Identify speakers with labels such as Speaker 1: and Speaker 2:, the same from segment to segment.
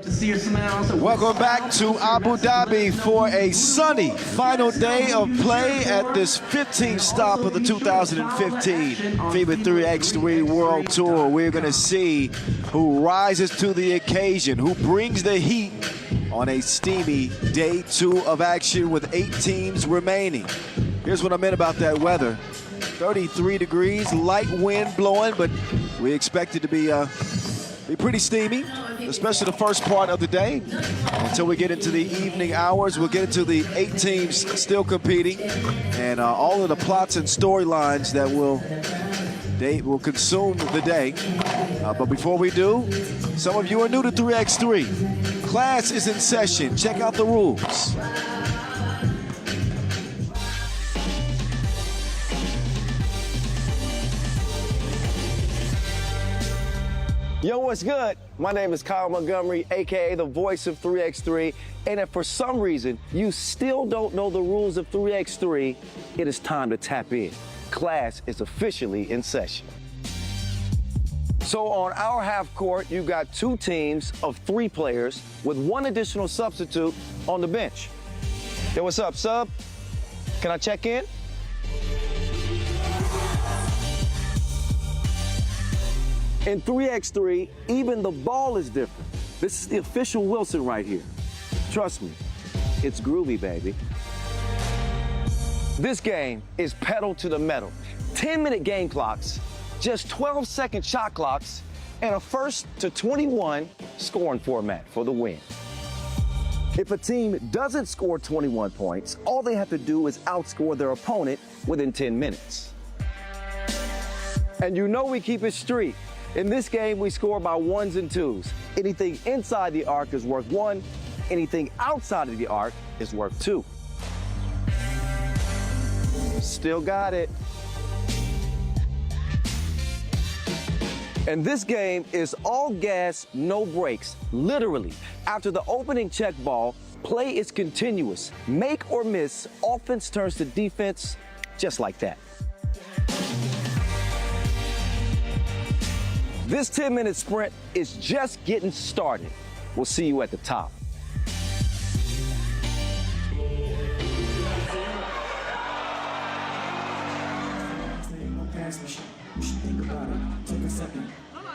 Speaker 1: to see your smiles.
Speaker 2: Welcome back to Abu Dhabi for a sunny final day of play at this 15th stop of the 2015 FIBA 3x3 World Tour. We're going to see who rises to the occasion, who brings the heat on a steamy day 2 of action with 8 teams remaining. Here's what I meant about that weather. 33 degrees, light wind blowing, but we expect it to be pretty steamy, especially the first part of the day. Until we get into the evening hours, we'll get into the 8 teams still competing and all of the plots and storylines that will consume the day. But before we do, some of you are new to 3x3. Class is in session. Check out the rules.
Speaker 3: Yo, what's good? My name is Kyle Montgomery, aka the voice of 3x3, and if for some reason you still don't know the rules of 3x3, it is time to tap in. Class is officially in session. So on our half court, you've got 2 teams of 3 players with 1 additional substitute on the bench. Hey, what's up, sub? Can I check in? In 3x3, even the ball is different. This is the official Wilson right here. Trust me, it's groovy, baby. This game is pedal to the metal. 10-minute game clocks, just 12-second shot clocks, and a 1st to 21 scoring format for the win. If a team doesn't score 21 points, all they have to do is outscore their opponent within 10 minutes. And you know we keep it street. In this game, we score by 1s and 2s. Anything inside the arc is worth 1. Anything outside of the arc is worth 2. Still got it. And this game is all gas, no brakes. Literally, after the opening check ball, play is continuous. Make or miss, offense turns to defense, just like that. This 10-minute sprint is just getting started. We'll see you at the top.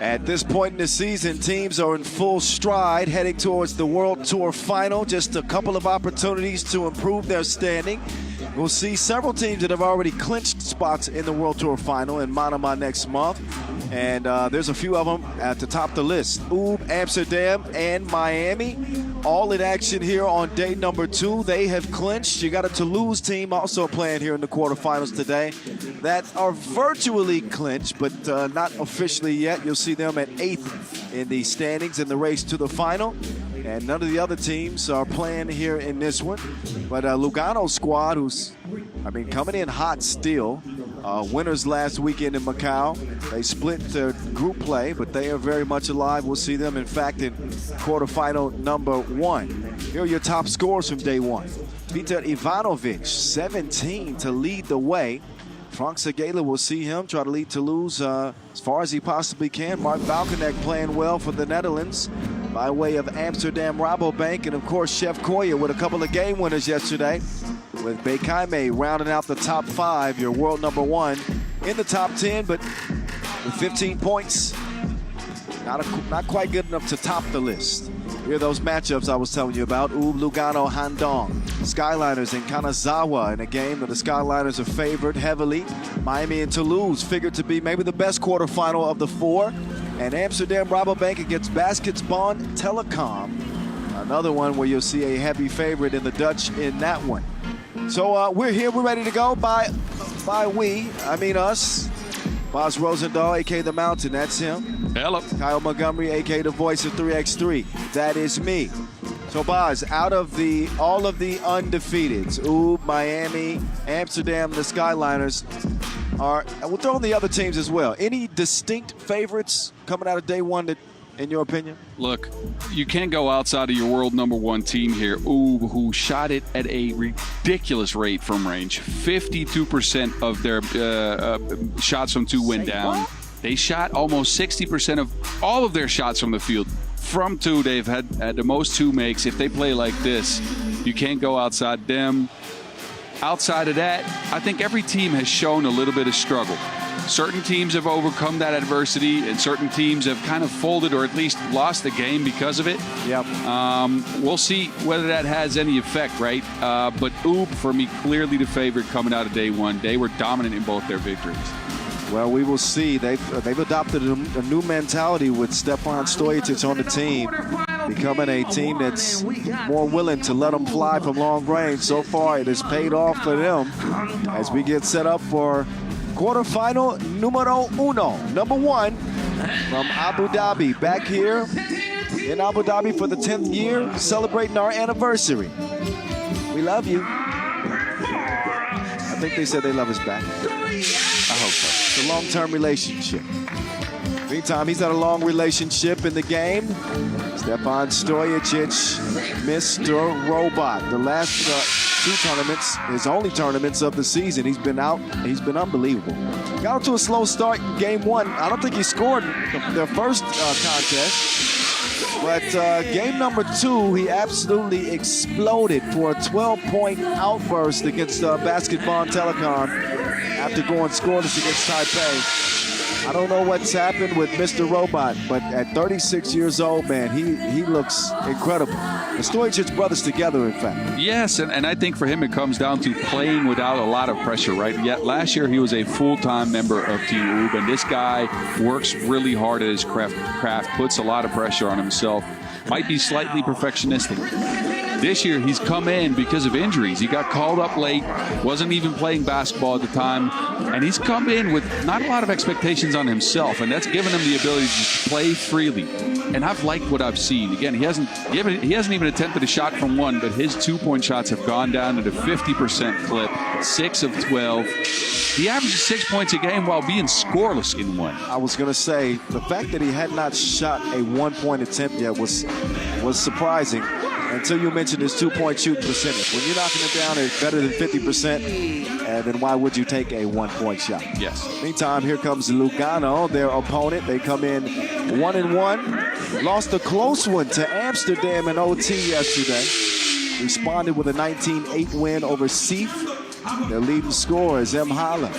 Speaker 2: At this point in the season, teams are in full stride, heading towards the World Tour final. Just a couple of opportunities to improve their standing. We'll see several teams that have already clinched spots in the World Tour final in Manama next month. And there's a few of them at the top of the list. Amsterdam, and Miami, all in action here on day number 2. They have clinched. You got a Toulouse team also playing here in the quarterfinals today that are virtually clinched, but not officially yet. You'll see them at 8th in the standings in the race to the final. And none of the other teams are playing here in this one. But Lugano squad, who's, coming in hot still. Winners last weekend in Macau. They split their group play, but they are very much alive. We'll see them, in fact, in quarterfinal number 1. Here are your top scores from day 1. Peter Ivanovic, 17 to lead the way. Frank Segala, will see him try to lead Toulouse as far as he possibly can. Mark Valkenek playing well for the Netherlands by way of Amsterdam RABOBANK. And, of course, Chef Koya with a couple of game winners yesterday, with Bekaime rounding out the top 5, your world number 1 in the top 10, but with 15 points, not quite good enough to top the list. Here are those matchups I was telling you about. Lugano, HANDONG. Skyliners and Kanazawa in a game that the Skyliners are favored heavily. Miami and Toulouse figured to be maybe the best quarterfinal of the 4. And Amsterdam RABOBANK against Baskets Bonn Telekom. Another one where you'll see a heavy favorite in the Dutch in that one. So we're here, we're ready to go. By we, I mean us. Boz Rosendahl, a.k.a. The Mountain, that's him.
Speaker 4: Hello.
Speaker 2: Kyle Montgomery, a.k.a. the voice of 3x3, that is me. So Boz, out of all of the undefeateds, Miami, Amsterdam, the Skyliners, we'll throw in the other teams as well. Any distinct favorites coming out of day 1 that, in your opinion?
Speaker 4: Look, you can't go outside of your world number 1 team here, who shot it at a ridiculous rate from range. 52% of their shots from 2 went down. They shot almost 60% of all of their shots from the field from two, they've had the most two makes. If they play like this, you can't go outside them. Outside of that, I think every team has shown a little bit of struggle. Certain teams have overcome that adversity, and certain teams have kind of folded or at least lost the game because of it.
Speaker 2: Yep.
Speaker 4: We'll see whether that has any effect, right? But Oob, for me, clearly the favorite coming out of day one. They were dominant in both their victories.
Speaker 2: Well, we will see. They've adopted a new mentality with Stefan Stojacic on the team, becoming a team that's more willing to let them fly from long range. So far, it has paid off for them as we get set up for quarterfinal numero uno, number one, from Abu Dhabi. Back here in Abu Dhabi for the 10th year, celebrating our anniversary. We love you. I think they said they love us back. I hope so. It's a long-term relationship. Meantime, he's had a long relationship in the game. Stefan Stojacic, Mr. Robot. The last two tournaments, his only tournaments of the season, he's been out. He's been unbelievable. Got off to a slow start in game one. I don't think he scored their first contest. But game number two, he absolutely exploded for a 12-point outburst against Basketball Telekom after going scoreless against Taipei. I don't know what's happened with Mr. Robot, but at 36 years old, man, he looks incredible. The Stojacic brothers together, in fact.
Speaker 4: Yes, and I think for him it comes down to playing without a lot of pressure, right? Yet last year he was a full-time member of Team Oob, and this guy works really hard at his craft, puts a lot of pressure on himself, might be slightly perfectionistic. This year, he's come in because of injuries. He got called up late, wasn't even playing basketball at the time, and he's come in with not a lot of expectations on himself, and that's given him the ability to just play freely. And I've liked what I've seen. Again, he hasn't even attempted a shot from one, but his two-point shots have gone down at a 50% clip, 6 of 12. He averages 6 points a game while being scoreless in one.
Speaker 2: I was going to say, the fact that he had not shot a one-point attempt yet was surprising. Until you mentioned his two-point shooting percentage. When you're knocking it down at better than 50%, then why would you take a one-point shot?
Speaker 4: Yes.
Speaker 2: Meantime, here comes Lugano, their opponent. They come in 1-1. Lost a close one to Amsterdam in OT yesterday. Responded with a 19-8 win over Seif. Their leading scorer is Mhala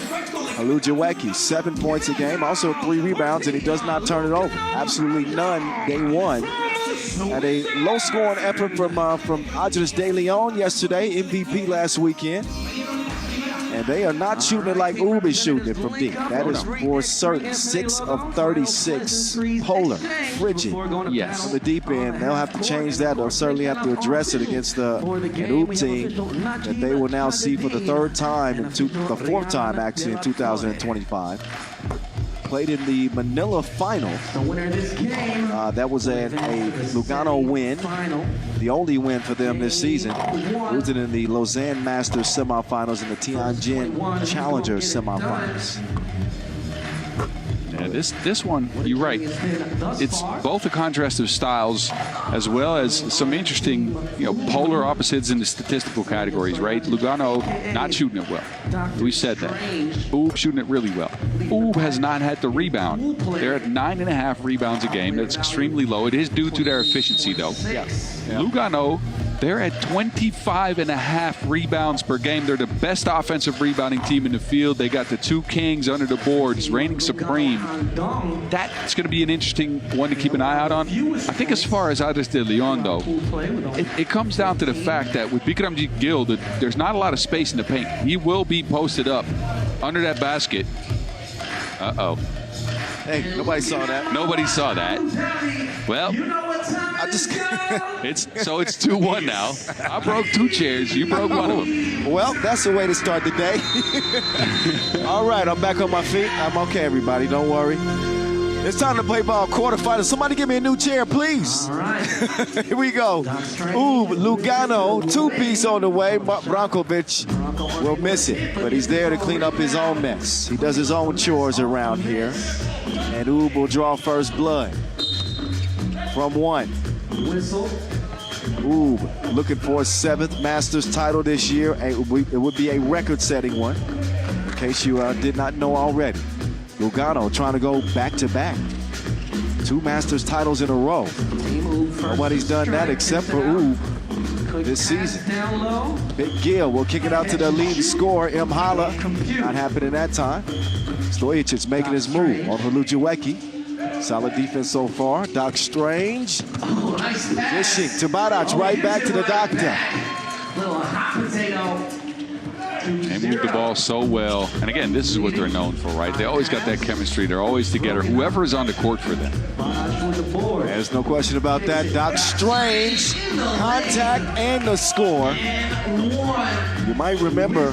Speaker 2: Alujaweki, 7 points a game, also 3 rebounds, and he does not turn it over. Absolutely none game one. Had a low-scoring effort from Adris De Leon yesterday, MVP last weekend. And they are not shooting it like Oob is shooting it from deep. That is for certain. 6 of 36. Polar, frigid.
Speaker 4: Yes.
Speaker 2: On the deep end. They'll have to change that. They'll certainly have to address it against an Oob team that they will now see for the fourth time actually in 2025. Played in the Manila final. That was a Lugano win, the only win for them this season. Losing in the Lausanne Masters semifinals and the Tianjin Challengers semifinals.
Speaker 4: Yeah, this one, you're right. It's both a contrast of styles as well as some interesting, polar opposites in the statistical categories, right? Lugano not shooting it well. We said that. Oob shooting it really well. Oob has not had the rebound. They're at 9.5 rebounds a game. That's extremely low. It is due to their efficiency, though.
Speaker 2: Yes. Yeah.
Speaker 4: Lugano, they're at 25.5 rebounds per game. They're the best offensive rebounding team in the field. They got the 2 kings under the boards, reigning supreme. That's going to be an interesting one to keep an eye out on. I think as far as Adris De Leon, though, it comes down to the fact that with Bikram Gil, there's not a lot of space in the paint. He will be posted up under that basket. Uh-oh.
Speaker 2: Hey, nobody saw that.
Speaker 4: Nobody saw that. Well, it's 2-1 now. I broke 2 chairs. You broke one of them.
Speaker 2: Well, that's the way to start the day. All right, I'm back on my feet. I'm okay, everybody. Don't worry. It's time to play ball quarterfinals. Somebody give me a new chair, please.
Speaker 1: All right.
Speaker 2: Here we go. Ooh, Lugano, 2-piece on the way. Brankovic will miss it, but he's there to clean up his own mess. He does his own chores around here. And Oob will draw first blood from 1.
Speaker 1: Whistle.
Speaker 2: Oob looking for a 7th Masters title this year. It would be a record-setting one, in case you did not know already. Lugano trying to go back-to-back. 2 Masters titles in a row. Nobody's done that except for Ub this season. Big Gil will kick it out to the leading scorer, M. Hala. Not happening that time. Stojacic making his move on Haludziecki. Solid defense so far. Doc Strange. Dishing to Badac, right back to the doctor.
Speaker 1: Little hot potato.
Speaker 4: They move the ball so well. And again, this is what they're known for, right? They always got that chemistry. They're always together. Whoever is on the court for them.
Speaker 2: There's no question about that. Doc Strange, contact and the score. You might remember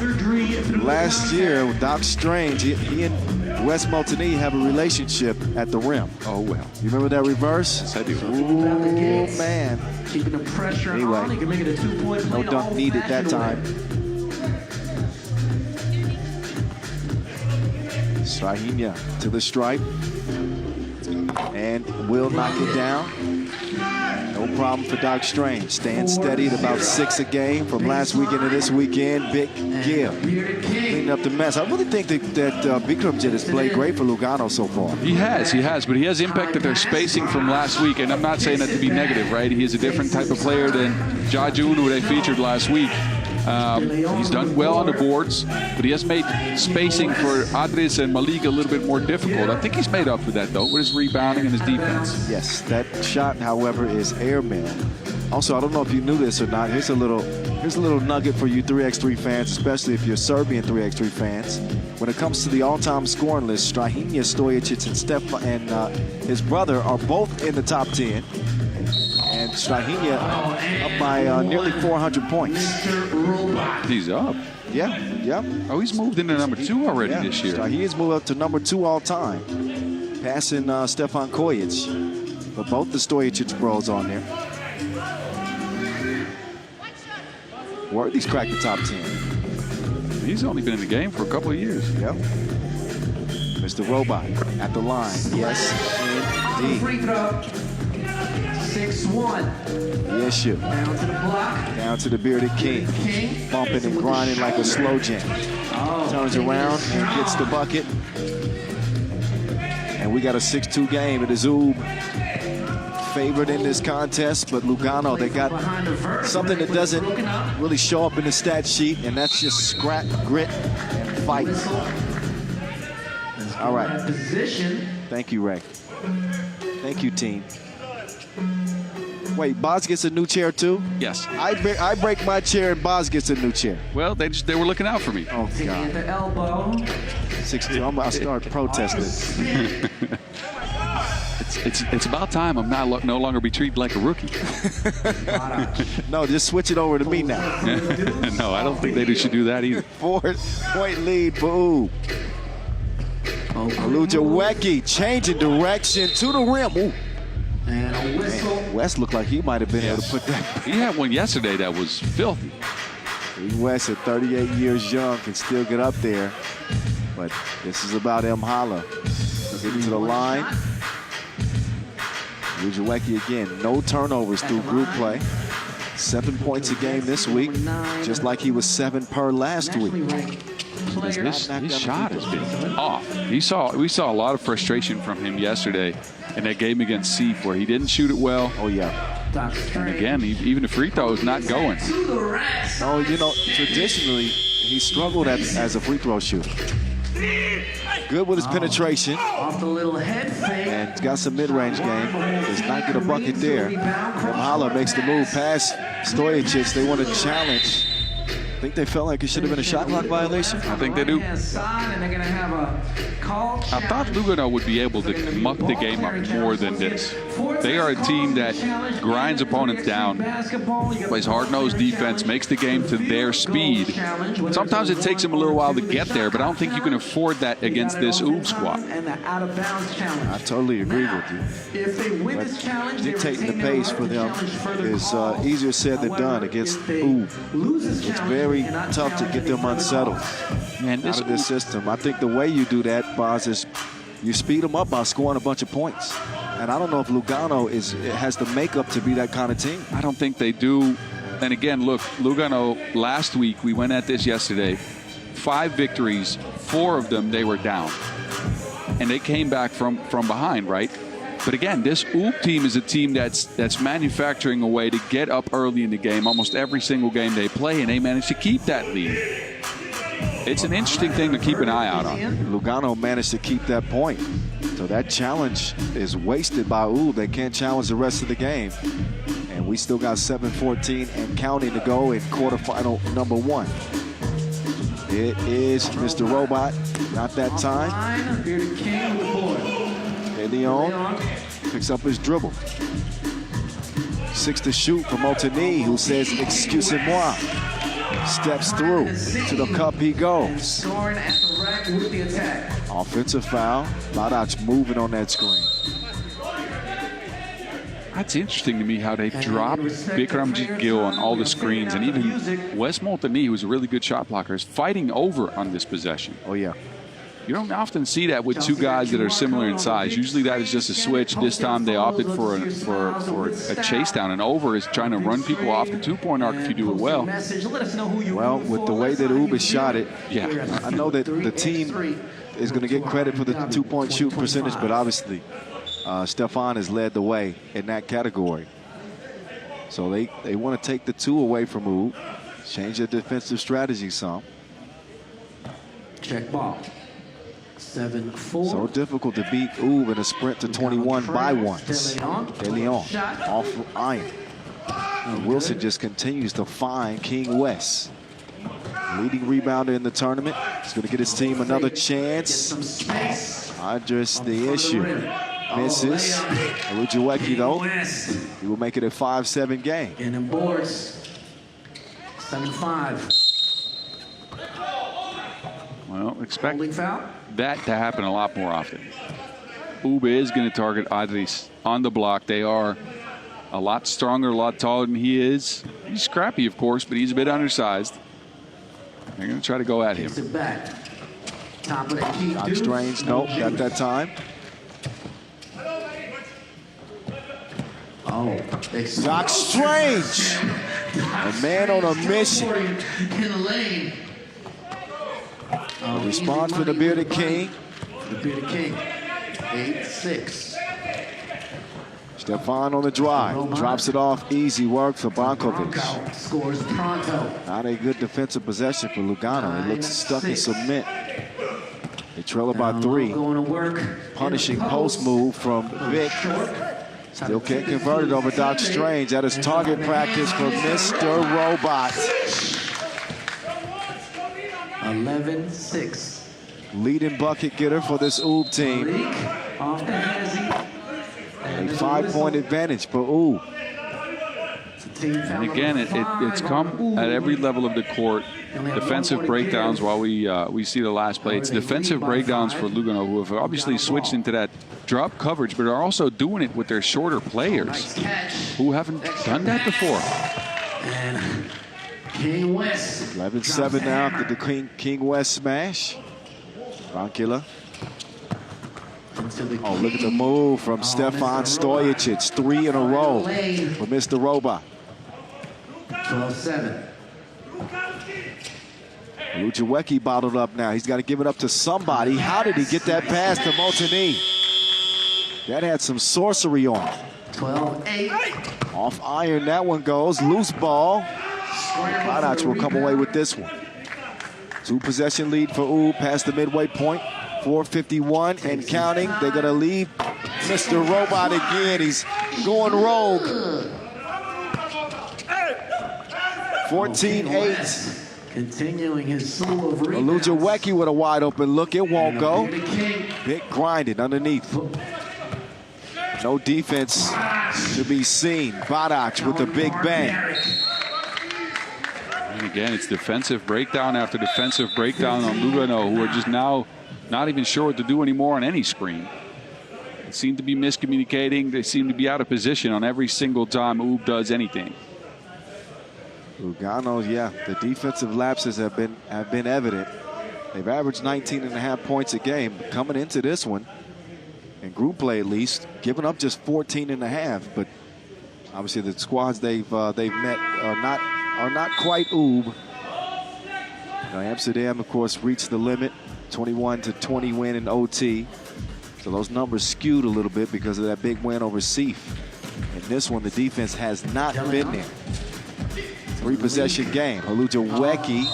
Speaker 2: last year with Doc Strange, he and Wes Montagny have a relationship at the rim.
Speaker 4: Oh, well.
Speaker 2: You remember that reverse?
Speaker 4: Yes, I do.
Speaker 2: Ooh, man.
Speaker 1: Keeping the pressure
Speaker 2: Anyway,
Speaker 1: on. He can make it a 2-point play.
Speaker 2: No dunk needed that time. Strahinja to the stripe and will knock it down. No problem for Doc Strange. Staying steady at about 6 a game from last weekend to this weekend. Big Gil cleaning up the mess. I really think that Bikramjit has played great for Lugano so far.
Speaker 4: He has, but he has impacted their spacing from last week, and I'm not saying that to be negative, right? He is a different type of player than Jajun, who they featured last week. He's done well on the boards, but he has made spacing for Adris and Malik a little bit more difficult. I think he's made up for that, though, with his rebounding and his defense.
Speaker 2: Yes, that shot, however, is airmail. Also, I don't know if you knew this or not. Here's a little nugget for you 3x3 fans, especially if you're Serbian 3x3 fans. When it comes to the all-time scoring list, Strahinja, Stojacic, and Stefan and his brother are both in the top 10. And Strahinja up by nearly 400 points.
Speaker 4: He's up.
Speaker 2: Yeah.
Speaker 4: Oh, he's moved into number 2 already this year.
Speaker 2: Strahinja's moved up to number 2 all time, passing Stefan Kojic. But both the Stojacic bros on there. Worthy's cracked the top 10.
Speaker 4: He's only been in the game for a couple of years.
Speaker 2: Yep. Mr. Robot at the line. Yes, indeed.
Speaker 1: 6-1.
Speaker 2: Yes, sure.
Speaker 1: Down to the block.
Speaker 2: Down to the bearded king. Bumping and grinding like a slow jam. Turns around and gets the bucket. And we got a 6-2 game. It is Ub favored in this contest, but Lugano, they got something that doesn't really show up in the stat sheet, and that's just scrap, grit, and fight. All right. Thank you, Ray. Thank you, team. Wait, Boz gets a new chair too?
Speaker 4: Yes.
Speaker 2: I break my chair and Boz gets a new chair.
Speaker 4: Well, they were looking out for me.
Speaker 2: Oh, God.
Speaker 1: At the elbow.
Speaker 2: 6-2. I'll start protesting.
Speaker 4: It's about time I'm no longer be treated like a rookie.
Speaker 2: No, just switch it over to me now.
Speaker 4: No, I don't think they should do that either.
Speaker 2: 4-point lead for Ub. Haludziecki changing direction to the rim. Ooh.
Speaker 1: And a whistle.
Speaker 2: Man, West looked like he might have been able to put that.
Speaker 4: He had one yesterday that was filthy.
Speaker 2: West at 38 years young can still get up there. But this is about M. Hala. Getting to the line. Haludziecki again, no turnovers through group play. 7 points a game this week, just like he was 7 per last week.
Speaker 4: His shot has been off. We saw a lot of frustration from him yesterday in that game against Seif where he didn't shoot it well.
Speaker 2: Oh, yeah.
Speaker 4: And again, even the free throw is not going.
Speaker 2: No, you know, traditionally, he struggled as a free throw shooter. Good with his penetration.
Speaker 1: Off the little head fake.
Speaker 2: And he's got some mid-range game. Does not get a bucket there. M. Hala makes the move past Stojacic. They want to challenge. I think they felt like it should have been a shot clock violation.
Speaker 4: I think they do. I thought Lugano would be able to muck the game up more than this. They are a team that grinds opponents down, plays hard-nosed defense, makes the game to their speed. Sometimes it takes them a little while to get there, but I don't think you can afford that against this Ub squad.
Speaker 2: I totally agree with you. But dictating the pace for them is easier said than done against Ub. It's very tough to get them unsettled out of this system. I think the way you do that, Boz, is you speed them up by scoring a bunch of points. And I don't know if Lugano has the makeup to be that kind of team.
Speaker 4: I don't think they do. And again, look, Lugano, last week, we went at this yesterday, 5 victories, 4 of them they were down. And they came back from behind, right? But again, this Ub team is a team that's manufacturing a way to get up early in the game. Almost every single game they play, and they manage to keep that lead. It's an interesting thing to keep an eye out on.
Speaker 2: Lugano managed to keep that point. So that challenge is wasted by Ub. They can't challenge the rest of the game. And we still got 7:14 and counting to go in quarterfinal number 1. It is Mr. Robot. Not that time. Leon picks up his dribble. 6 to shoot for Montigny, who says, excusez-moi. Steps through. To the cup he goes. Offensive foul. Badac moving on that screen.
Speaker 4: That's interesting to me how they've dropped Bikramjit Gill on all the screens, and even Wes Montigny, who's a really good shot blocker, is fighting over on this possession.
Speaker 2: Oh, yeah.
Speaker 4: You don't often see that with two guys that are similar in size. Usually that is just a switch. This time they opted for a chase down, and over is trying to run people off the two-point arc if you do it well.
Speaker 2: Well, with the way that Ub shot it,
Speaker 4: yeah.
Speaker 2: I know that the team is going to get credit for the two-point shoot percentage, but obviously Stefan has led the way in that category. So they want to take the 2 away from Ub, change their defensive strategy some.
Speaker 1: Check ball. 7-4.
Speaker 2: So difficult to beat Ub in a sprint to 21 by once. De Leon off iron. And Wilson just continues to find King West. Leading rebounder in the tournament. He's going to get his team another chance. Andres the issue. Misses. Olujuweki though. He will make it a 5-7 game.
Speaker 1: And in boards. 7-5.
Speaker 4: Well, expect
Speaker 1: Holding foul.
Speaker 4: that to happen a lot more often. Ub is going to target Adris on the block. They are a lot stronger, a lot taller than he is. He's scrappy, of course, but he's a bit undersized. They're going to try to go at him.
Speaker 1: Kicks it back. Top of the key.
Speaker 2: Doc Strange, nope, got that time.
Speaker 1: Oh,
Speaker 2: Doc Strange, a man on a mission.
Speaker 1: In the lane.
Speaker 2: A response for the Bearded King.
Speaker 1: The Bearded King. 8-6.
Speaker 2: Stefan on the drive. Drops it off. Easy work for Brankovic.
Speaker 1: Scores pronto.
Speaker 2: Not a good defensive possession for Lugano. It looks stuck in cement. They trail by 3.
Speaker 1: Going to work.
Speaker 2: Punishing post move from Vic. Still can't convert it over Doc Strange. That is target practice for Mr. Robot.
Speaker 1: 11-6.
Speaker 2: Leading bucket getter for this Ub team.
Speaker 1: Off the Hennessy.
Speaker 2: A 5-point advantage for Ub.
Speaker 4: And again, it's come at every level of the court. Defensive breakdowns while we see the last play. It's defensive breakdowns for Lugano, who have obviously switched into that drop coverage, but are also doing it with their shorter players who haven't done that before.
Speaker 1: And King West.
Speaker 2: 11-7 now after the King West smash. Rankila. Oh, look at the move from Stefan Stojacic. 3 in a row for Mr. Robot.
Speaker 1: 12-7.
Speaker 2: Olujuweki bottled up now. He's got to give it up to somebody. How did he get that pass to Montigny? That had some sorcery on it.
Speaker 1: 12-8.
Speaker 2: Off iron, that one goes. Loose ball. Badac will come away with this one. 2-possession lead for Ub past the midway point. 4:51 and counting. They're going to leave Mr. Robot again. He's going rogue. 14-8.
Speaker 1: Continuing his slew of rebounds.
Speaker 2: Olujuweki with a wide open look. It won't go. Big grinded underneath. No defense to be seen. Badac with the big bang.
Speaker 4: And again, it's defensive breakdown after defensive breakdown on Lugano, who are just now not even sure what to do anymore on any screen. They seem to be miscommunicating. They seem to be out of position on every single time Ub does anything.
Speaker 2: Lugano, yeah, the defensive lapses have been evident. They've averaged 19.5 points a game coming into this one, in group play at least, giving up just 14.5. But obviously the squads they've met are not quite Ub. Now, Amsterdam, of course, reached the limit, 21-20 win in OT. So those numbers skewed a little bit because of that big win over Seif. In this one, the defense has not been there. 3-possession game. Halujawecki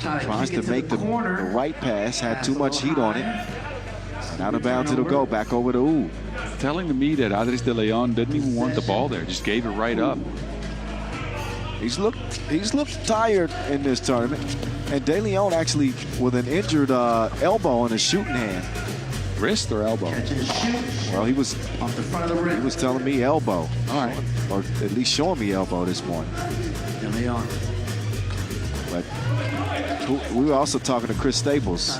Speaker 2: tries to make the right pass, had too much heat on it. And out of bounds it'll go, back over to Ub.
Speaker 4: Telling to me that Adris de Leon didn't even want the ball there, just gave it right up.
Speaker 2: He's looked tired in this tournament. And De Leon actually with an injured elbow on his shooting hand.
Speaker 4: Wrist or elbow?
Speaker 2: Well, he was telling me elbow.
Speaker 4: All right.
Speaker 2: Or at least showing me elbow this morning.
Speaker 1: De Leon.
Speaker 2: But we were also talking to Chris Staples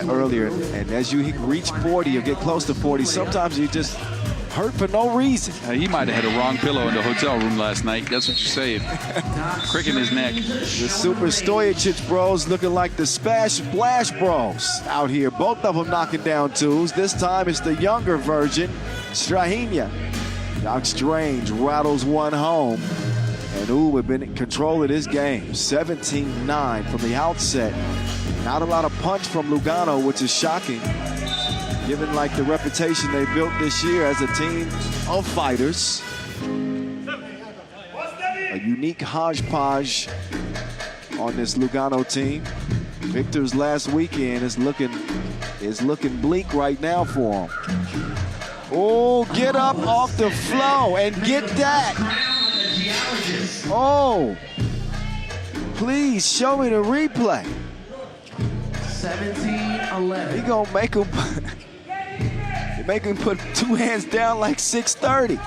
Speaker 2: earlier, and as you reach 40 or get close to 40, sometimes you just hurt for no reason.
Speaker 4: He might have had a wrong pillow in the hotel room last night. That's what you're saying. Crick in his neck.
Speaker 2: The Super Stojacic bros looking like the Splash bros out here. Both of them knocking down twos. This time it's the younger version, Strahinja. Doc Strange rattles one home. And Ub have been in control of this game. 17-9 from the outset. Not a lot of punch from Lugano, which is shocking, given like the reputation they built this year as a team of fighters. A unique hodgepodge on this Lugano team. Victor's last weekend is looking bleak right now for him. Oh, get up off the flow and get that. Oh, please show me the replay.
Speaker 1: 17-11.
Speaker 2: He gonna make him put two hands down like 6:30.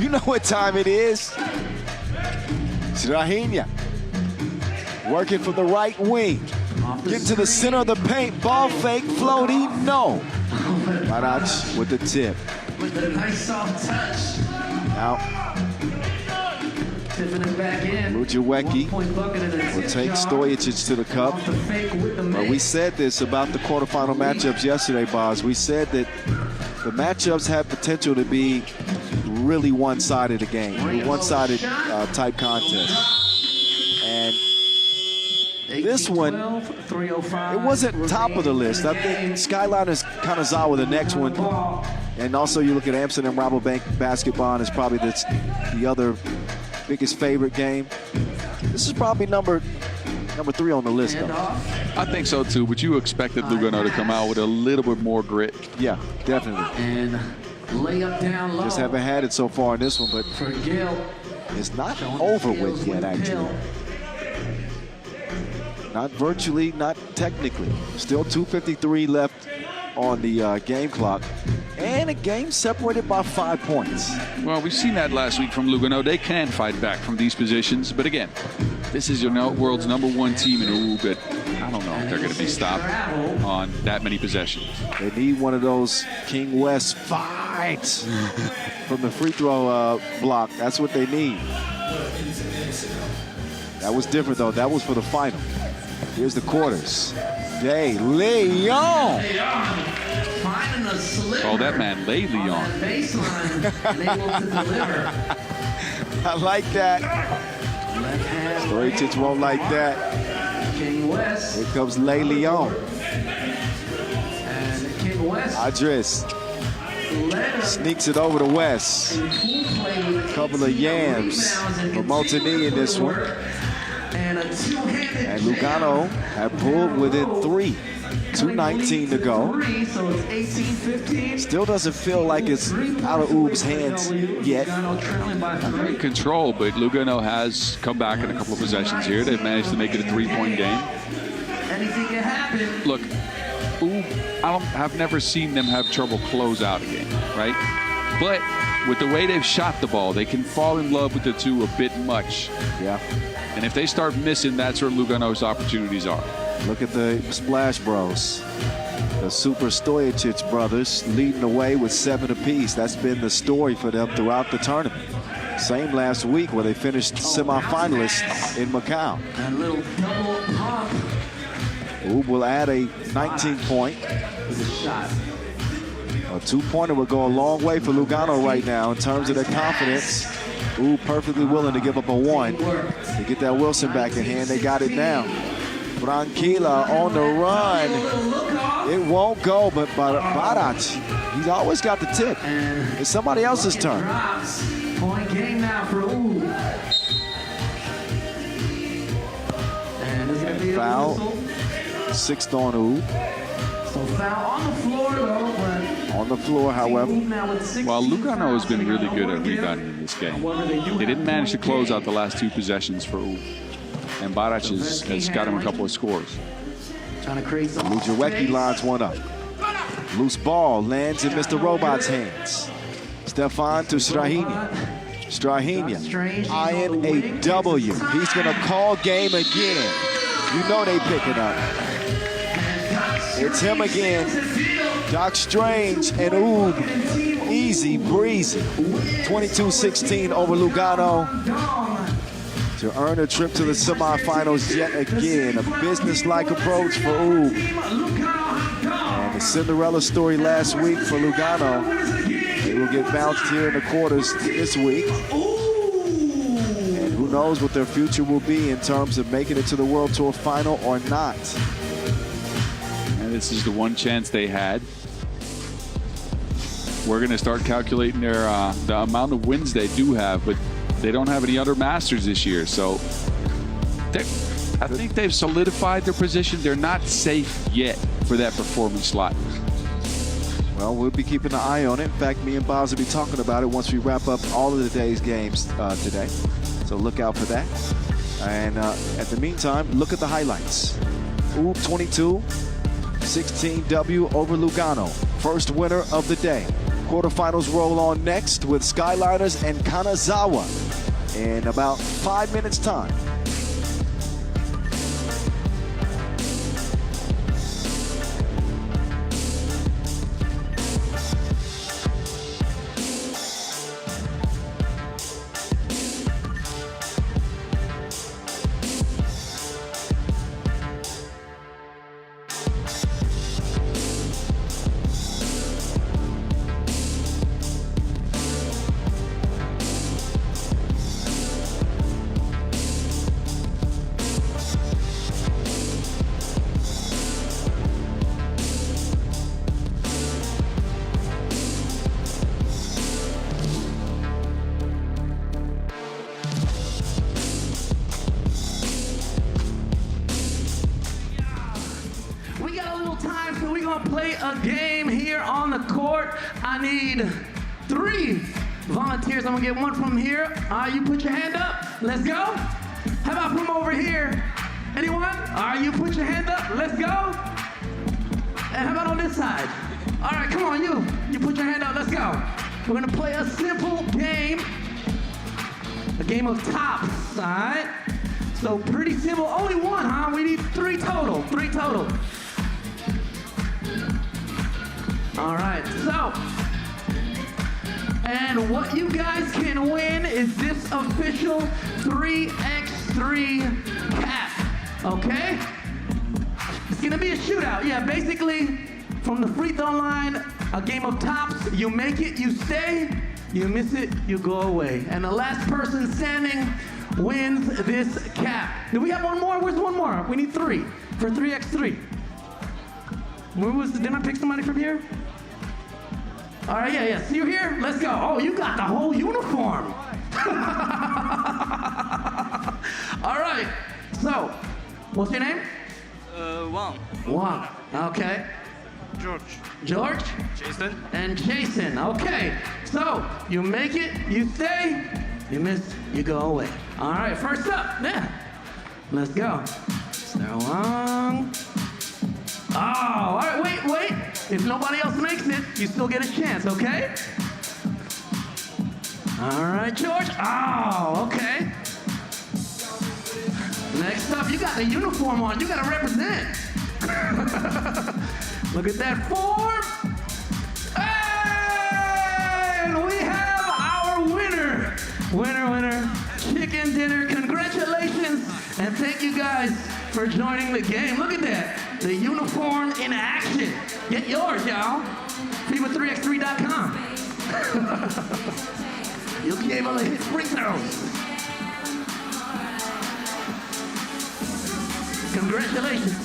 Speaker 2: You know what time it is. Strahinja working from the right wing. Get to the center of the paint. Ball fake, floaty, no. Marach with the tip.
Speaker 1: With a nice soft touch.
Speaker 2: Now, Halujawecki will take Stojacic to the cup. But we said this about the quarterfinal matchups yesterday, Boz. We said that the matchups have potential to be really one-sided a game, one-sided type contest. And this one, it wasn't top of the list. I think Skyliners, Kanazawa, the next one. And also you look at Amsterdam, RABOBANK basketball is probably the other biggest favorite game. This is probably number 3 on the list, though.
Speaker 4: I think so too, but you expected Lugano to come out with a little bit more grit.
Speaker 2: Yeah, definitely.
Speaker 1: And lay up down low.
Speaker 2: Just haven't had it so far in this one, but it's not over with yet, actually. Not virtually, not technically. Still 2:53 left on the game clock. And a game separated by 5 points.
Speaker 4: Well, we've seen that last week from Lugano. They can fight back from these positions. But again, this is your world's #1 team in Ub, but I don't know if they're going to be stopped on that many possessions.
Speaker 2: They need one of those King West fights from the free throw block. That's what they need. That was different, though. That was for the final. Here's the quarters. De Leon.
Speaker 4: Oh, that man, Lay Leon.
Speaker 2: I like that. Stojacic won't like that. Here comes Lay Leon. Adris sneaks it over to West. A couple of yams for Multini in this one. And Lugano have pulled within 3. 2:19 to go. Still doesn't feel like it's out of Ub's hands yet.
Speaker 4: In control, but Lugano has come back in a couple of possessions here. They've managed to make it a 3-point game.
Speaker 1: Anything can happen.
Speaker 4: Look, Ub, I've never seen them have trouble close out a game, right? But with the way they've shot the ball, they can fall in love with the two a bit much.
Speaker 2: Yeah.
Speaker 4: And if they start missing, that's where Lugano's opportunities are.
Speaker 2: Look at the Splash Bros. The Super Stojacic brothers leading the way with 7 apiece. That's been the story for them throughout the tournament. Same last week where they finished semifinalists in Macau.
Speaker 1: A little double pump.
Speaker 2: Ub will add a 19-point. A 2-pointer will go a long way for Lugano right now in terms of their confidence. Ub perfectly willing to give up a 1 to get that Wilson back in hand. They got it now. Branquilla on the run. It won't go, but Barac, he's always got the tip. It's somebody else's turn.
Speaker 1: Drops. Point game now for Abu. And it's going to be
Speaker 2: Foul.
Speaker 1: a whistle.
Speaker 2: Sixth on Abu.
Speaker 1: So foul on the floor, though. But
Speaker 2: On the floor, however.
Speaker 4: Well, Lugano has been really good at rebounding in this game. They didn't manage to close out the last 2 possessions for Abu. And Barac has got him a couple of scores.
Speaker 1: Trying to create some
Speaker 2: Lujareki lines one up. Loose ball lands in Mr. Robot's hands. Stefan to Strahinja. Strahinja eyeing a W. He's going to call game again. You know they picking up. It's him again. Doc Strange and Oob. Easy breezy. 22-16 over Lugano to earn a trip to the semifinals yet again. A business-like approach for Oob. And the Cinderella story last week for Lugano. They will get bounced here in the quarters this week. And who knows what their future will be in terms of making it to the World Tour final or not.
Speaker 4: And this is the one chance they had. We're going to start calculating their the amount of wins they do have, but they don't have any other Masters this year. So I think they've solidified their position. They're not safe yet for that performance slot.
Speaker 2: Well, we'll be keeping an eye on it. In fact, me and Boz will be talking about it once we wrap up all of the day's games today. So look out for that. And at the meantime, look at the highlights. Oob 22-16 over Lugano. First winner of the day. Quarterfinals roll on next with Skyliners and Kanazawa in about 5 minutes' time.
Speaker 1: Play a game here on the court. I need 3 volunteers. I'm gonna get one from here. You put your hand up. Let's go. How about from over here? Anyone? You put your hand up. Let's go. And how about on this side? All right, come on, you. You put your hand up. Let's go. We're gonna play a simple game. A game of tops. All right. So pretty simple. Only one, huh? We need 3 total. 3 total. All right, so, and what you guys can win is this official 3x3 cap, okay? It's gonna be a shootout. Yeah, basically, from the free throw line, a game of tops. You make it, you stay. You miss it, you go away. And the last person standing wins this cap. Do we have one more? Where's one more? We need 3 for 3x3. Didn't I pick somebody from here? All right, yeah. See you here? Let's go. Oh, you got the whole uniform. All right. So, what's your name?
Speaker 5: Wang.
Speaker 1: Wang. Okay.
Speaker 5: George.
Speaker 1: George?
Speaker 5: Jason.
Speaker 1: And Jason. Okay. So, you make it, you stay, you miss, you go away. All right, first up. Yeah. Let's go. Wang. Oh, all right, wait. If nobody else makes it, you still get a chance, okay? All right, George. Oh, okay. Next up, you got the uniform on. You got to represent. Look at that form. And we have our winner. Winner. Chicken dinner. Congratulations. And thank you guys for joining the game. Look at that. The uniform in action. Get yours, y'all. FIBA3x3.com. You'll be able to hit free throws. Congratulations.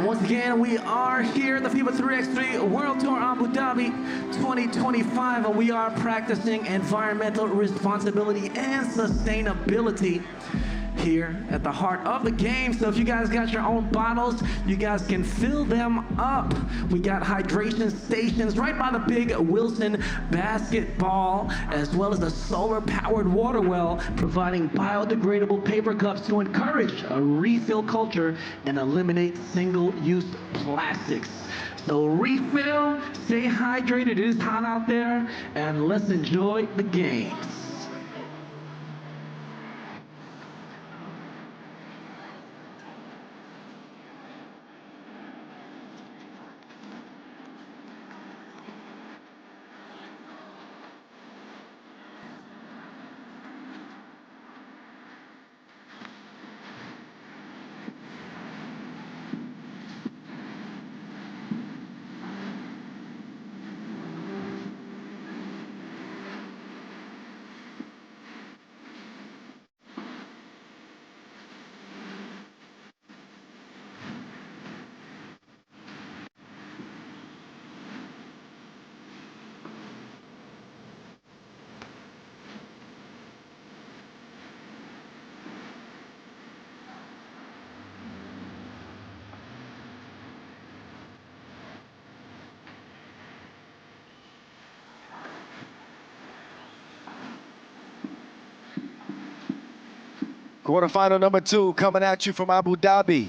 Speaker 1: Once again, we are here at the FIBA 3x3 World Tour Abu Dhabi 2025, and we are practicing environmental responsibility and sustainability here at the heart of the game. So if you guys got your own bottles, you guys can fill them up. We got hydration stations right by the big Wilson basketball, as well as the solar-powered water well, providing biodegradable paper cups to encourage a refill culture and eliminate single-use plastics. So refill, stay hydrated, it is hot out there, and let's enjoy the games.
Speaker 2: Quarterfinal number 2 coming at you from Abu Dhabi.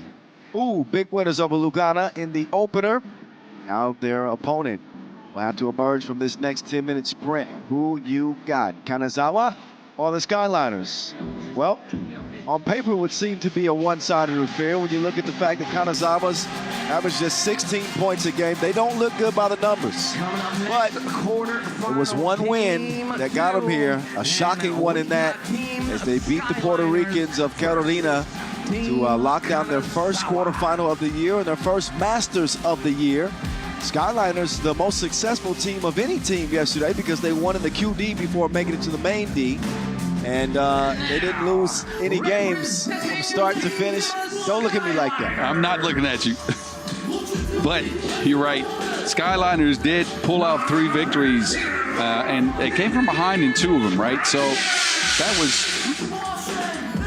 Speaker 2: Ooh, big winners over Lugano in the opener. Now their opponent will have to emerge from this next 10-minute sprint. Who you got, Kanazawa or the Skyliners? Well, on paper it would seem to be a one-sided affair when you look at the fact that Kanazawa's average just 16 points a game. They don't look good by the numbers. But it was one win that got them here, a shocking one in that, as they beat the Puerto Ricans of Carolina to lock down their first quarterfinal of the year and their first Masters of the year. Skyliners, the most successful team of any team yesterday because they won in the QD before making it to the main D. And they didn't lose any games from start to finish. Don't look at me like that.
Speaker 4: I'm not looking at you. But you're right. Skyliners did pull out 3 victories, and they came from behind in 2 of them, right? So that was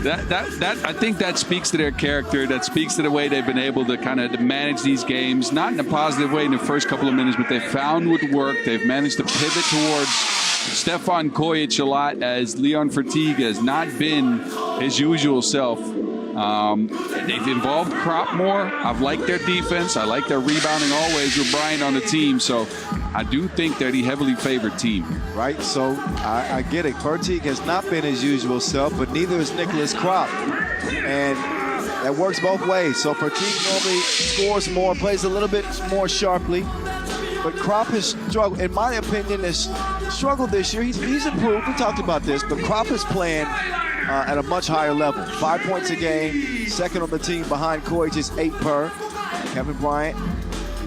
Speaker 4: that. I think that speaks to their character. That speaks to the way they've been able to kind of manage these games, not in a positive way in the first couple of minutes, but they found would work. They've managed to pivot towards Stefan Kojic a lot, as Leon Fatigue has not been his usual self. They've involved Krop more. I've liked their defense. I like their rebounding always with Bryant on the team. So I do think they're the heavily favored team.
Speaker 2: Right, so I get it. Fatigue has not been his usual self, but neither is Nicholas Krop. And that works both ways. So Fatigue normally scores more, plays a little bit more sharply. But Krop has struggled, in my opinion, has struggled this year. He's improved. We talked about this, but Krop is playing at a much higher level. 5 points a game, second on the team behind Kojic is 8 per. Kevin Bryant,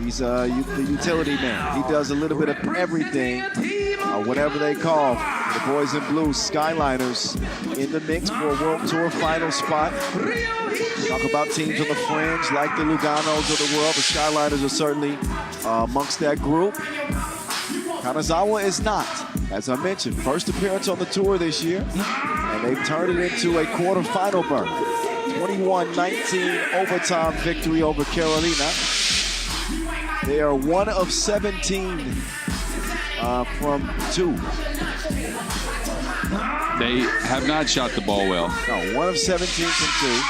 Speaker 2: he's the utility man. He does a little bit of everything, whatever they call. The boys in blue, Skyliners, in the mix for a World Tour final spot. Talk about teams on the fringe like the Luganos of the world. The Skyliners are certainly amongst that group. Kanazawa is not. As I mentioned, first appearance on the tour this year, and they've turned it into a quarterfinal berth. 21-19 overtime victory over Carolina. They are 1 of 17 from 2.
Speaker 4: They have not shot the ball well.
Speaker 2: No, 1 of 17 from 2.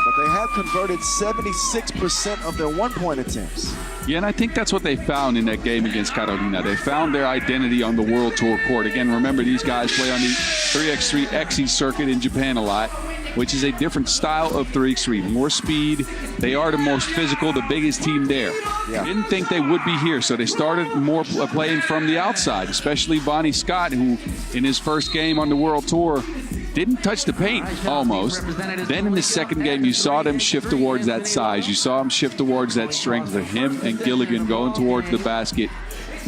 Speaker 2: But they have converted 76% of their one-point attempts.
Speaker 4: Yeah, and I think that's what they found in that game against Carolina. They found their identity on the World Tour court. Again, remember, these guys play on the 3x3 XE circuit in Japan a lot, which is a different style of 3x3. More speed. They are the most physical, the biggest team there.
Speaker 2: Yeah.
Speaker 4: Didn't think they would be here, so they started more playing from the outside, especially Bonnie Scott, who in his first game on the World Tour didn't touch the paint almost. Then in the second game, you saw them shift towards that size. You saw them shift towards that strength of him and Gilligan going towards the basket.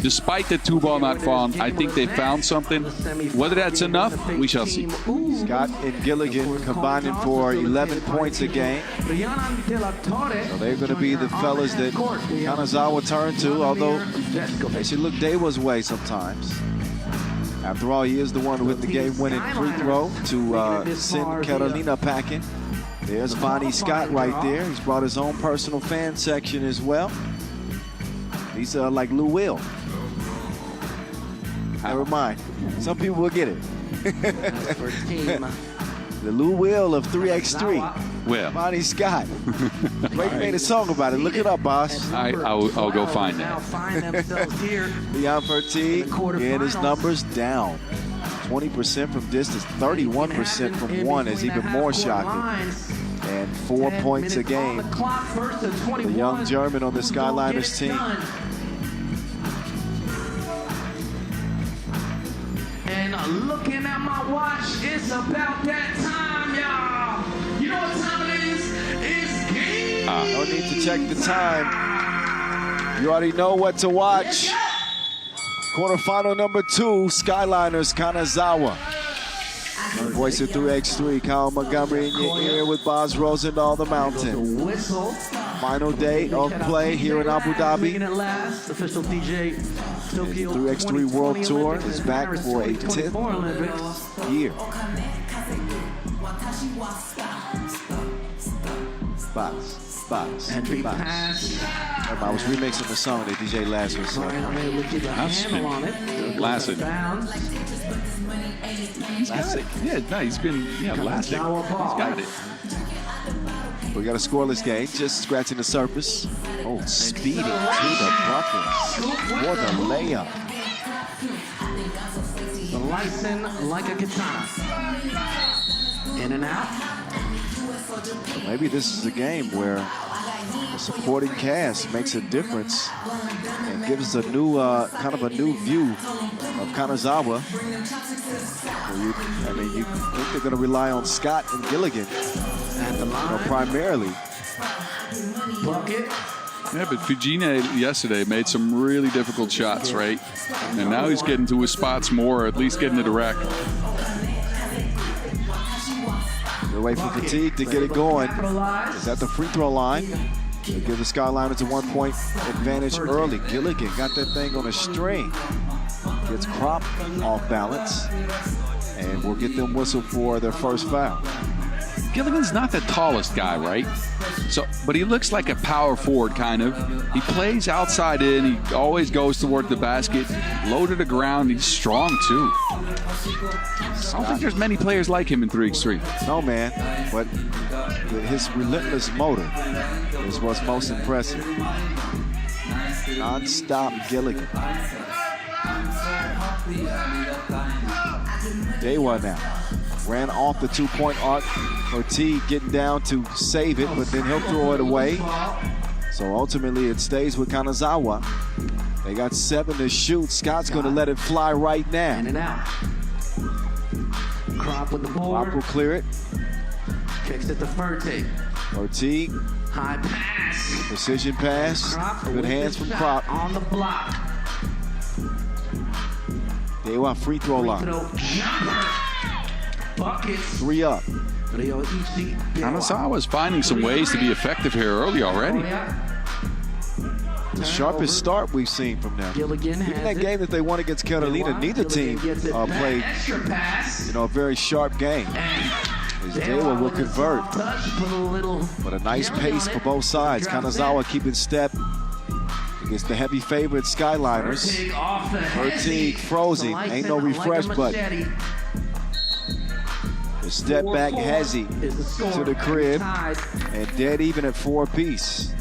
Speaker 4: despite the 2-ball not falling, I think they found something. Whether that's enough, we shall see.
Speaker 2: Scott and Gilligan combining for 11 points a game. So they're going to be the fellas that Kanazawa turn to, although they should look Dewa's way sometimes. After all, he is the one who hit the game-winning free throw to send Carolina packing. There's Bonnie Scott right there. He's brought his own personal fan section as well. He's like Lou Will. Never mind. Some people will get it. The Lou Will of 3x3.
Speaker 4: Well,
Speaker 2: Bonnie Scott. Drake made a song about it. Look it up, boss.
Speaker 4: I'll go find that.
Speaker 2: Leon Fertig and his numbers down. 20% from distance, 31% from one is even more shocking. And 4 points a game. The young German on the Skyliners team.
Speaker 1: And looking at my watch, it's about that time, y'all. You know what time it is? It's game.
Speaker 2: No need to check the time. You already know what to watch. Quarterfinal number 2, Skyliners, Kanazawa. Voice of 3x3, Kyle Montgomery in your ear with Boz Rosendahl, the Mountain. Final day of play here in Abu Dhabi. The 3x3 World Tour is back for a 10th year. Box. I was remixing the song that DJ Lass was
Speaker 4: Lassick. Yeah, no, he's been, Lassick. He's got it.
Speaker 2: We got a scoreless game, just scratching the surface. Oh, speeding to the buckets for the layup.
Speaker 1: Slicing like a katana. In and out.
Speaker 2: So maybe this is a game where the supporting cast makes a difference and gives us a new, kind of a new view of Kanazawa. You think they're going to rely on Scott and Gilligan, primarily.
Speaker 1: Bucket.
Speaker 4: Yeah, but Fujina yesterday made some really difficult shots, right? And now he's getting to his spots more, or at least getting to the rack.
Speaker 2: They're waiting for Fatigue to get it going. Is at the free throw line. They give the Skyliners a 1-point advantage early. Gilligan got that thing on a string. Gets Crop off balance. And we'll get them whistled for their first foul.
Speaker 4: Gilligan's not the tallest guy, right? But he looks like a power forward, kind of. He plays outside in. He always goes toward the basket. Low to the ground. He's strong, too. I don't think there's many players like him in 3x3.
Speaker 2: No, man. But his relentless motor is what's most impressive. Non-stop Gilligan. Dewa now. Ran off the 2-point arc. Ortiz getting down to save it, but then he'll throw it away. So ultimately it stays with Kanazawa. They got 7 to shoot. Scott's going to let it fly right now.
Speaker 1: In and out. Crop with the board.
Speaker 2: Crop will clear it.
Speaker 1: Kicks it to Fertig.
Speaker 2: Ortiz.
Speaker 1: High pass.
Speaker 2: Precision pass.
Speaker 1: Crop
Speaker 2: Good hands from Crop.
Speaker 1: On the block.
Speaker 2: Dewa free throw line.
Speaker 1: Buckets.
Speaker 2: 3 up.
Speaker 4: Kanazawa is finding some ways to be effective here early already.
Speaker 2: The sharpest start we've seen from them. Even that game that they won against Carolina, neither team played, a very sharp game. As Dewa will convert. But a nice pace for both sides. Kanazawa keeping step against the heavy favorite Skyliners. Fertig frozen. Ain't no refresh button. The step back Hezzy to the crib. And dead even at 4 apiece.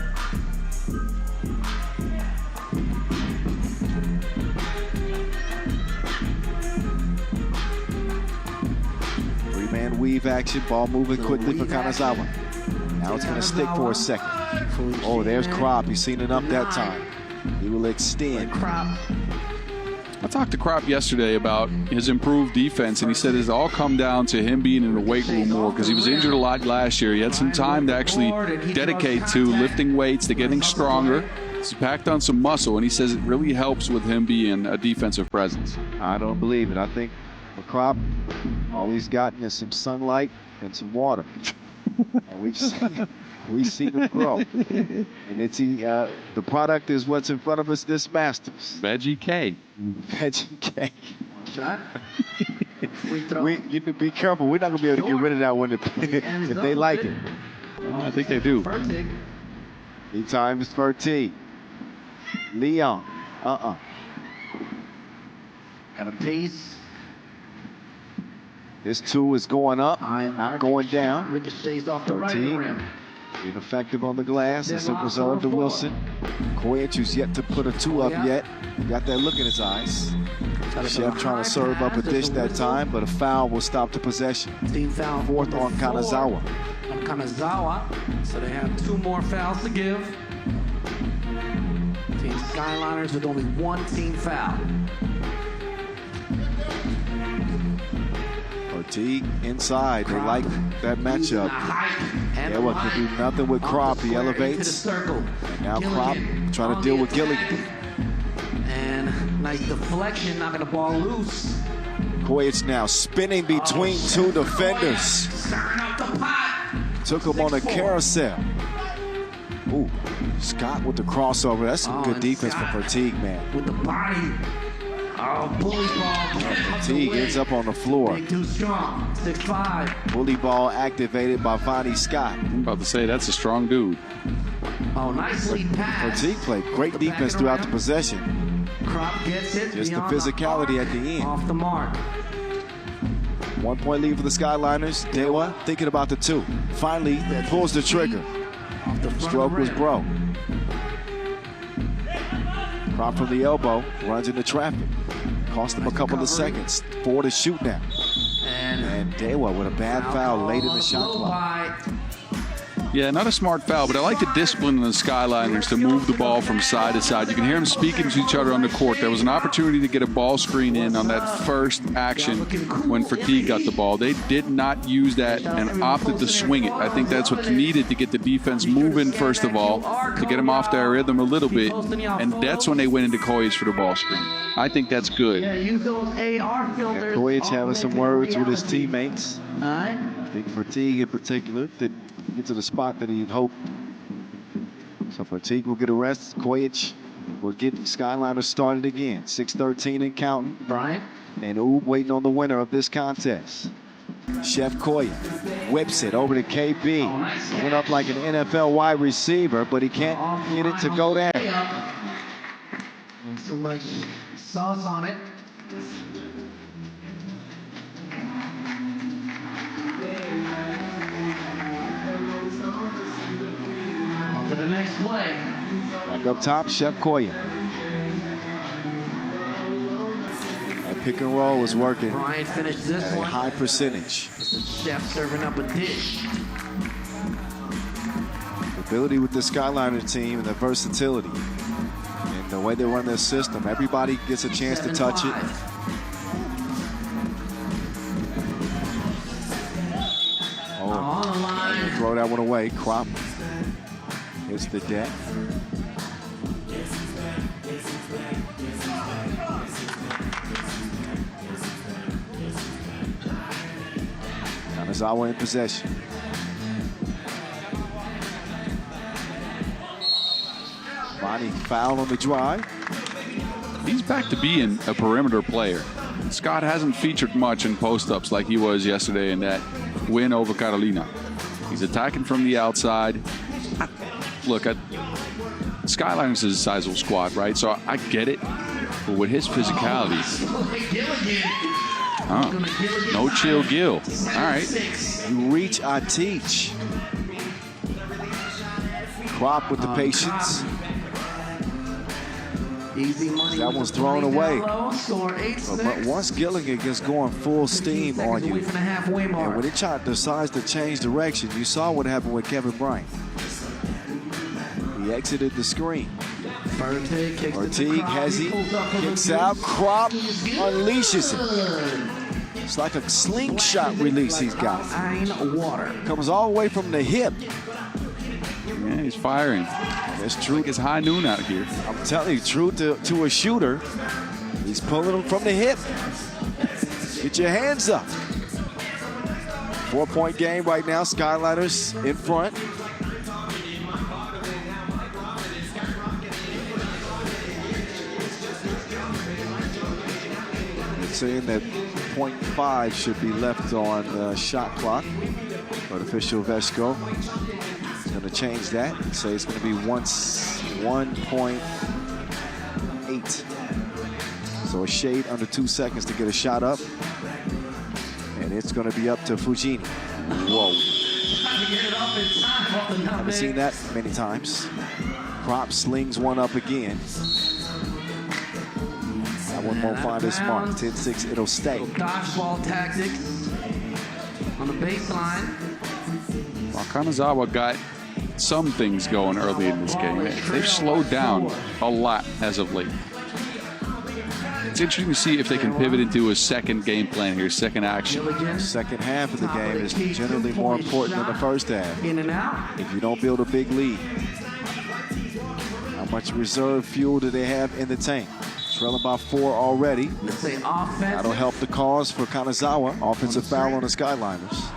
Speaker 2: Three-man weave action. Ball moving quickly for Kanazawa. Now it's going to stick for a second. Oh, there's Crop. He's seen it up that time. He will extend.
Speaker 4: I talked to Crop yesterday about his improved defense, and he said it's all come down to him being in the weight room more because he was injured a lot last year. He had some time to actually dedicate to lifting weights, to getting stronger. He's packed on some muscle, and he says it really helps with him being a defensive presence.
Speaker 2: I don't believe it. I think McCrop, all he's gotten is some sunlight and some water. And we've seen him grow. And it's the product is what's in front of us this Masters.
Speaker 4: Veggie K.
Speaker 2: Veggie cake.
Speaker 1: Shot. Free throw.
Speaker 2: You need to be careful. We're not going to be able to get rid of that one if they like it.
Speaker 4: I think they do.
Speaker 1: Fertig.
Speaker 2: 3 times for T. Leon.
Speaker 1: Got a piece.
Speaker 2: This 2 is going up, not going down.
Speaker 1: Ricochets off the right
Speaker 2: T.
Speaker 1: rim.
Speaker 2: Being effective on the glass. It's a reserve to Wilson. Koyich, who's yet to put a 2 up yet. Got that look in his eyes. Chef trying to serve up a dish that time, but a foul will stop the possession.
Speaker 1: Team foul.
Speaker 2: 4th on Kanazawa.
Speaker 1: On Kanazawa. So they have 2 more fouls to give. Team Skyliners with only 1 team foul.
Speaker 2: Ortiz inside. They like that matchup. Yeah, what can do nothing with Krop. He elevates. And now Krop trying to deal with Gilligan.
Speaker 1: And nice deflection, knocking the ball loose.
Speaker 2: Koyich now spinning between 2 defenders.
Speaker 1: Stirring up the pot.
Speaker 2: Took him on a carousel. Ooh, Scott with the crossover. That's some good defense from Fatigue, man.
Speaker 1: With the body. Oh, bully ball.
Speaker 2: Fatigue ends up on the floor.
Speaker 1: Big too strong. 6'5".
Speaker 2: Bully ball activated by Vonnie Scott.
Speaker 4: I'm about to say that's a strong dude.
Speaker 1: Oh, nicely passed.
Speaker 2: Fatigue played great defense throughout the possession.
Speaker 1: Krop gets it.
Speaker 2: Just the
Speaker 1: beyond
Speaker 2: physicality at the end.
Speaker 1: Off the mark.
Speaker 2: 1 point lead for the Skyliners. Dewa thinking about the 2. Finally pulls the trigger.
Speaker 1: Off the front
Speaker 2: Stroke was
Speaker 1: rim.
Speaker 2: broke. Krop from the elbow, runs into traffic. Cost him a couple of seconds. 4 to shoot now. And Dewa with a bad foul late in the shot clock.
Speaker 4: Yeah, not a smart foul, but I like the discipline of the Skyliners to move the ball from side to side. You can hear them speaking to each other on the court. There was an opportunity to get a ball screen in on that first action when Fatigue got the ball. They did not use that and opted to swing it. I think that's what's needed to get the defense moving, first of all, to get them off their rhythm a little bit, and that's when they went into Koyich for the ball screen. I think that's good.
Speaker 1: Yeah, use those AR filters.
Speaker 2: Koyich having some words with his teammates.
Speaker 1: All right.
Speaker 2: I think Fatigue in particular did get to the spot that he'd hoped. So Fatigue will get a rest. Koyich will get Skyliners started again. 6:13 and counting.
Speaker 1: Brian.
Speaker 2: And Oob waiting on the winner of this contest. Chef Koyich whips it over to KB. Went up like an NFL wide receiver, but he can't get it to go there.
Speaker 1: So much sauce on it. On to the next play.
Speaker 2: Back up top, Chef Koyich. That pick and roll was working
Speaker 1: Brian finished this
Speaker 2: at a
Speaker 1: one.
Speaker 2: high percentage.
Speaker 1: Chef serving up a dish.
Speaker 2: The ability with the Skyliner team and the versatility and the way they run their system. Everybody gets a chance to touch it.
Speaker 1: 7-5.
Speaker 2: Oh,
Speaker 1: On the line.
Speaker 2: throw that one away. Krop hits the deck. Kanazawa in possession. Bonnie foul on the drive.
Speaker 4: He's back to being a perimeter player. Scott hasn't featured much in post-ups like he was yesterday in that win over Carolina. He's attacking from the outside. Look, Skyliners is a sizable squad, right? So I get it. But with his physicality, no chill Gil. All right.
Speaker 2: You reach, I teach. Krop with the patience.
Speaker 1: Easy money.
Speaker 2: That one's thrown away.
Speaker 1: But
Speaker 2: once Gilligan gets going full steam on you, and when he decides to change direction, you saw what happened with Kevin Bryant. He exited the screen. Ortiz has he, kicks out, Krop unleashes it. It's like a slingshot release he's got.
Speaker 1: Water.
Speaker 2: Comes all the way from the hip.
Speaker 4: Yeah, he's firing.
Speaker 2: It's true.
Speaker 4: Like it's high noon out here.
Speaker 2: I'm telling you, true to a shooter. He's pulling them from the hip. Get your hands up. 4-point game right now. Skyliners in front. It's saying that 0.5 should be left on the shot clock. But official Vesco is going to change that and say it's going to be 1.8. So a shade under 2 seconds to get a shot up. And it's going to be up to Fujini. Whoa. Haven't seen that many times. Krop slings one up again. That one won't find its mark. 10-6, it'll stay.
Speaker 1: Dodgeball tactics on the baseline.
Speaker 4: Well, Kanazawa got some things going early in this game. They've slowed down a lot as of late. It's interesting to see if they can pivot into a second game plan here, second action.
Speaker 2: Second half of the game is generally more important than the first half.
Speaker 1: In and out.
Speaker 2: If you don't build a big lead. How much reserve fuel do they have in the tank? Trailing by 4 already.
Speaker 1: Let's say offense.
Speaker 2: That'll help the cause for Kanazawa. Offensive foul on the Skyliners.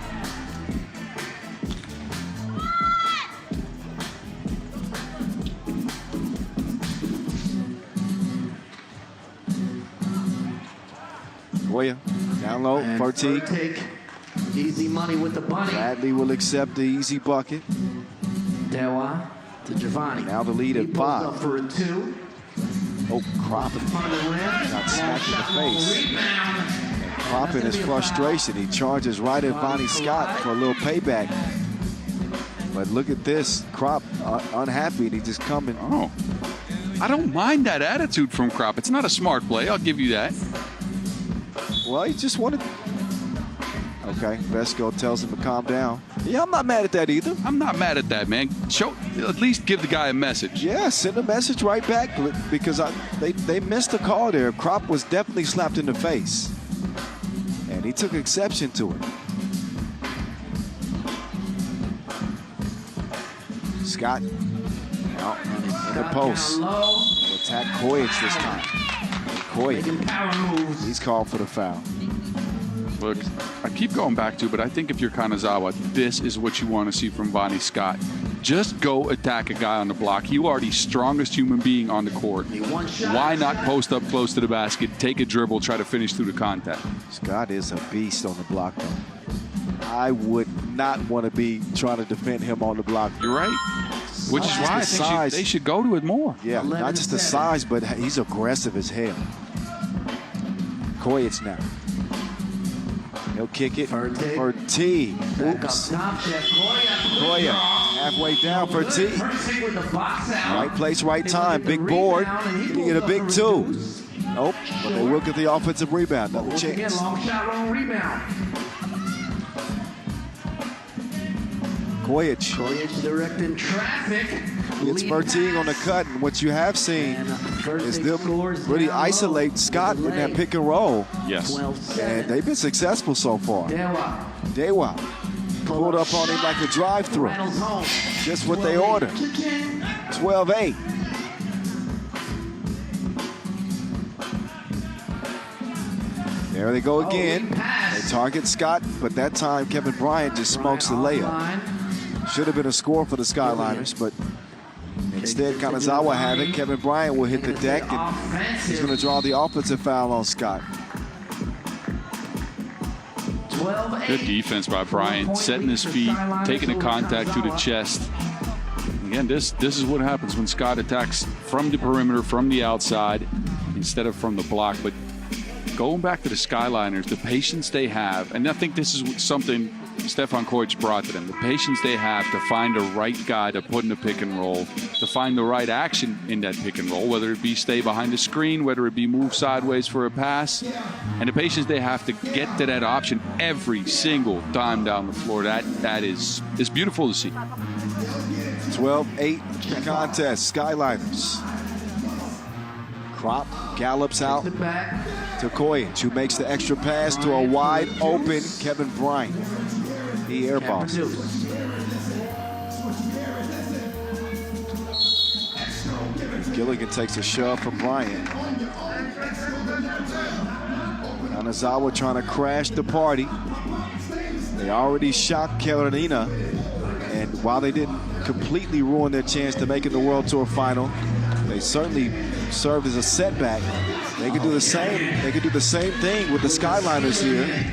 Speaker 2: Goya, down low, Fertig.
Speaker 1: Easy money with the bunny.
Speaker 2: Bradley will accept the easy bucket.
Speaker 1: Dewa to Giovanni.
Speaker 2: Now the lead at 5.
Speaker 1: Up for a 2.
Speaker 2: Oh, Krop got smacked in the face. And Krop in his frustration, he charges right at Bonnie Scott for a little payback. But look at this, Krop unhappy, and he just coming.
Speaker 4: Oh, I don't mind that attitude from Krop. It's not a smart play, I'll give you that.
Speaker 2: Well, he just wanted. Okay, Vesco tells him to calm down. Yeah, I'm not mad at that either.
Speaker 4: I'm not mad at that, man. At least give the guy a message.
Speaker 2: Yeah, send a message right back because they missed a call there. Krop was definitely slapped in the face. And he took exception to it. Scott out in the post. Will attack Kojic this time. Kojic, he's called for the foul.
Speaker 4: Look, I keep going back to, but I think if you're Kanazawa, this is what you want to see from Bonnie Scott. Just go attack a guy on the block. You are the strongest human being on the court. Why not post up close to the basket, take a dribble, try to finish through the contact?
Speaker 2: Scott is a beast on the block, though. I would not want to be trying to defend him on the block.
Speaker 4: You're right. Which is why I think they should go to it more.
Speaker 2: Yeah, not just the size, but he's aggressive as hell. Kojic now. He'll kick it for T. Oops. Goya halfway down for T. Right place, right time. Big board. You get a big 2. Nope. But they will get the offensive rebound. Another chance.
Speaker 1: Long shot, long rebound.
Speaker 2: Kojic.
Speaker 1: Directing traffic.
Speaker 2: It's Fertig on the cut, and what you have seen is them really isolate Scott in that pick and roll.
Speaker 4: Yes.
Speaker 2: And they've been successful so far. Dewa pulled up on him like a drive-through. Just what they ordered. 12-8. There they go again. They target Scott, but that time Kevin Bryant just smokes the layup. Should have been a score for the Skyliners, but instead Kanazawa had it. Kevin Bryant will hit the deck, and he's going to draw the offensive foul on Scott.
Speaker 4: Good defense by Bryant, setting his feet, taking a contact to the chest. Again, this is what happens when Scott attacks from the perimeter, from the outside, instead of from the block. But going back to the Skyliners, the patience they have, and I think this is something Stefan Kojic brought to them, the patience they have to find the right guy to put in the pick and roll, to find the right action in that pick and roll, whether it be stay behind the screen, whether it be move sideways for a pass, and the patience they have to get to that option every single time down the floor. That is beautiful to see.
Speaker 2: 12-8 contest, Skyliners. Krop gallops out to Kojic, who makes the extra pass to a wide open Kevin Bryant. He airballs. Gilligan takes a shove from Bryant. Kanazawa trying to crash the party. They already shocked Carolina, and while they didn't completely ruin their chance to make it the World Tour final, they certainly served as a setback. They could do the same. They could do the same thing with the Skyliners here.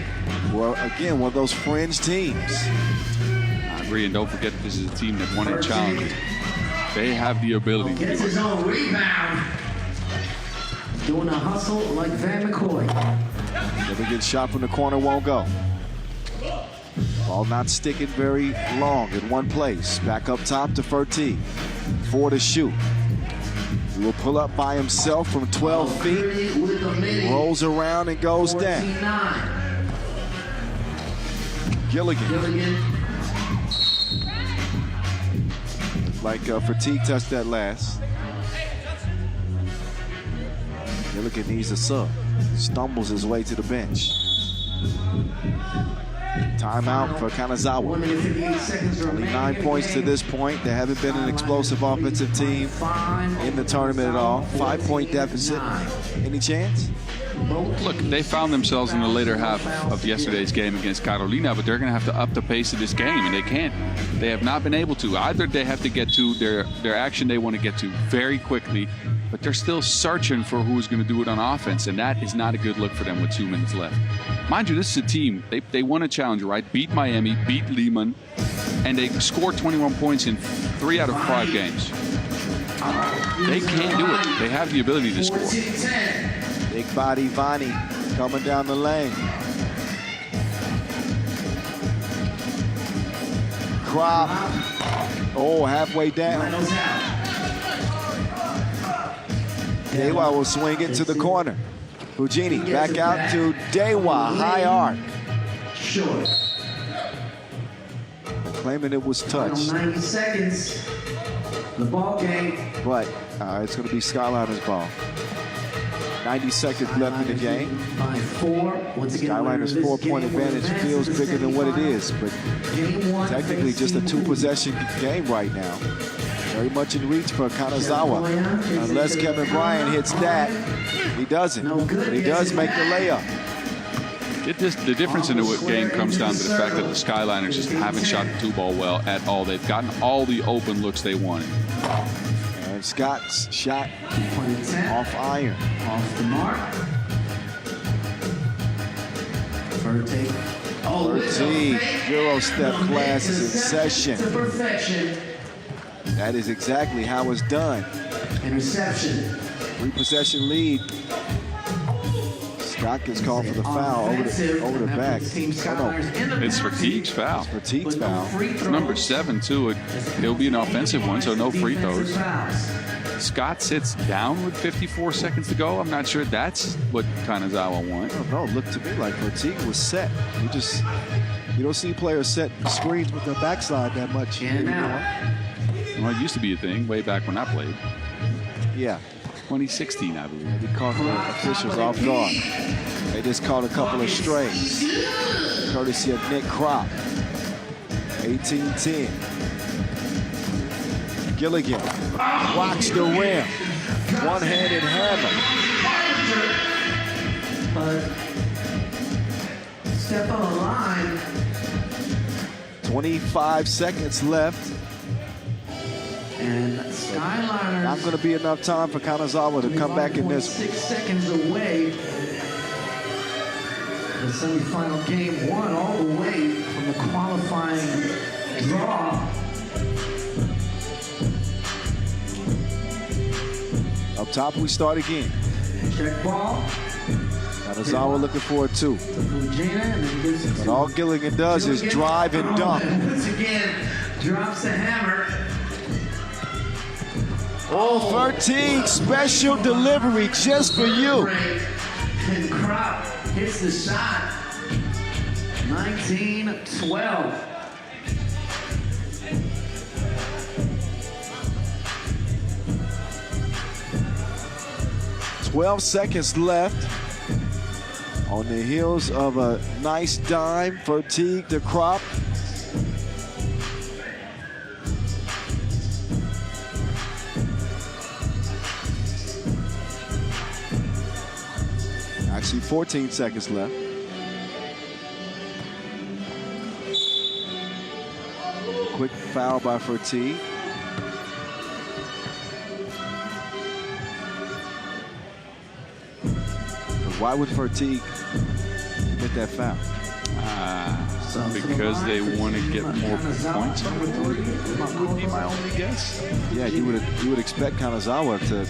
Speaker 2: Well, again, one of those fringe teams.
Speaker 4: I agree, and don't forget this is a team that won a challenge. They have the ability to do
Speaker 1: Gets his
Speaker 4: it.
Speaker 1: own rebound. Doing a hustle like Van McCoy.
Speaker 2: Never get shot from the corner, won't go. Ball not sticking very long in one place. Back up top to Fertig. 4 to shoot. He will pull up by himself from 12 feet. Rolls around and goes down. Gilligan. Like Fertig touched that last. Gilligan needs a sub. Stumbles his way to the bench. Timeout for Kanazawa. Only 9 points to this point. They haven't been an explosive offensive team in the tournament at all. 5-point deficit. Any chance?
Speaker 4: Look, they found themselves in the later half of yesterday's game against Carolina, but they're going to have to up the pace of this game, and they can't. They have not been able to. Either they have to get to their action they want to get to very quickly, but they're still searching for who's going to do it on offense, and that is not a good look for them with 2 minutes left. Mind you, this is a team, they won a challenger, right? Beat Miami, beat Lehman, and they scored 21 points in 3 out of 5 games. They can't do it. They have the ability to score.
Speaker 2: Big body Vani coming down the lane. Crop. Oh, halfway down. Dewa will swing it to the corner. Fujini back out to Dewa, high arc.
Speaker 1: Short.
Speaker 2: Claiming it was touched.
Speaker 1: 90 seconds. The ball game.
Speaker 2: But it's going to be Skyliners ball. 90 seconds left in the game.
Speaker 1: By 4. Once again,
Speaker 2: Skyliners' 4-point advantage feels bigger than what it is, but technically just a 2-possession game right now. Very much in reach for Kanazawa. Unless Kevin Bryant hits that, he doesn't. But he does make the layup.
Speaker 4: The difference in the game comes down to the fact that the Skyliners just haven't shot the 2-ball well at all. They've gotten all the open looks they wanted.
Speaker 2: And Scott's shot off iron.
Speaker 1: Off the mark. Fertig.
Speaker 2: Fertig. Euro-step class is in session.
Speaker 1: To perfection.
Speaker 2: That is exactly how it's done.
Speaker 1: Interception.
Speaker 2: 3-possession lead. Scott gets called for the foul over the back.
Speaker 4: It's Fertig's foul.
Speaker 2: Fertig's foul.
Speaker 4: It's number 7 too. It'll be an offensive one, so no free throws. Scott sits down with 54 seconds to go. I'm not sure that's what Kanazawa wants.
Speaker 2: I don't know. Looked to me like Fertig was set. You don't see players set screens with their backside that much anymore.
Speaker 4: Well, it used to be a thing way back when I played.
Speaker 2: Yeah.
Speaker 4: 2016, I believe.
Speaker 2: They caught the officials off guard. They just caught a couple of strays. Courtesy of Nick Crop. 18-10. Gilligan blocks the rim. One-handed hammer.
Speaker 1: Step on the line.
Speaker 2: 25 seconds left.
Speaker 1: And Skyliners.
Speaker 2: Not going to be enough time for Kanazawa to come back in this.
Speaker 1: 6 seconds away. The semifinal game 1 all the way from the qualifying draw.
Speaker 2: Up top, we start again.
Speaker 1: Check ball.
Speaker 2: Kanazawa looking for it too. But all Gilligan does is drive and dunk.
Speaker 1: Once again, drops the hammer.
Speaker 2: Oh, Fertig, special delivery just for you.
Speaker 1: And Crop hits the shot. 19-12.
Speaker 2: 12 seconds left. On the heels of a nice dime, Fertig to Crop. 14 seconds left. Quick foul by Fertig. Why would Fertig get that foul?
Speaker 4: Because they want to get more points on the board, would be my only guess.
Speaker 2: Yeah, you would expect Kanazawa to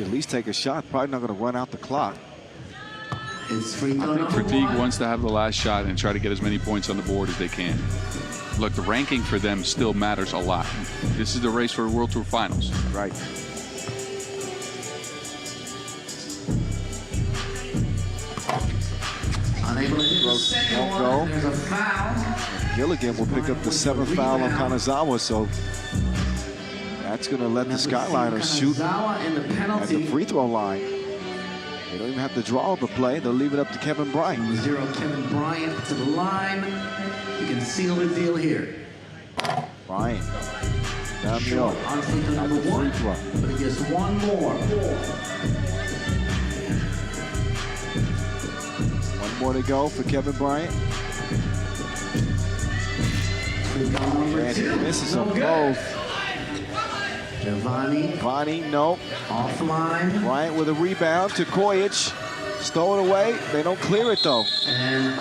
Speaker 2: at least take a shot. Probably not going to run out the clock.
Speaker 4: I think Fertig wants to have the last shot and try to get as many points on the board as they can. Look, the ranking for them still matters a lot. This is the race for the World Tour Finals.
Speaker 2: Right.
Speaker 1: Unable to hit the second
Speaker 2: Won't
Speaker 1: one.
Speaker 2: go.
Speaker 1: There's a foul.
Speaker 2: Gilligan will pick up the 7th foul on Kanazawa, so that's going to let the Skyliners shoot
Speaker 1: Kanazawa in the
Speaker 2: at the
Speaker 1: penalty.
Speaker 2: free throw line. They don't even have to draw the play. They'll leave it up to Kevin Bryant.
Speaker 1: 0 Kevin Bryant to the line. You can seal the deal here.
Speaker 2: Bryant down the
Speaker 1: Short
Speaker 2: middle.
Speaker 1: on free throw number
Speaker 2: Free
Speaker 1: 1.
Speaker 2: throw.
Speaker 1: But he gets one more.
Speaker 2: One more to go for Kevin Bryant.
Speaker 1: Free throw number
Speaker 2: And he
Speaker 1: 2.
Speaker 2: misses
Speaker 1: No
Speaker 2: them
Speaker 1: good.
Speaker 2: both.
Speaker 1: Giovanni
Speaker 2: Bonnie, no.
Speaker 1: offline.
Speaker 2: Bryant with a rebound to Kojic. Stole it away. They don't clear it, though.
Speaker 1: And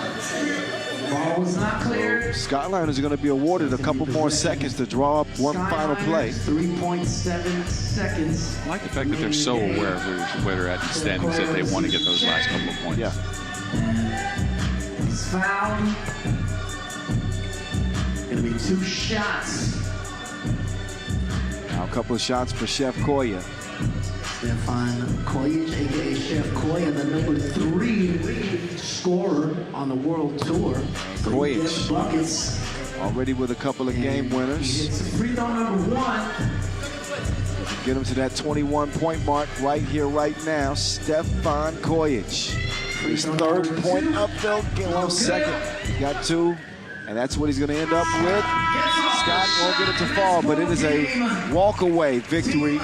Speaker 1: ball was not cleared.
Speaker 2: Skyliners are going to be awarded a couple more seconds to draw up one final play.
Speaker 1: 3.7 seconds.
Speaker 4: I like the fact that they're so aware of where they're at in the standings that they want to get those last couple of points.
Speaker 2: Yeah.
Speaker 1: He's fouled. Gonna be 2 shots.
Speaker 2: Now a couple of shots for Chef Koya.
Speaker 1: Stefan Kojic, aka Chef Koya, the number 3 scorer on the World Tour. So he
Speaker 2: Kojic.
Speaker 1: gets buckets.
Speaker 2: Already with a couple of game
Speaker 1: He
Speaker 2: winners.
Speaker 1: hits free throw number 1.
Speaker 2: Get him to that 21-point mark right here, right now. Stefan Kojic. His 3rd point up, though. Well, 2nd. Got 2. And that's what he's going to end up with. Scott won't get it to fall, but it is a walk-away victory.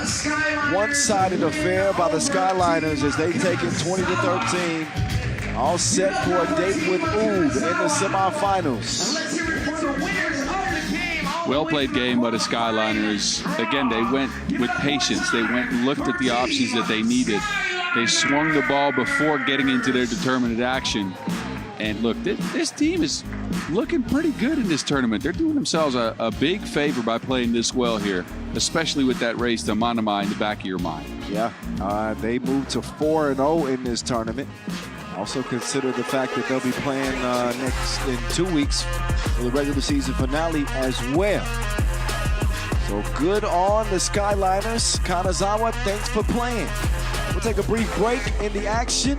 Speaker 2: One-sided affair by the Skyliners as they take it 20-13. All set for a date with Oud in the semifinals.
Speaker 1: Let's hear it for the winners of the game.
Speaker 4: Well-played game by the Skyliners. Again, they went with patience. They went and looked at the options that they needed. They swung the ball before getting into their determined action. And look, this team is looking pretty good in this tournament. They're doing themselves a big favor by playing this well here, especially with that race to Manama in the back of your mind.
Speaker 2: Yeah, they moved to 4-0 in this tournament. Also consider the fact that they'll be playing next in 2 weeks for the regular season finale as well. So good on the Skyliners. Kanazawa, thanks for playing. We'll take a brief break in the action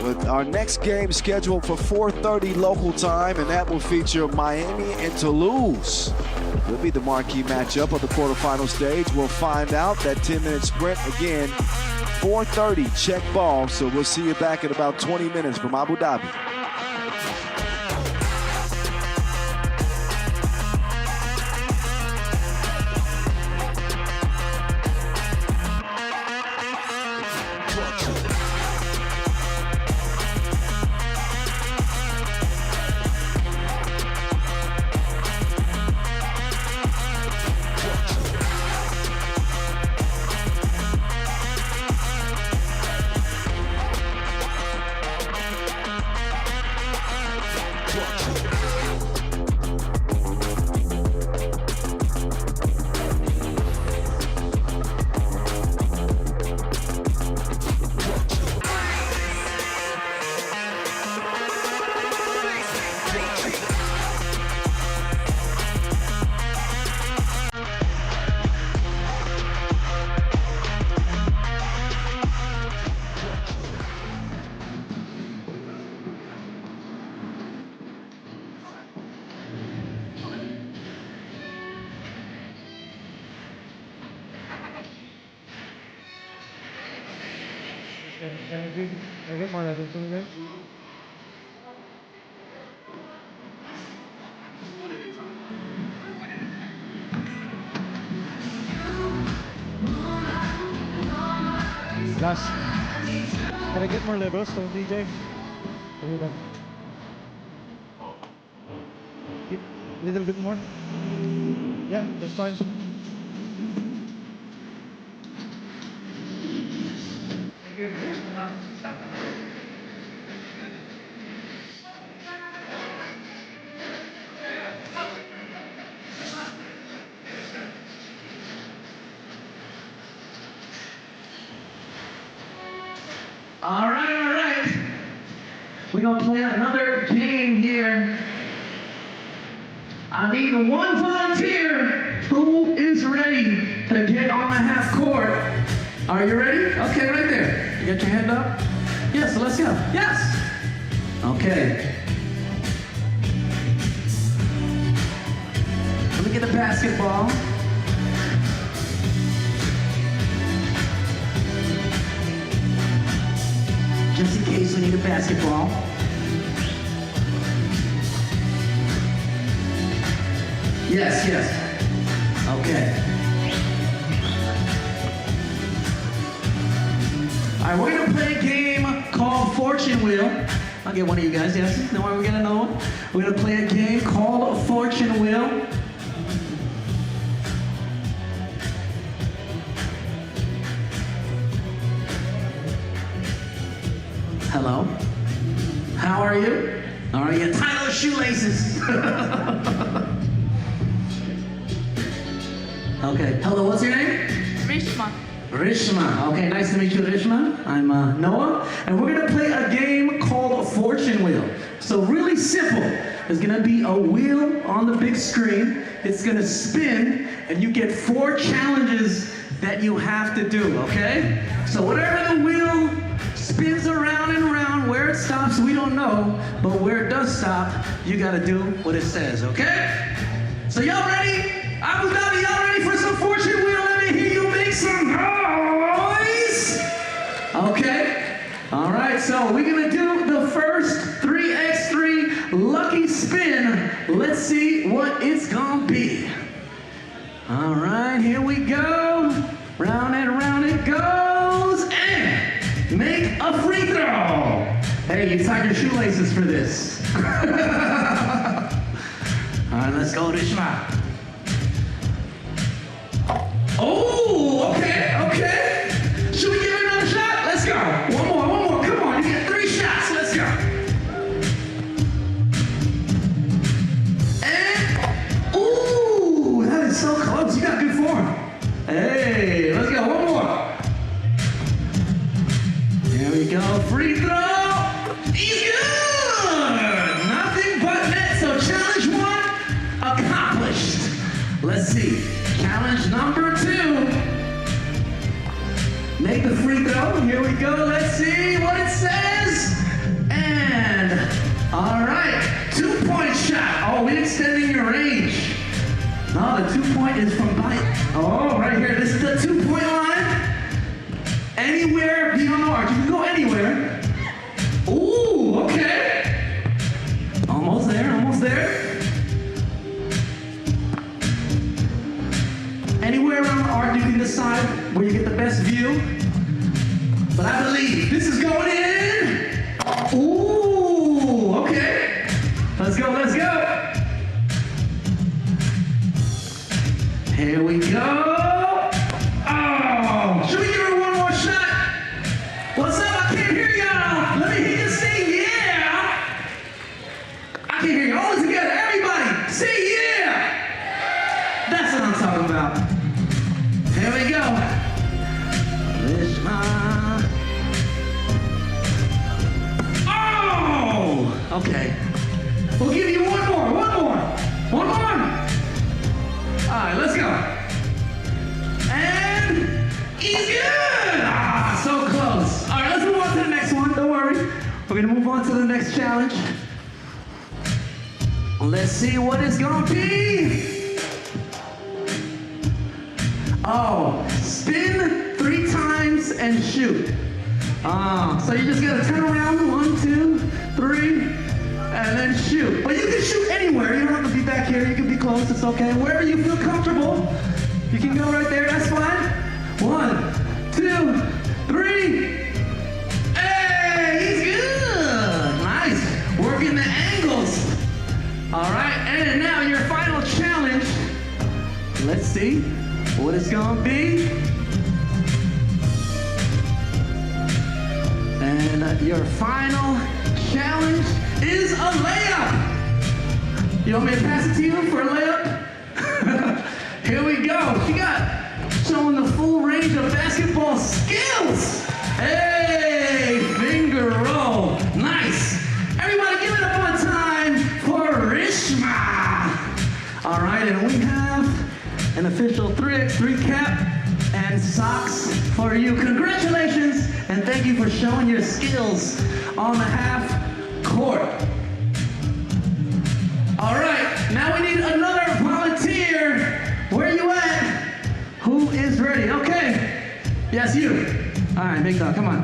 Speaker 2: with our next game scheduled for 4:30 local time, and that will feature Miami and Toulouse. Will be the marquee matchup of the quarterfinal stage. We'll find out that 10-minute sprint again, 4:30 check ball. So we'll see you back in about 20 minutes from Abu Dhabi.
Speaker 6: Last. Can I get more levels from DJ? A little bit more. Yeah, that's fine.
Speaker 1: All right. We're gonna play another game here. I need one volunteer who is ready to get on the half court. Are you ready? Okay, right there. You got your hand up? Yes, let's go. Yes. Okay. Let me get the basketball. Just in case we need a basketball. Yes. Okay. All right, we're gonna play a game called Fortune Wheel. I'll get one of you guys, yes? No one, we get another one? We're gonna play a game called Fortune Wheel. Hello. How are you? All right, you tie those shoelaces. Okay. Hello, what's your name?
Speaker 7: Rishma.
Speaker 1: Rishma. Okay, nice to meet you, Rishma. I'm Noah, and we're gonna play a game called Fortune Wheel. So really simple. There's gonna be a wheel on the big screen. It's gonna spin, and you get 4 challenges that you have to do, okay? So whatever the wheel spins around and around, where it stops, we don't know, but where it does stop, you gotta do what it says, okay? So y'all ready? Abu Dhabi, y'all ready for some Fortune Wheel? Let me hear you make some noise. Okay. All right, so we're gonna do the first 3x3 lucky spin. Let's see what it's gonna be. All right, here we go. Round and round it goes, and make a free throw. Hey, you tied your shoelaces for this. All right, let's go, Rishma. Oh, okay. Should we give it another shot? Let's go. One more. Come on, you get 3 shots. Let's go. And, ooh, that is so close. You got good form. Hey, let's go. One more. There we go. Free throw. He's good. Nothing but net. So challenge 1 accomplished. Let's see. Challenge number 2. Make the free throw. Here we go. Let's see what it says. And, all right, 2-point shot. Oh, we're extending your range. No, the 2-point is from by. Oh, right here. This is the 2-point line. Anywhere beyond the arc. You can go anywhere. Ooh, okay. Almost there. Anywhere around the arc, you can decide where you get the best view. But I believe this is going in. Ooh, okay. Let's go. Here we go. Oh, should we give her one more shot? What's up? I can't hear y'all. Let me hear you say yeah. I can't hear you. All together, everybody, say yeah. That's what I'm talking about. Here we go. Oh! Okay. We'll give you one more. All right, let's go. And he's good. So close. All right, let's move on to the next one. Don't worry. We're gonna move on to the next challenge. Let's see what it's gonna be. Oh, spin 3 times and shoot. So you just gotta turn around, 1, 2, 3, and then shoot. But you can shoot anywhere. You don't have to be back here. You can be close. It's okay. Wherever you feel comfortable, you can go right there. That's fine. 1, 2, 3, and Let's see what it's gonna be. And your final challenge is a layup. You want me to pass it to you for a layup? Here we go. She got showing the full range of basketball skills. Hey, finger roll. Nice. Everybody give it up one time for Rishma. All right, and we have an official 3x3 cap and socks for you. Congratulations, and thank you for showing your skills on the half court. All right, now we need another volunteer. Where are you at? Who is ready? Okay, yes, you. All right, big dog, come on.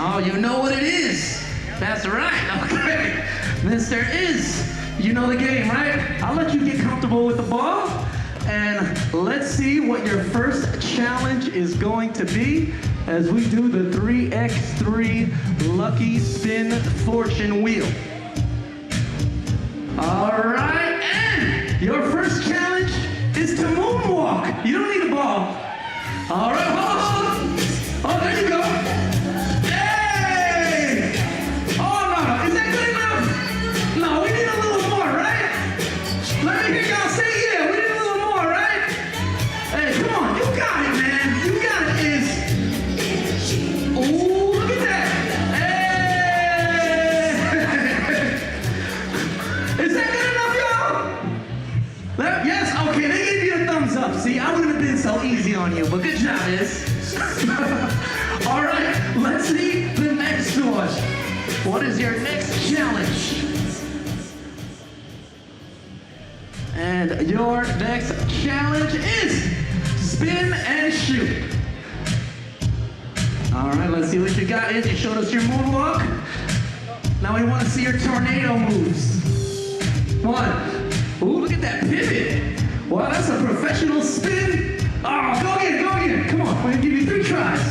Speaker 1: Oh, you know what it is. That's right, okay. Mr. Is, you know the game, right? I'll let you get comfortable with the ball, and let's see what your first challenge is going to be as we do the 3x3 Lucky Spin Fortune Wheel. All right, and your first challenge is to moonwalk. You don't need a ball. All right, hold on. Oh, there you go. See, I wouldn't have been so easy on you, but good job, Is. All right, let's see the next one. What is your next challenge? And your next challenge is spin and shoot. All right, let's see what you got. Is you showed us your moonwalk. Now we want to see your tornado moves. One. Ooh, look at that pivot. Wow, that's a professional spin. Oh, go again. Come on, we're gonna give you 3 tries.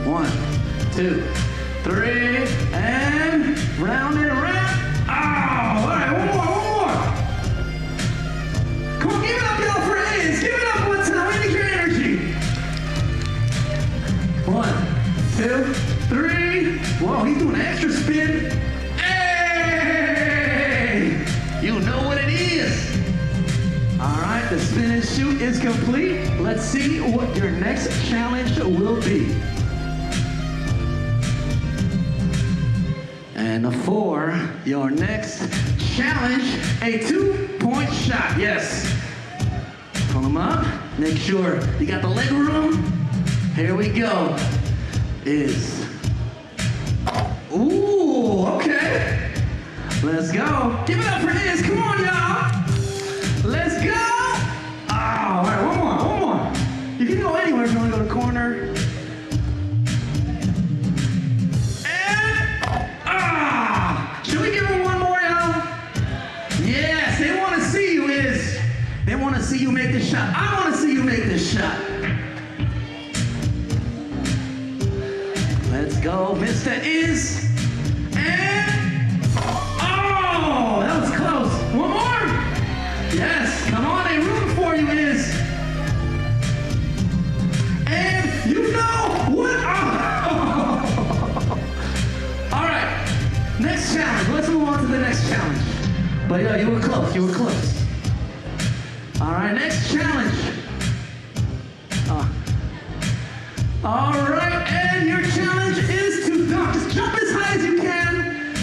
Speaker 1: 1, 2, 3, and round and round. Oh, all right, one more. Come on, give it up, y'all, for Is. Give it up one time, we need your energy. 1, 2, 3. Whoa, he's doing an extra spin. You know what it is. All right, the spin and shoot is complete. Let's see what your next challenge will be. And for your next challenge, a 2-point shot. Yes. Pull them up. Make sure you got the leg room. Here we go. Is. Ooh, okay. Let's go. Give it up for Is. Come on, y'all. Let's go. Oh, all right, one more. You can go anywhere if you want to go to the corner. And, should we give him one more, y'all? Yes, they want to see you, Is. They want to see you make this shot. I want to see you make this shot. Let's go, Mr. Is. Oh, that was close. One more? Yes, come on, they rooting for you, Is. And you know what? Oh. All right, next challenge. Let's move on to the next challenge. But yeah, you were close. All right, next challenge. All right, and your challenge is to dunk. Just jump as high as you can.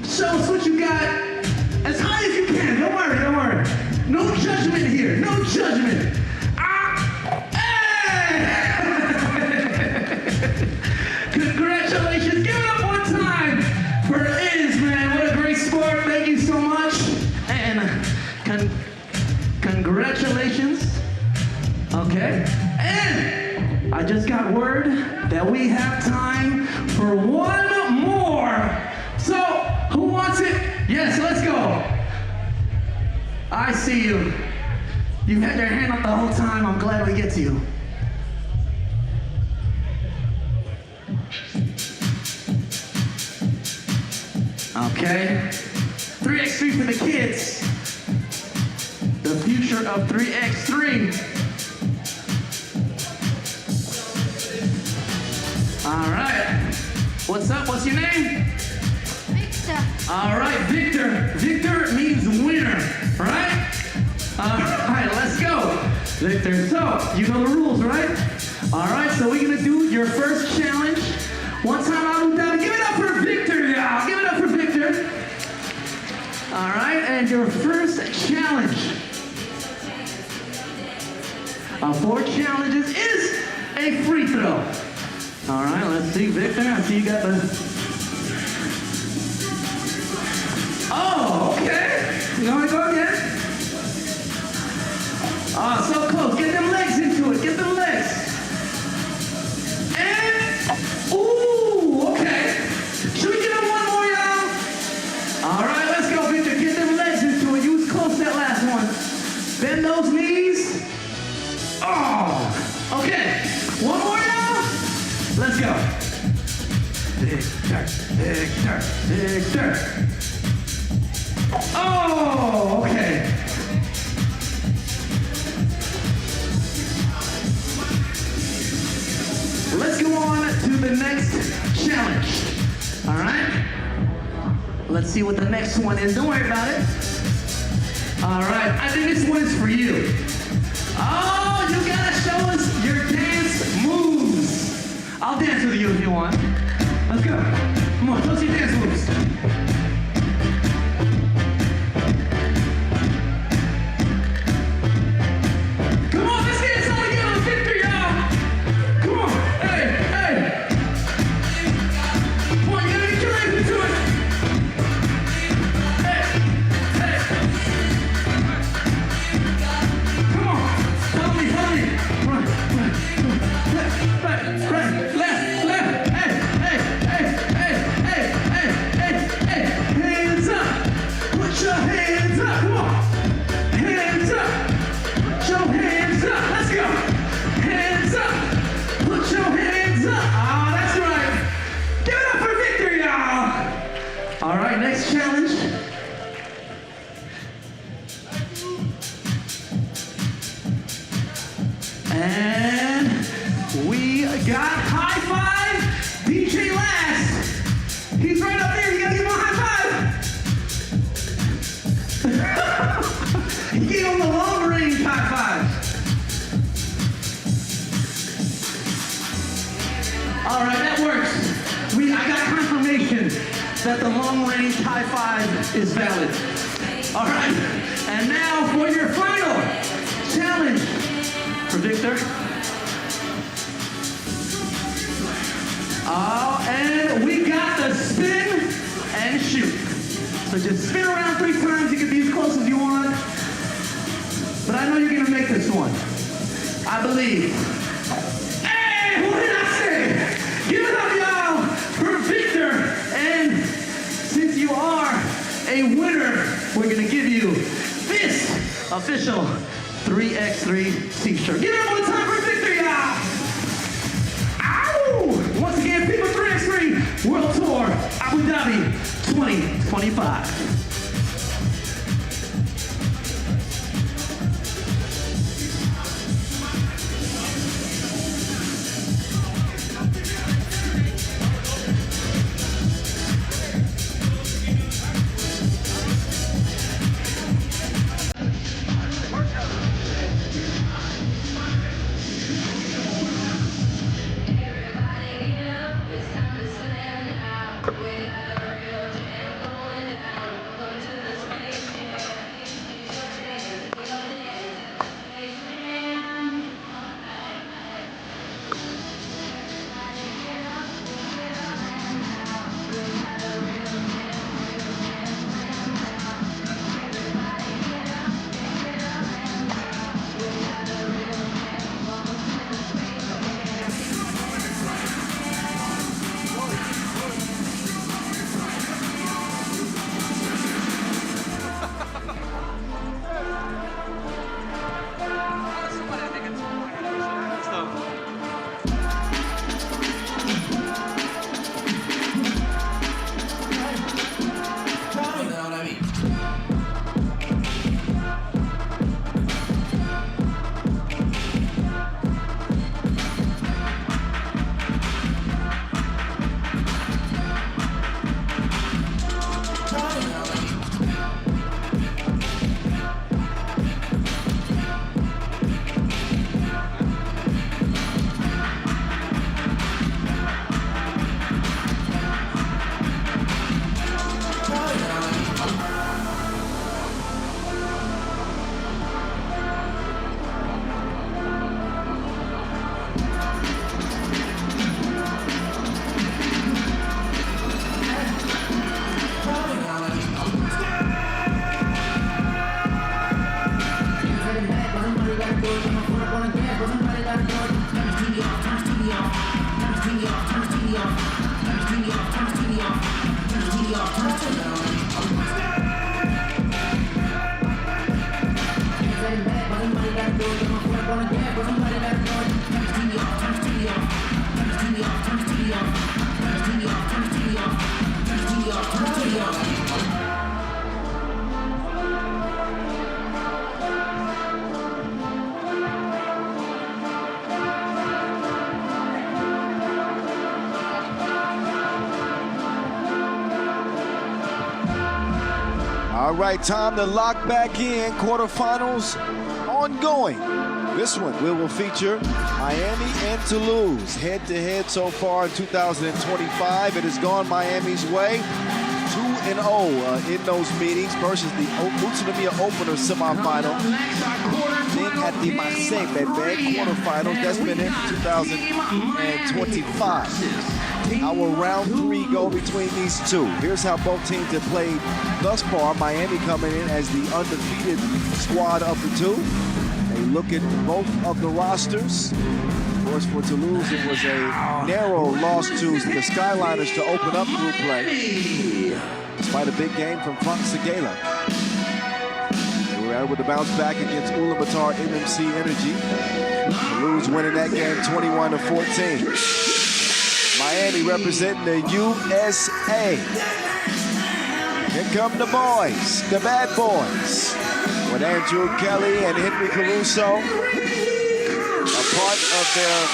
Speaker 1: Show us what you got as high as you can. Don't worry. No judgment here. No judgment. Hey! Congratulations. Give it up one time for Is, man. What a great sport. Thank you so much. And congratulations. Okay. And I just got word that we have time for one more. So, who wants wants it? Yes, let's go. I see you. You've had your hand up the whole time. I'm glad we get to you. Okay. 3x3 for the kids. The future of 3x3. All right. What's up? What's your name?
Speaker 7: Victor.
Speaker 1: All right, Victor. Victor means winner, right? All right, let's go. Victor, so you know the rules, right? All right, so we're gonna do your first challenge. One time Abu Dhabi. Give it up for Victor, y'all. Give it up for Victor. All right, and your first challenge of 4 challenges is a free throw. All right, let's see, Victor. I see you got the... Oh, okay. You want to go again? Oh, so close. Get them legs into it. Get them legs. And... Ooh, okay. Should we give them one more, y'all? All right, let's go, Victor. Get them legs into it. You was close that last one. Bend those knees. Oh, okay. One more, y'all. Let's go. Victor, Victor, Victor. Oh, okay. Let's go on to the next challenge. All right? Let's see what the next one is. Don't worry about it. All right, I think this one is for you. Oh, you gotta show us your dance moves. I'll dance with you if you want. Let's go. Come on, show us your dance moves. Come on, let's get this all together. Victor, y'all. Come on. Hey, hey. Come on, you gotta get your legs into it. Hey, hey. Come on. Follow me, follow me. Run, run, left, right, right, left, left. Hey, hey, hey, hey, hey, hey, hey, hey. Hands up. Put your hands up. Come on. Hands up. Put your hands up. Let's go. Hands up. Put your hands up. Oh, that's right. Give it up for Victor, y'all. All right, next challenge. And we got high five DJ Last. He's right up there. You gotta give him a high five. He gave him the long range high five. All right, that works. I got confirmation that the long range high five is valid. All right, and now for your final challenge for Victor. Oh, and we got the spin and shoot. So just spin around 3 times. You can be as close as you want. But I know you're gonna make this one. I believe. Hey, what did I say? Give it up, y'all, for Victor. And since you are a winner, we're gonna give you this official 3x3 t-shirt. Give it up one time for Victor, y'all. Ow! Once again, FIBA 3x3 World Tour Abu Dhabi 2025.
Speaker 2: All right, time to lock back in. Quarterfinals ongoing. This one we will feature Miami and Toulouse head-to-head so far in 2025. It has gone Miami's way. 2-0 in those meetings versus the Utsunomiya opener semifinal. Then at the Marseille quarterfinals, that's been in 2025. Our round 3 go between these two. Here's how both teams have played thus far. Miami coming in as the undefeated squad of the two. A look at both of the rosters. Of course, for Toulouse, it was a narrow loss to the Skyliners to open up group play. Despite a big game from Kanazawa. They were able to bounce back against Ulaanbaatar MMC Energy. Toulouse winning that game 21-14. Miami representing the USA. Here come the boys, the bad boys. With Andrew Kelly and Henry Caruso, a part of their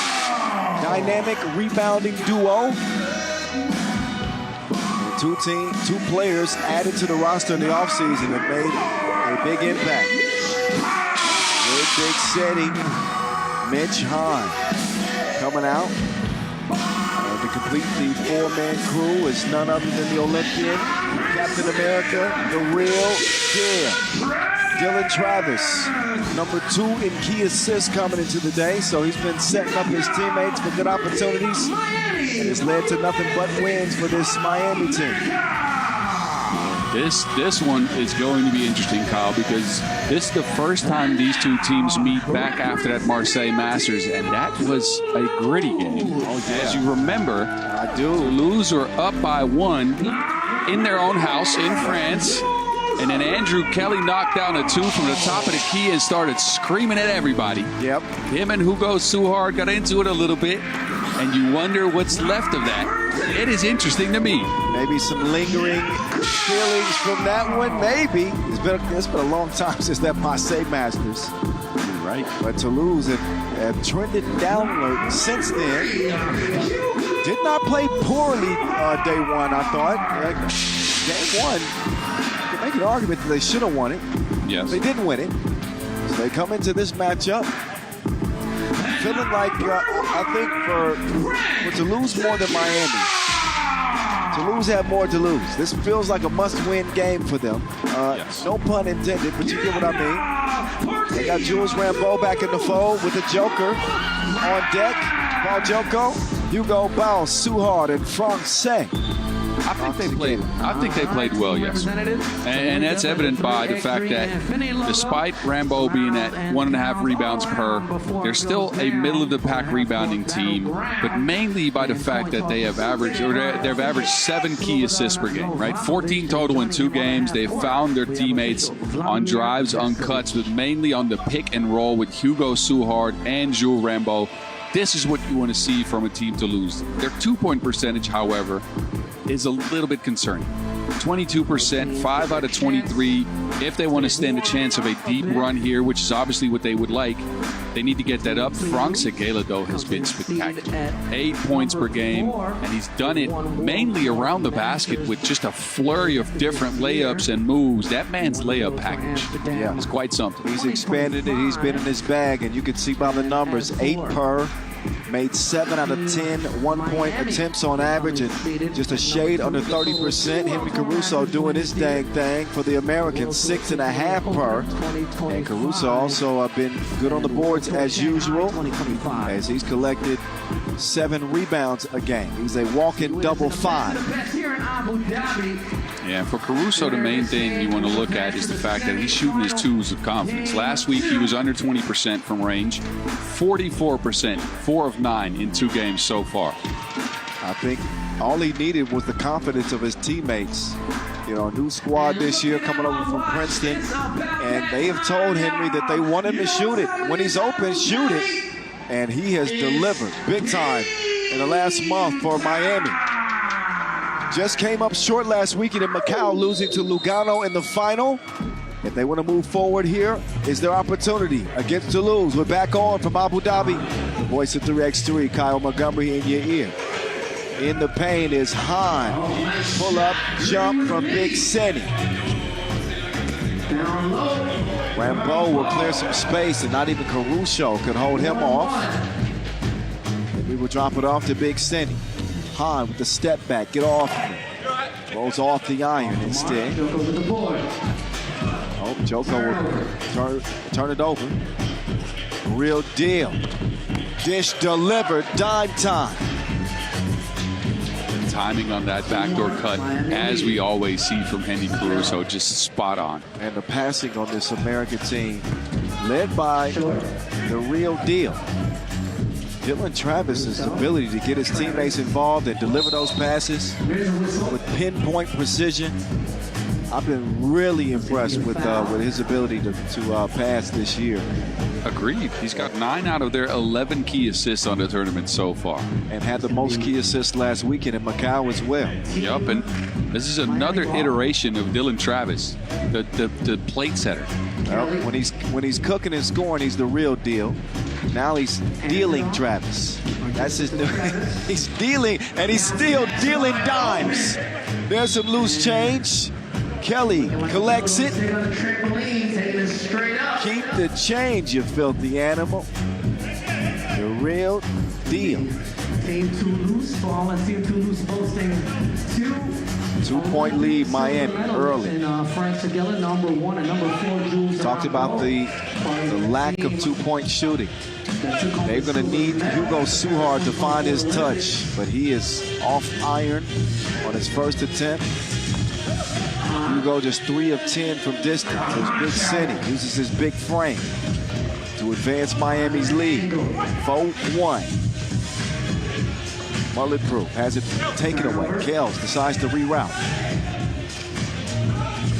Speaker 2: dynamic rebounding duo. And two players added to the roster in the offseason that made a big impact. Big City, Mitch Hahn coming out. And to complete the 4-man crew is none other than the Olympian, Captain America, the real deal. Dylan Travis, number 2 in key assists coming into the day, so he's been setting up his teammates for good opportunities, and it's led to nothing but wins for this Miami team.
Speaker 4: This one is going to be interesting, Kyle, because this is the first time these two teams meet back after that Marseille Masters, and that was a gritty game.
Speaker 2: Oh, yeah.
Speaker 4: As you remember,
Speaker 2: I do.
Speaker 4: Toulouse were up by 1 in their own house in France. And then Andrew Kelly knocked down a 2 from the top of the key and started screaming at everybody.
Speaker 2: Yep.
Speaker 4: Him and Hugo Suhard got into it a little bit, and you wonder what's left of that. It is interesting to me.
Speaker 2: Maybe some lingering feelings from that one. Maybe. It's been a long time since that Marseille Masters.
Speaker 4: Right.
Speaker 2: But Toulouse have trended downward since then. Did not play poorly day 1, I thought. Game 1. Make an argument that they should have won it.
Speaker 4: Yes.
Speaker 2: They didn't win it. So they come into this matchup feeling like, I think for Toulouse more than Miami. Toulouse have more to lose. This feels like a must-win game for them.
Speaker 4: Yes.
Speaker 2: No pun intended, but you get what I mean. They got Jules Rambeau back in the fold with the Joker on deck. Paul Joko, Hugo Bao, Suhard, and Francais.
Speaker 4: I think they played well yesterday. And that's evident by the fact that despite Rambeau being at 1.5 rebounds per, they're still a middle-of-the-pack rebounding team, but mainly by the fact that they've averaged 7 key assists per game, right? 14 total in 2 games. They've found their teammates on drives, on cuts, but mainly on the pick and roll with Hugo Suhard and Jules Rambeau. This is what you want to see from a team to lose. Their 2-point percentage, however, is a little bit concerning. 22%, 5 out of 23. If they want to stand a chance of a deep run here, which is obviously what they would like, they need to get that up. Frank Segala, though, has been spectacular. 8 points per game, and he's done it mainly around the basket with just a flurry of different layups and moves. That man's layup package is quite something.
Speaker 2: He's expanded it. He's been in his bag, and you can see by the numbers, 8 per. Made 7 out of 10 1-point attempts on average, and just a shade under 30%. Henry Caruso doing his dang thing for the Americans, 6.5 per. And Caruso also been good on the boards as usual, as he's collected 7 rebounds a game. He's a walking double 5.
Speaker 4: Yeah, for Caruso, the main thing you want to look at is the fact that he's shooting his 2s with confidence. Last week, he was under 20% from range, 44%, 4 of 9 in 2 games so far.
Speaker 2: I think all he needed was the confidence of his teammates. You know, new squad this year coming over from Princeton, and they have told Henry that they want him to shoot it. When he's open, shoot it. And he has delivered big time in the last month for Miami. Just came up short last weekend in Macau, losing to Lugano in the final. If they want to move forward here, is their opportunity against Toulouse. We're back on from Abu Dhabi. The voice of 3x3, Kyle Montgomery in your ear. In the paint is Hahn. Pull up, jump from Big Seni.
Speaker 1: Down low.
Speaker 2: Rambo will clear some space, and not even Caruso could hold him off. And we will drop it off to Big Senny. Han with the step back, get off of it. Rolls off the iron instead.
Speaker 1: Joko with the board.
Speaker 2: Oh, Joko will turn it over. Real deal. Dish delivered, dime time.
Speaker 4: Timing on that backdoor cut, as we always see from Henry Caruso, just spot on.
Speaker 2: And the passing on this American team, led by the real deal. Dylan Travis's ability to get his teammates involved and deliver those passes with pinpoint precision. I've been really impressed with his ability to pass this year.
Speaker 4: Agreed. He's got 9 out of their 11 key assists on the tournament so far.
Speaker 2: And had the most key assists last weekend in Macau as well.
Speaker 4: Yup, and this is another iteration of Dylan Travis, the plate setter.
Speaker 2: Well, when he's cooking and scoring, he's the real deal. Now he's dealing Travis. That's his new. He's dealing, and he's still dealing dimes. There's some loose change. Kelly collects it. Keep the change, you filthy animal. The real deal.
Speaker 1: Team Toulouse, Bonn and Team Toulouse boasting
Speaker 2: 2-point lead, Miami early.
Speaker 1: And Frank Segella, number 1 and number 4, Jules.
Speaker 2: Talked about the lack of 2-point shooting. They're going to need Hugo Suhard to find his touch, but he is off iron on his first attempt. Hugo just 3 of 10 from distance. His big city uses his big frame to advance Miami's lead. 4-1. Bulletproof has it taken away. Kels decides to reroute.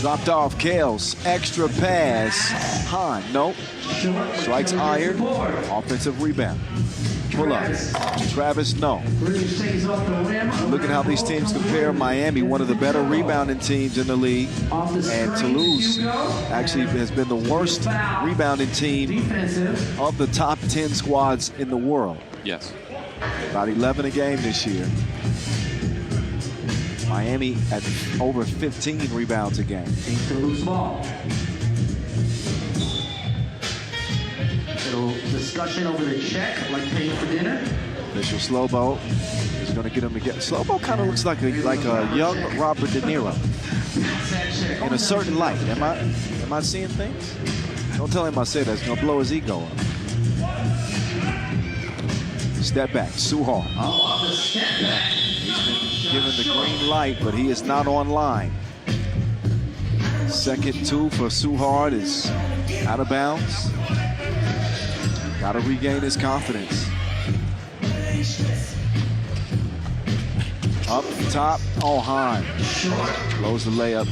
Speaker 2: Dropped off Kels. Extra pass. Han, nope. Strikes iron. Offensive rebound. Pull up. Travis, no. Look at how these teams compare. Miami, one of the better rebounding teams in the league. And Toulouse actually has been the worst rebounding team of the top 10 squads in the world.
Speaker 4: Yes.
Speaker 2: About 11 a game this year. Miami at over 15 rebounds a game.
Speaker 1: Toulouse ball. Little discussion over the check, like paying for dinner.
Speaker 2: Official Slobo is going to get him to get. Slobo kind of looks like a young Robert De Niro in a certain light. Am I seeing things? Don't tell him I said that. It's going to blow his ego up. Step back, Suhar. He's been given the green light, but he is not online. Second 2 for Suhar is out of bounds. Got to regain his confidence. Up top, Han. Blows the layup.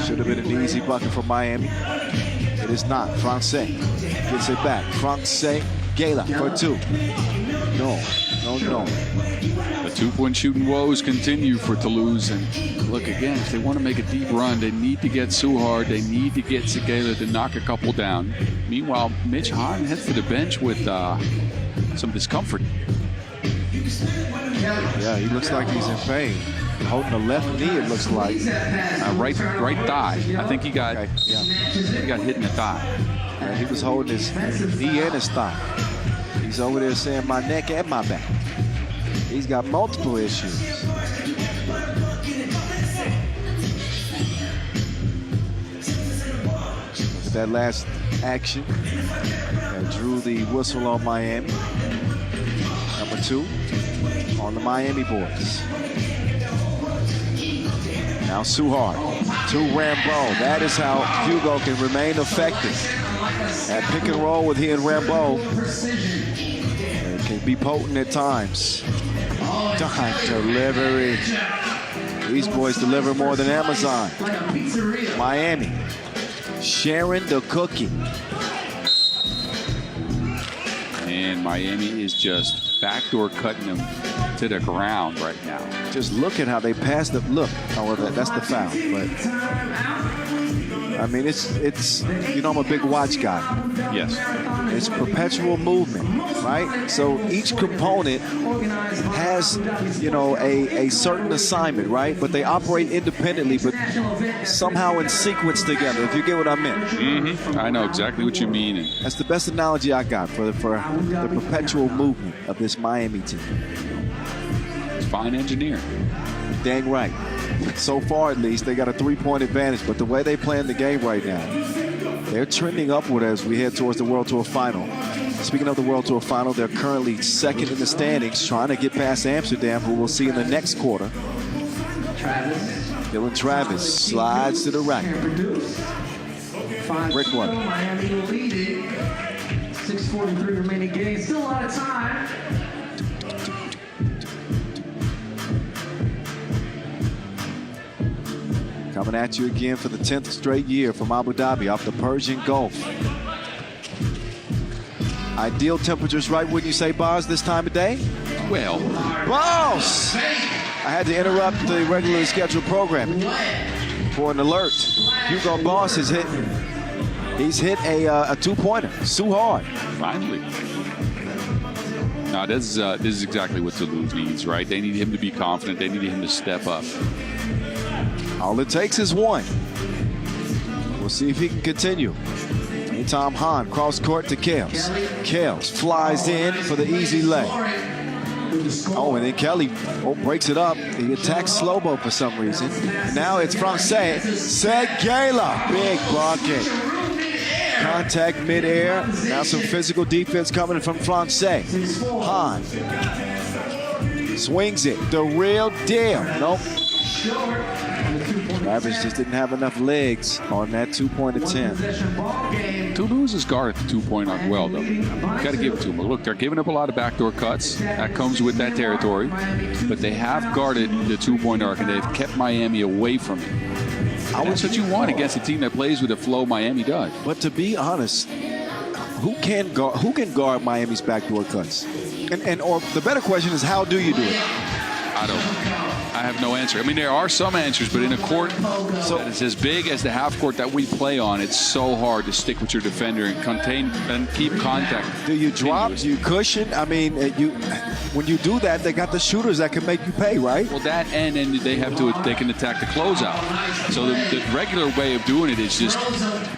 Speaker 2: Should have been an easy bucket for Miami. It is not. Francais gets it back. Francais, Gala for 2. No.
Speaker 4: The 2-point shooting woes continue for Toulouse. And look, again, if they want to make a deep run, they need to get Suhard. They need to get Segala to knock a couple down. Meanwhile, Mitch Hahn heads to the bench with some discomfort.
Speaker 2: Yeah, he looks like he's in pain. Holding the left knee, it looks like.
Speaker 4: Right thigh. I think he got hit in the thigh.
Speaker 2: And he was holding his knee and his thigh. He's over there saying my neck and my back. He's got multiple issues. Look at that last action that drew the whistle on Miami. Number 2 on the Miami boards. Now Suhar to Rambo. That is how Hugo can remain effective at pick and roll with he and Rambo. It can be potent at times. Time delivery. These boys deliver more than Amazon. Miami sharing the cookie.
Speaker 4: And Miami is just backdoor cutting them to the ground right now.
Speaker 2: Just look at how they passed it. Look, oh, that's the foul. But I mean, it's you know, I'm a big watch guy.
Speaker 4: Yes.
Speaker 2: It's perpetual movement, right? So each component has, you know, a certain assignment, right? But they operate independently, but somehow in sequence together, if you get what I meant.
Speaker 4: Mm-hmm. I know exactly what you mean. And
Speaker 2: that's the best analogy I got for the perpetual movement of this Miami team.
Speaker 4: Fine engineer.
Speaker 2: Dang right. So far, at least, they got a 3-point advantage, but the way they play in the game right now, they're trending upward as we head towards the World Tour Final. Speaking of the World Tour Final, they're currently second in the standings, trying to get past Amsterdam, who we'll see in the next quarter. Dylan Travis slides to the rack. Brick one.
Speaker 1: Miami leading. 6:43 remaining games. Still a lot of time.
Speaker 2: Coming at you again for the 10th straight year from Abu Dhabi off the Persian Gulf. Ideal temperatures, right, wouldn't you say, Boz, this time of day?
Speaker 4: Well,
Speaker 2: Boss! I had to interrupt the regularly scheduled programming for an alert. Hugo Boss has hit. He's hit a 2-pointer. Suhard.
Speaker 4: Finally. No, this is exactly what Toulouse needs, right? They need him to be confident. They need him to step up.
Speaker 2: All it takes is one. We'll see if he can continue. Anytime Hahn cross court to Kales. Kales flies in for the easy lay. Oh, and then Kelly breaks it up. He attacks Slobo for some reason. And now it's Francais. Seguela. Big bucket. Contact midair. Now some physical defense coming from Francais. Hahn swings it. The real deal. Nope. Travis just didn't have enough legs on that 2-point attempt.
Speaker 4: Toulouse has guarded the 2-point arc well, though. Got to give it to them. Look, they're giving up a lot of backdoor cuts. That comes with that territory. But they have guarded the 2-point arc, and they've kept Miami away from it. And that's what you want against a team that plays with the flow Miami does.
Speaker 2: But to be honest, who can guard Miami's backdoor cuts? Or the better question is, how do you do it?
Speaker 4: I have no answer. I mean, there are some answers, but in a court that is as big as the half court that we play on, it's so hard to stick with your defender and contain and keep contact.
Speaker 2: Do you drop? Do you cushion? I mean, when you do that, they got the shooters that can make you pay, right?
Speaker 4: Well, that and they can attack the closeout. So the regular way of doing it is just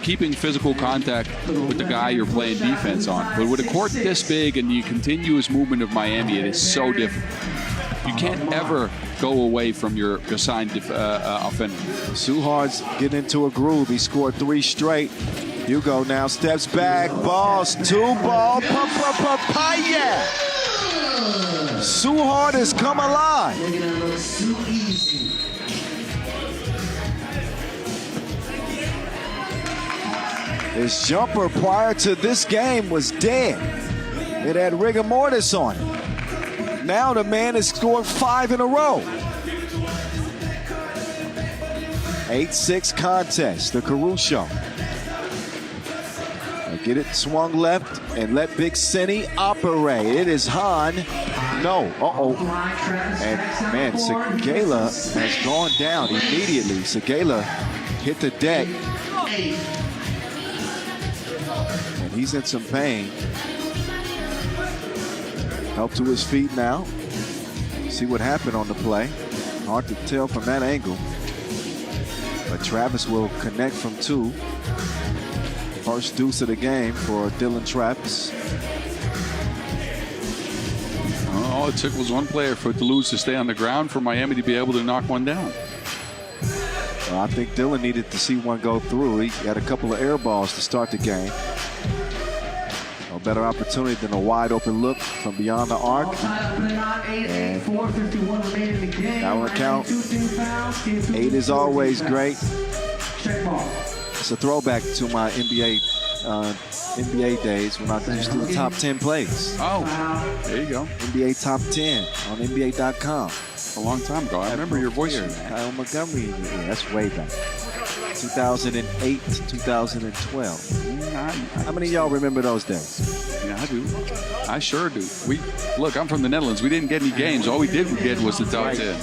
Speaker 4: keeping physical contact with the guy you're playing defense on. But with a court this big and the continuous movement of Miami, it is so different. You can't ever go away from your assigned offender.
Speaker 2: Suhard's getting into a groove. He scored 3 straight. Hugo now steps back. Balls, 2-ball. Papaya. Suhard has come alive. His jumper prior to this game was dead. It had rigor mortis on it. Now the man has scored 5 in a row. 8-6 contest, the Caruso. Get it swung left and let Big Cinny operate. It is Hahn. No, And man, Seguela has gone down immediately. Seguela hit the deck. And he's in some pain. Help to his feet now. See what happened on the play. Hard to tell from that angle. But Travis will connect from 2. First deuce of the game for Dylan Travis.
Speaker 4: All it took was one player for Toulouse to stay on the ground for Miami to be able to knock one down.
Speaker 2: Well, I think Dylan needed to see one go through. He had a couple of air balls to start the game. No better opportunity than a wide open look from beyond the arc. And now on count, 8 is always great. It's a throwback to my NBA days when I used to do the top 10 plays.
Speaker 4: Oh, there you go.
Speaker 2: NBA top 10 on NBA.com.
Speaker 4: A long time ago. I remember your voice.
Speaker 2: Kyle Montgomery. Yeah, that's way back. 2008 to 2012. How many of y'all remember those days?
Speaker 4: Yeah, I do. I sure do. Look, I'm from the Netherlands. We didn't get any games. All we did get was the top 10.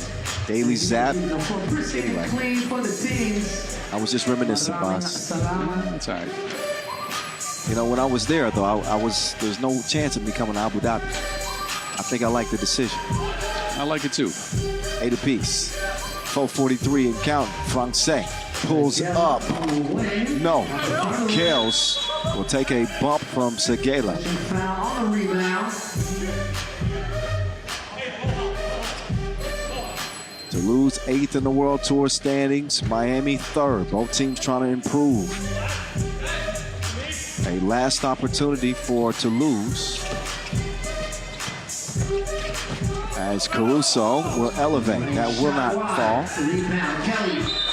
Speaker 2: Daily Zap. Anyway. I was just reminiscing, boss.
Speaker 4: That's all right.
Speaker 2: You know, when I was there, though, there's no chance of me coming to Abu Dhabi. I think I like the decision.
Speaker 4: I like it too.
Speaker 2: 8 apiece. 4:43 and counting. Francais pulls up. No. Kels will take a bump from Segela. Toulouse 8th in the World Tour standings. Miami 3rd. Both teams trying to improve. A last opportunity for Toulouse, as Caruso will elevate. That will not fall.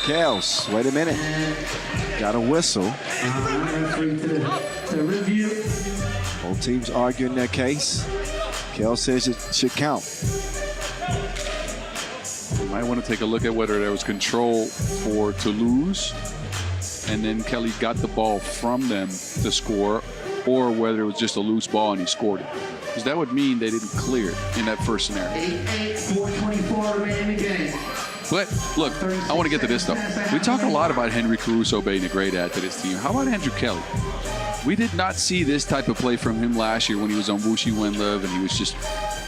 Speaker 2: Kels, wait a minute. Got a whistle. Both teams arguing their case. Kels says it should count.
Speaker 4: You might want to take a look at whether there was control for Toulouse and then Kelly got the ball from them to score, or whether it was just a loose ball and he scored it. Because that would mean they didn't clear it in that first scenario.
Speaker 1: 4:24 remaining in the game.
Speaker 4: But look, I want to get to this though. We talk a lot about Henry Caruso being a great add to this team. How about Andrew Kelly? We did not see this type of play from him last year when he was on Wuxi Wenlove and he was just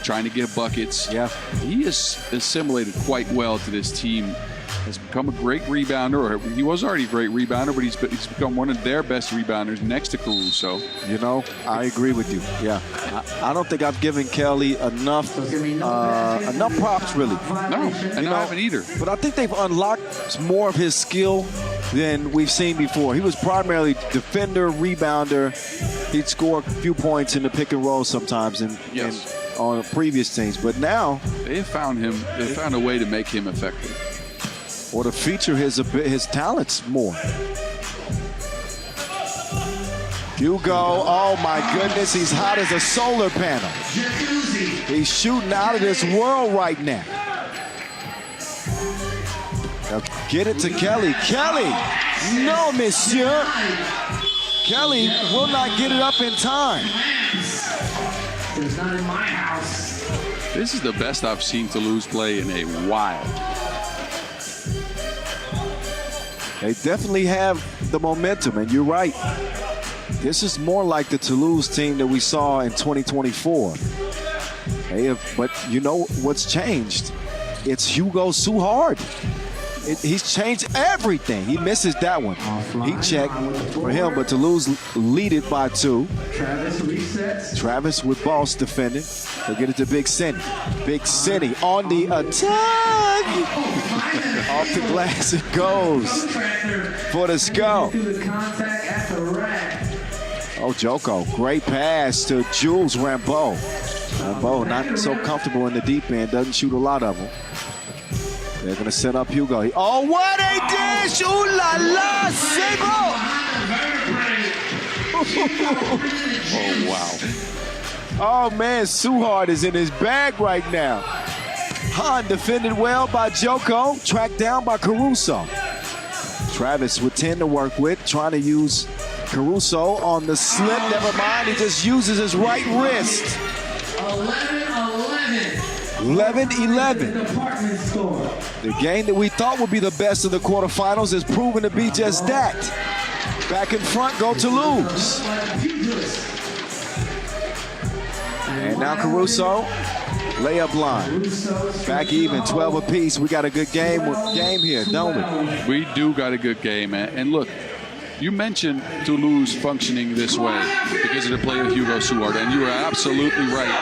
Speaker 4: trying to get buckets.
Speaker 2: Yeah.
Speaker 4: He is assimilated quite well to this team. Has become a great rebounder, or he was already a great rebounder, but he's become one of their best rebounders next to Caruso.
Speaker 2: You know, I agree with you. Yeah, I don't think I've given Kelly enough props, really.
Speaker 4: No, and I haven't either.
Speaker 2: But I think they've unlocked more of his skill than we've seen before. He was primarily defender, rebounder. He'd score a few points in the pick and roll sometimes, and on previous teams. But now
Speaker 4: they found him. They found a way to make him effective,
Speaker 2: or to feature his talents more. Hugo, oh my goodness, he's hot as a solar panel. He's shooting out of this world right now. Now get it to Kelly. Kelly, no, monsieur. Kelly will not get it up in time.
Speaker 1: It's not in my house.
Speaker 4: This is the best I've seen Toulouse play in a while.
Speaker 2: They definitely have the momentum, and you're right. This is more like the Toulouse team that we saw in 2024. But you know what's changed? It's Hugo Suhard. He's changed everything. He misses that one. He checked for him, but Toulouse lead it by 2.
Speaker 1: Travis resets.
Speaker 2: Travis with Boss defending. He'll get it to Big City. Big City on the attack. Off the glass it goes for the skull. Oh, Joko, great pass to Jules Rambeau. Rambeau not so comfortable in the deep end, doesn't shoot a lot of them. They're going to set up Hugo. Oh, what a dish! Ooh la la, Sebo!
Speaker 4: Oh, wow.
Speaker 2: Oh, man, Suhard is in his bag right now. Han defended well by Joko, tracked down by Caruso. Travis with 10 to work with, trying to use Caruso on the slip. Never mind, he just uses his right wrist. 11-11. The game that we thought would be the best of the quarterfinals has proven to be just that. Back in front, go Toulouse. And now Caruso, layup line. Back even, 12 apiece. We got a good game here, don't we?
Speaker 4: We do got a good game, man. And look, you mentioned Toulouse functioning this way because of the play of Hugo Suhard, and you are absolutely right.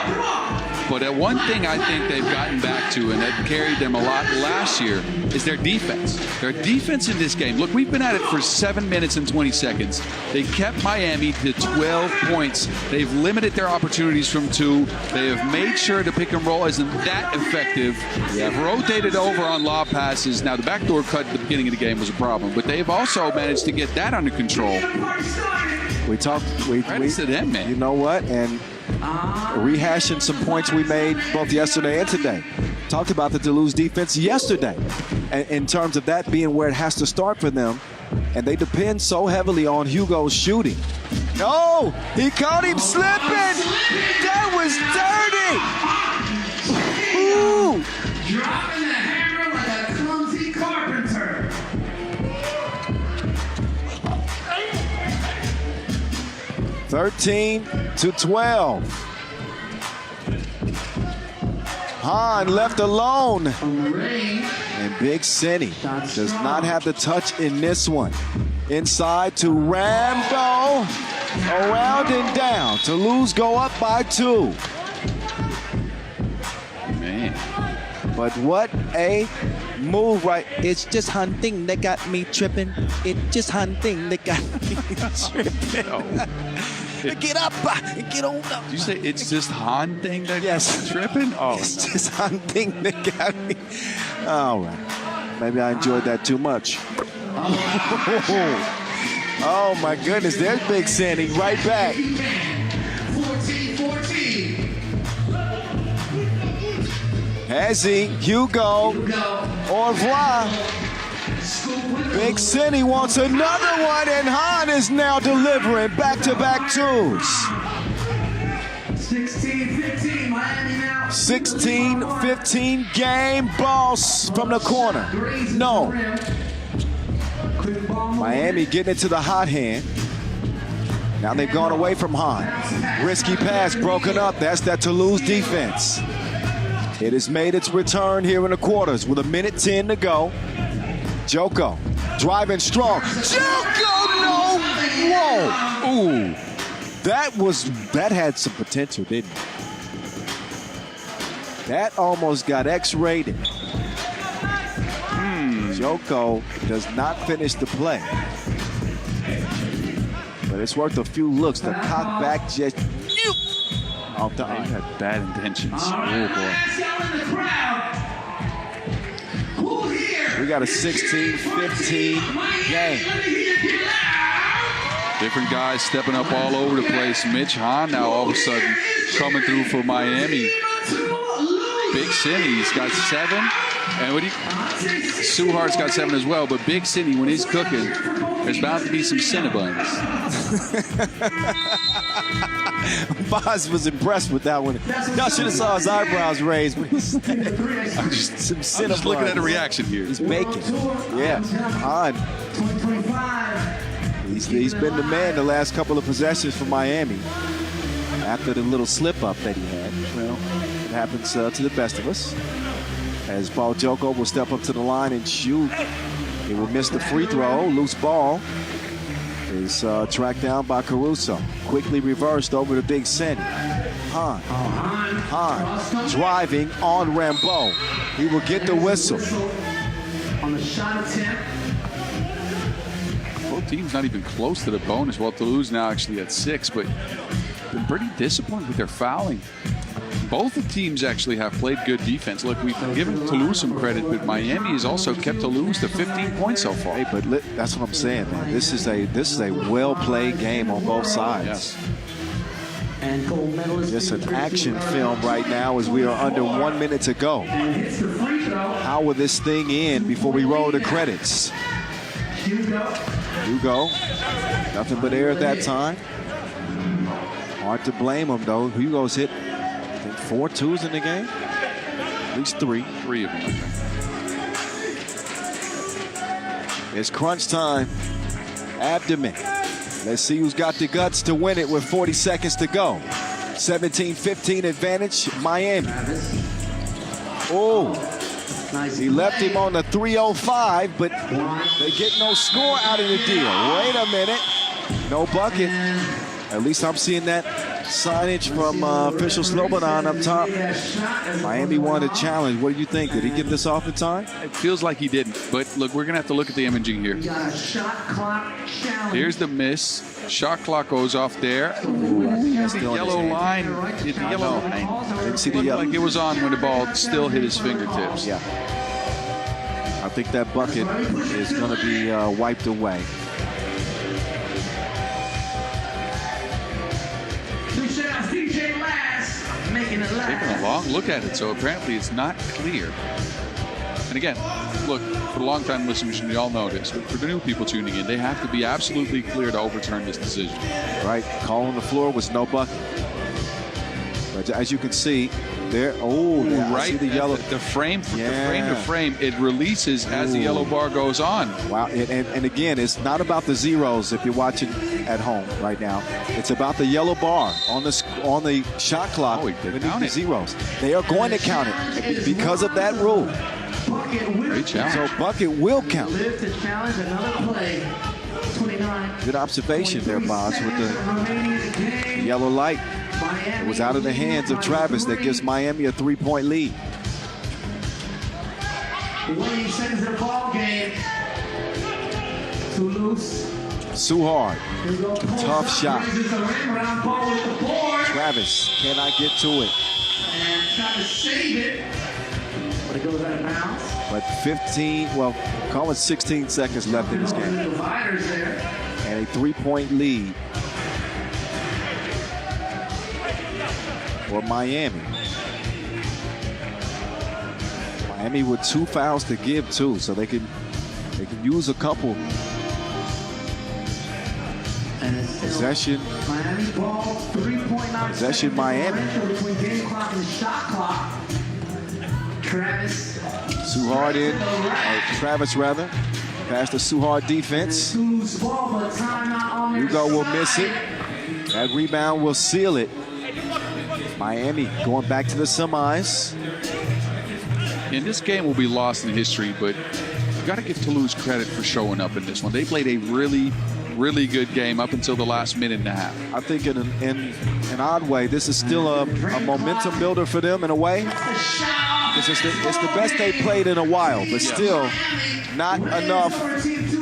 Speaker 4: But one thing I think they've gotten back to, and that carried them a lot last year, is their defense. Their defense in this game. Look, we've been at it for 7 minutes and 20 seconds. They kept Miami to 12 points. They've limited their opportunities from 2. They have made sure the pick and roll isn't that effective. They've rotated over on lob passes. Now, the backdoor cut at the beginning of the game was a problem, but they've also managed to get that under control. Credits to them, man.
Speaker 2: You know what? And rehashing some points we made both yesterday and today. Talked about the Toulouse defense yesterday in terms of that being where it has to start for them. And they depend so heavily on Hugo's shooting. No! He caught him slipping! That was dirty! Ooh!
Speaker 1: Dropping the hammer like a clumsy carpenter.
Speaker 2: 13-12. Han left alone. And Big Cinny does not have the touch in this one. Inside to Rambo. Around and down. Toulouse go up by 2.
Speaker 4: Man.
Speaker 2: But what a move, right?
Speaker 6: It's just hunting that got me tripping. It's just hunting that got me tripping.
Speaker 4: Oh.
Speaker 2: Get up, get on up.
Speaker 4: Did you say it's just Han thing that
Speaker 2: Yes.
Speaker 4: tripping? Oh,
Speaker 2: It's just hunting that got me. All right. Maybe I enjoyed that too much. Oh my goodness, there's Big Sandy right back.
Speaker 1: 14-14.
Speaker 2: Has he? Hugo. Au revoir. Big Cinny wants another one, and Han is now delivering back-to-back twos.
Speaker 1: 16-15, Miami now.
Speaker 2: 16-15 game, boss from the corner. No. Miami getting it to the hot hand. Now they've gone away from Han. Risky pass broken up. That's that Toulouse defense. It has made its return here in the quarters with 1:10 to go. Joko driving strong. Joko, no! Whoa! Ooh. That had some potential, didn't it? That almost got X-rated. Joko does not finish the play. But it's worth a few looks. The cock back just off the
Speaker 4: he
Speaker 2: eye.
Speaker 4: had bad intentions. Oh, boy.
Speaker 2: We got a 16-15 game.
Speaker 4: Different guys stepping up all over the place. Mitch Han now all of a sudden coming through for Miami. Big Cindy's got 7. And Suhart's got 7 as well. But Big Cindy, when he's cooking, there's bound to be some Cinnabons.
Speaker 2: Boz was impressed with that one. Y'all should have saw his eyebrows raised when he said
Speaker 4: I'm just looking at a reaction here.
Speaker 2: He's baking. Yeah. Han. He's been the man the last couple of possessions for Miami. After the little slip-up that he had. Well, it happens to the best of us. As Paul Joko will step up to the line and shoot. He will miss the free throw. Loose ball is tracked down by Caruso. Quickly reversed over to Big Cindy. Han driving on Rambo. He will get the whistle.
Speaker 1: On the shot attempt.
Speaker 4: Both teams not even close to the bonus. Well, Toulouse now actually at 6, but been pretty disciplined with their fouling. Both the teams actually have played good defense. Look, we've given Toulouse some credit, but Miami has also kept Toulouse to 15 points so far.
Speaker 2: Hey, but that's what I'm saying, man. This is a well-played game on both sides.
Speaker 4: Yes.
Speaker 1: And gold medalist.
Speaker 2: Just an action film right now as we are under 1 minute to go.
Speaker 1: And hits the free throw.
Speaker 2: How will this thing end before we roll the credits? Hugo. Nothing but air at that time. Hard to blame him, though. Hugo's hit 4 twos in the game. At least 3.
Speaker 4: 3 of them, I think.
Speaker 2: It's crunch time. Abdomen. Let's see who's got the guts to win it with 40 seconds to go. 17-15 advantage, Miami. Oh, he left him on the 305, but they get no score out of the deal. Wait a minute. No bucket. At least I'm seeing that signage from official Slobodan up top. Miami won a challenge. What do you think? Did he get this off in time?
Speaker 4: It feels like he didn't, but look, we're going to have to look at the imaging here. Here's the miss. Shot clock goes off there. The yellow line. The yellow line.
Speaker 2: I didn't see the yellow.
Speaker 4: Like it was on when the ball still hit his fingertips.
Speaker 2: Yeah. I think that bucket is going to be wiped away.
Speaker 4: Taking a long look at it, so apparently it's not clear. And again, look, for the long-time listeners, you all know this, but for the new people tuning in, they have to be absolutely clear to overturn this decision.
Speaker 2: Right, call on the floor was no bucket. But as you can see, There. Oh, there. I
Speaker 4: Right,
Speaker 2: see the yellow.
Speaker 4: the frame,
Speaker 2: Yeah.
Speaker 4: frame to frame, it releases as the yellow bar goes on.
Speaker 2: Wow. And again, it's not about the zeros if you're watching at home right now. It's about the yellow bar on the shot clock.
Speaker 4: Oh, he did
Speaker 2: beneath
Speaker 4: count
Speaker 2: the
Speaker 4: it.
Speaker 2: zeros. They are going to count it because of that rule.
Speaker 4: Great challenge.
Speaker 2: So bucket will count.
Speaker 1: Live to challenge another play. 29.
Speaker 2: Good observation there, Boz, with the
Speaker 1: Remaining in the game.
Speaker 2: yellow light.
Speaker 1: Miami
Speaker 2: It was out of the hands of Travis that gives Miami a 3-point lead.
Speaker 1: 20 seconds in the ball game. Toulouse.
Speaker 2: Suhard,
Speaker 1: Here we go.
Speaker 2: Tough shot.
Speaker 1: Raises the rim, round ball with the board.
Speaker 2: Travis cannot get to it.
Speaker 1: And trying to save it. But it goes out of bounds.
Speaker 2: But 15, well, call it 16 seconds left in this game.
Speaker 1: Dividers there.
Speaker 2: And a 3-point lead for Miami. Miami with 2 fouls to give too, so they can use a couple.
Speaker 1: And it's still
Speaker 2: Possession.
Speaker 1: Miami ball, 3.9
Speaker 2: Possession, Miami.
Speaker 1: between game clock and shot clock. Travis.
Speaker 2: Suhard in, Travis rather. Past the Suhard defense.
Speaker 1: Toulouse ball, but timeout on their
Speaker 2: Hugo will
Speaker 1: side.
Speaker 2: miss it. That rebound will seal it. Miami going back to the semis.
Speaker 4: And this game will be lost in history, but you got to give Toulouse credit for showing up in this one. They played a really, really good game up until the last minute and a half.
Speaker 2: I think in an odd way, this is still a momentum builder for them in a way. Because it's the best they played in a while, but still not enough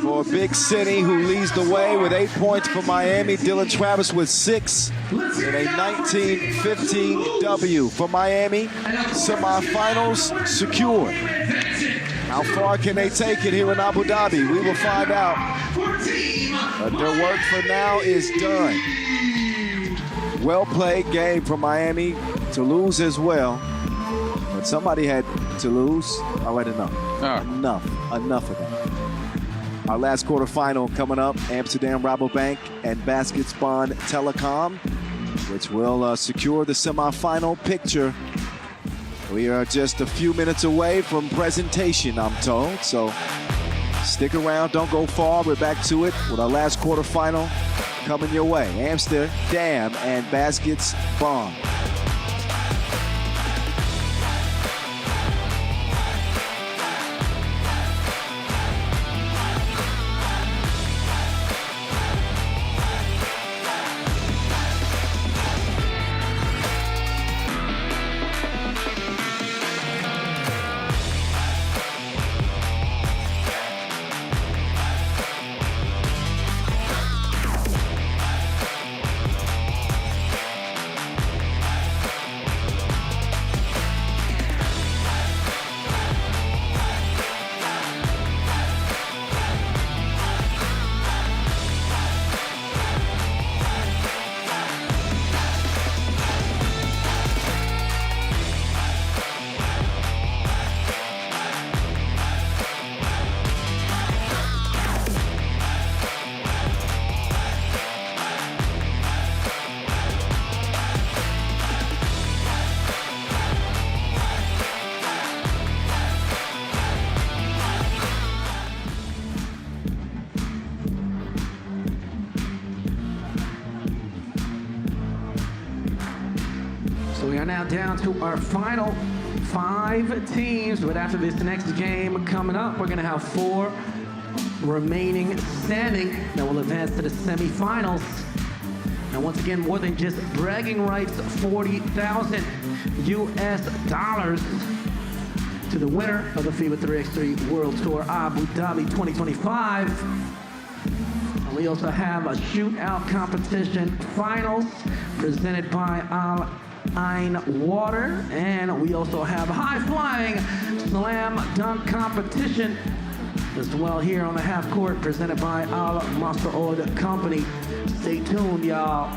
Speaker 2: for Big City, who leads the way with 8 points for Miami. Dylan Travis with 6 in a 19-15 W for Miami. Semifinals secured. How far can they take it here in Abu Dhabi? We will find out. But their work for now is done. Well played game for Miami. Toulouse as well. But somebody had Toulouse. All right, enough. Enough of that. Our last quarterfinal coming up. Amsterdam RABOBANK and Baskets Bonn Telekom, which will secure the semifinal picture. We are just a few minutes away from presentation, I'm told. So stick around, don't go far. We're back to it with our last quarterfinal coming your way. Amsterdam and Baskets Bonn.
Speaker 1: So we are now down to our final 5 teams, but after this next game coming up, we're gonna have 4 remaining standing that will advance to the semifinals. Now once again, more than just bragging rights, $40,000 US to the winner of the FIBA 3x3 World Tour Abu Dhabi 2025. And we also have a shootout competition finals presented by Al Ain Water, and we also have high-flying slam dunk competition as well here on the half court presented by Al Masaoud Company. Stay tuned, y'all.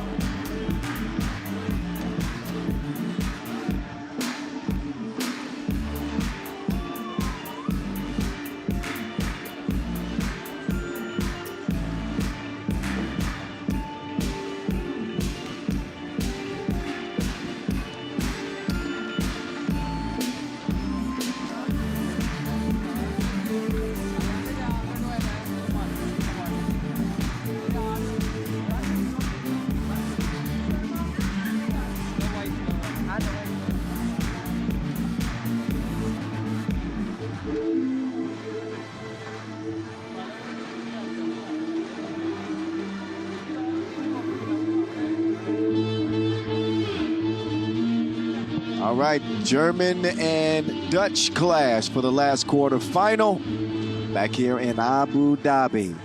Speaker 2: All right, German and Dutch clash for the last quarterfinal back here in Abu Dhabi.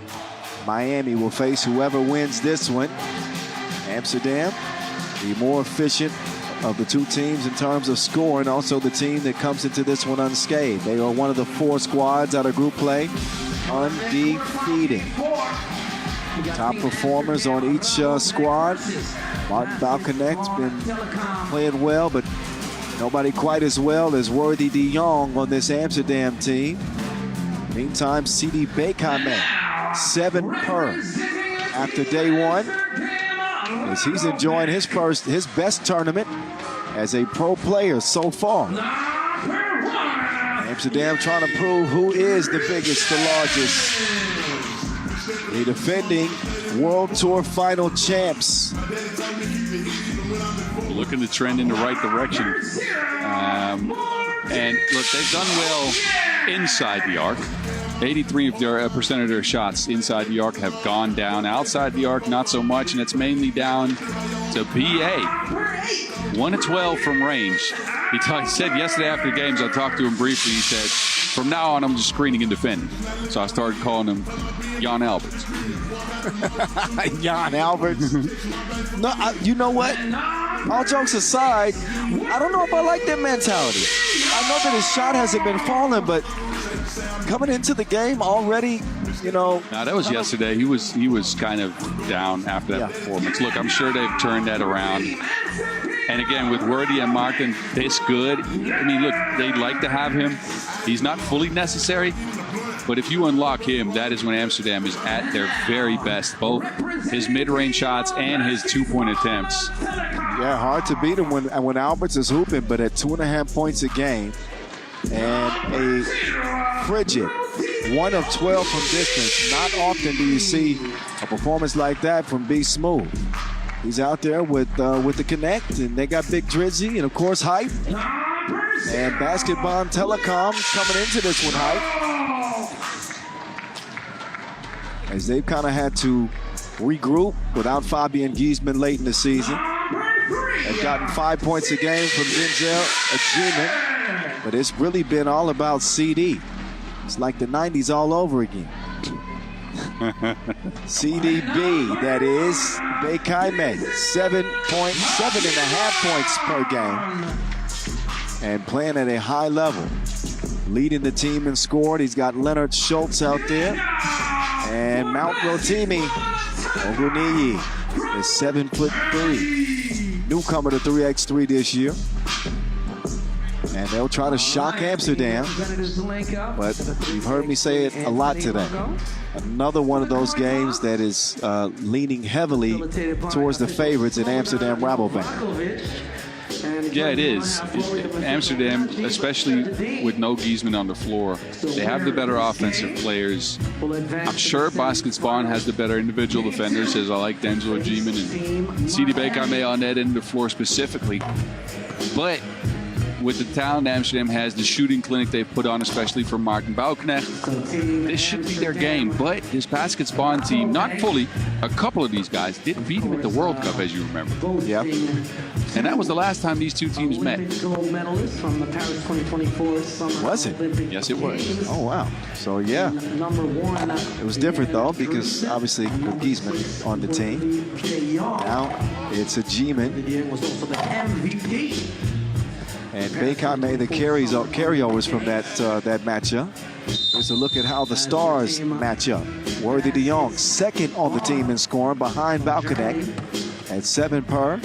Speaker 2: Miami will face whoever wins this one. Amsterdam, the more efficient of the two teams in terms of scoring, also the team that comes into this one unscathed. They are one of the 4 squads out of group play, undefeated. Top performers on each squad. Martin Balconet's been playing well, but nobody quite as well as Worthy de Jong on this Amsterdam team. Meantime, CD Bekame, 7 per after day 1, as he's enjoying his best tournament as a pro player so far. Amsterdam trying to prove who is the biggest, the largest. The defending World Tour final champs.
Speaker 4: Looking to trend in the right direction. And look, they've done well inside the arc. 83% of their shots inside the arc have gone down. Outside the arc, not so much, and it's mainly down to BA. 1 of 12 from range. He said yesterday after the games, I talked to him briefly, he said, from now on, I'm just screening and defending. So I started calling him Jan Alberts.
Speaker 2: Jan Alberts. No, you know what? All jokes aside, I don't know if I like that mentality. I know that his shot hasn't been falling, but coming into the game already, you know.
Speaker 4: No, that was yesterday. He was kind of down after that performance. Look, I'm sure they've turned that around. And again, with Worthy and Martin this good, I mean, look, they'd like to have him. He's not fully necessary, but if you unlock him, that is when Amsterdam is at their very best. Both his mid-range shots and his 2-point attempts.
Speaker 2: Yeah, hard to beat him when Alberts is hooping, but at 2.5 points a game and a frigid 1 of 12 from distance. Not often do you see a performance like that from B Smooth. He's out there with the connect, and they got Big Drizzy and of course Hype. And Basketball Telekom coming into this one, Hype, as they've kind of had to regroup without Fabian Giesman late in the season. They've gotten 5 points a game from Denzel Ajiman, but it's really been all about CD. It's like the 90s all over again. CDB, that is, Bekame, 7.5 points per game. And playing at a high level. Leading the team in scored. He's got Leonard Schultz out there. And Mount Rotimi Ogunniyi is 7'3". Newcomer to 3x3 this year. And they'll try to shock Amsterdam. But you've heard me say it a lot today. Another one of those games that is leaning heavily towards the favorites in Amsterdam RABOBANK.
Speaker 4: Yeah, it is. Amsterdam, especially with no Giesman on the floor, they have the better offensive players. I'm sure Basketball has the better individual defenders, as I like Denzel Ajiman and CD Bekame on that end of the floor specifically. But with the talent Amsterdam has, the shooting clinic they put on, especially for Martin Balknecht, this should be their game. But this Basketball team, not fully, a couple of these guys did beat them at the World Cup, as you remember.
Speaker 2: Yep.
Speaker 4: And that was the last time these two teams met.
Speaker 2: Was it?
Speaker 4: Yes, it was.
Speaker 2: Oh, wow. So, yeah. It was different, though, because obviously with Giesman on the team. Now it's Ajiman. And Bekame, the carryovers from that matchup. Here's a look at how the Stars match up. Worthy de Jong, second on the team in scoring, behind Balknecht at 7 per.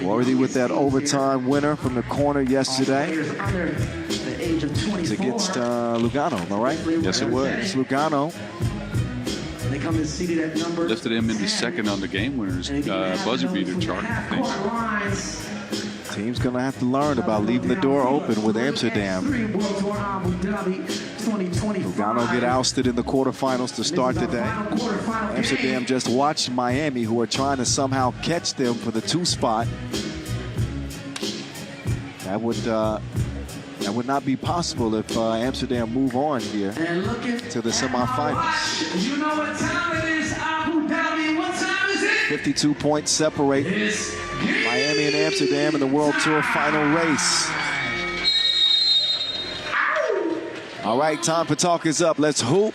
Speaker 2: Worthy with that overtime winner from the corner yesterday. It's against Lugano, am I right?
Speaker 4: Yes, it was.
Speaker 2: It's Lugano.
Speaker 4: Lifted him into second on the game winners buzzer beater chart, I think.
Speaker 2: Team's going to have to learn about leaving the door open with Amsterdam. Lugano get ousted in the quarterfinals to start today. Amsterdam just watched Miami, who are trying to somehow catch them for the 2 spot. That would not be possible if Amsterdam move on here to the semifinals.
Speaker 1: You know what time it is, Abu Dhabi. What time is it?
Speaker 2: 52 points separate Miami and Amsterdam in the World Tour final race. All right, time for talk is up. Let's hoop.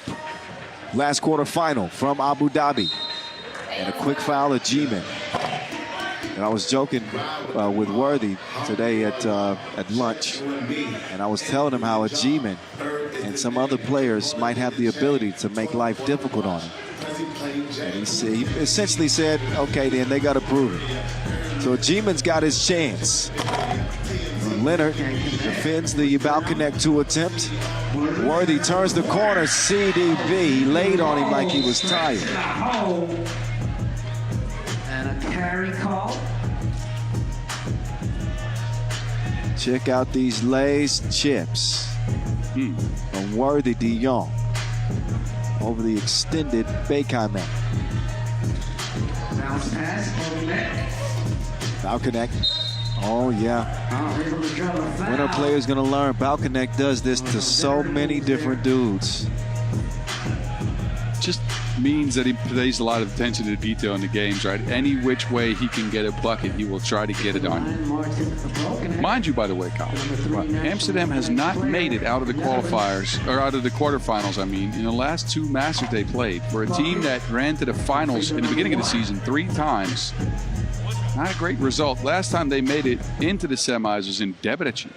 Speaker 2: Last quarter final from Abu Dhabi. And a quick foul of G-Man. And I was joking with Worthy today at lunch, and I was telling him how a G-Man and some other players might have the ability to make life difficult on him. And he essentially said, okay, then they got to prove it. So G-Man's got his chance. Leonard defends the Balconnect 2 attempt. Worthy turns the corner. CDB laid on him like he was tired.
Speaker 1: And a carry call.
Speaker 2: Check out these Lay's chips from Worthy de Jong over the extended Bakame.
Speaker 1: Bounce pass,
Speaker 2: Balconnect. Oh, yeah. When are players going to learn? Balconnect does this to so many different dudes.
Speaker 4: Just means that he pays a lot of attention to detail in the games, right? Any which way he can get a bucket, he will try to get it on. Mind you, by the way, Kyle, Amsterdam has not made it out of the qualifiers, or out of the quarterfinals, I mean, in the last 2 Masters they played. For a team that ran to the finals in the beginning of the season 3 times, not a great result. Last time they made it into the semis was in Debrecen.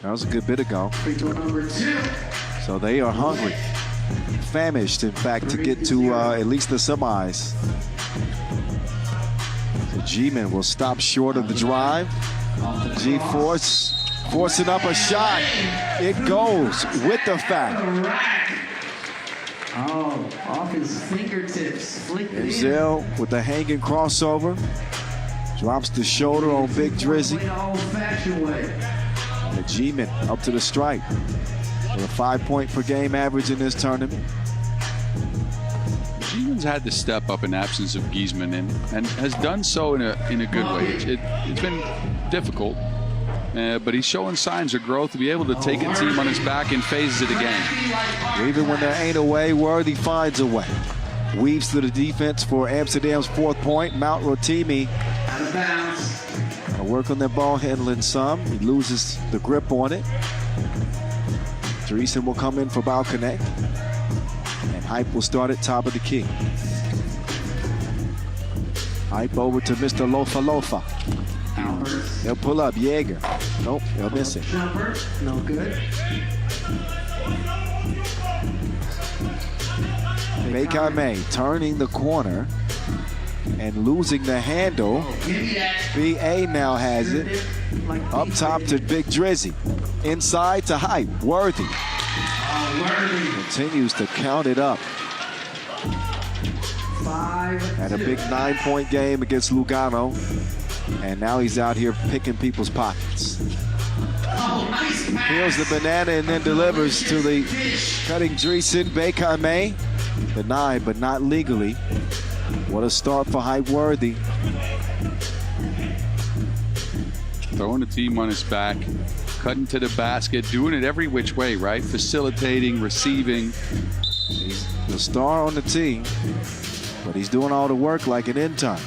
Speaker 2: That was a good bit ago. So they are hungry. Famished, in fact, to get to at least the semis. So G-Man will stop short of the drive. G-Force forcing up a shot. It goes with the foul.
Speaker 1: Oh, off his fingertips.
Speaker 2: Denzel with the hanging crossover. Drops the shoulder on Big Drizzy. And the G-Man up to the stripe. With a 5-point per game average in this tournament.
Speaker 4: G-Man's had to step up in absence of Giesman and has done so in a good way. It's been difficult, but he's showing signs of growth to be able to take a team on his back in phases of the game.
Speaker 2: Even when there ain't a way, Worthy finds a way. Weaves to the defense for Amsterdam's 4th point. Mount Rotimi work on their ball handling some. He loses the grip on it. Dreesen will come in for Balconnect. And Hype will start at top of the key. Hype over to Mr. Lofa Lofa. They'll pull up Jaeger. Nope, they'll miss it.
Speaker 1: Jumper, no good.
Speaker 2: Bakame turning the corner and losing the handle. BA now has it. Up top to Big Drizzy. Inside to Hype. Worthy. Continues to count it up. Had a big 9-point game against Lugano. And now he's out here picking people's pockets. Peels the banana and then delivers to the cutting Dreesen. Bakame denied, but not legally. What a start for Hype Worthy.
Speaker 4: Throwing the team on his back, cutting to the basket, doing it every which way, right? Facilitating, receiving.
Speaker 2: He's the star on the team, but he's doing all the work like an intern.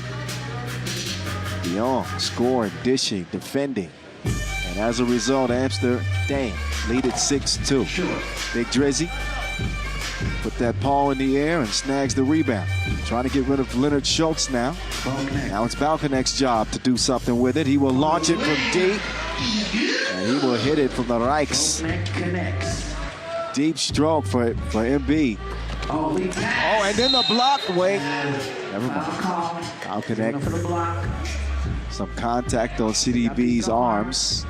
Speaker 2: Dion scoring, dishing, defending. And as a result, Amsterdam lead at 6-2. Big Drizzy put that paw in the air and snags the rebound. Trying to get rid of Leonard Schultz now. Now it's Balconnect's job to do something with it. He will launch it from deep. And he will hit it from the Reichs. Deep stroke for MB. Oh, and then the block. Wait. Never mind. Balconnect. Some contact on CDB's arms.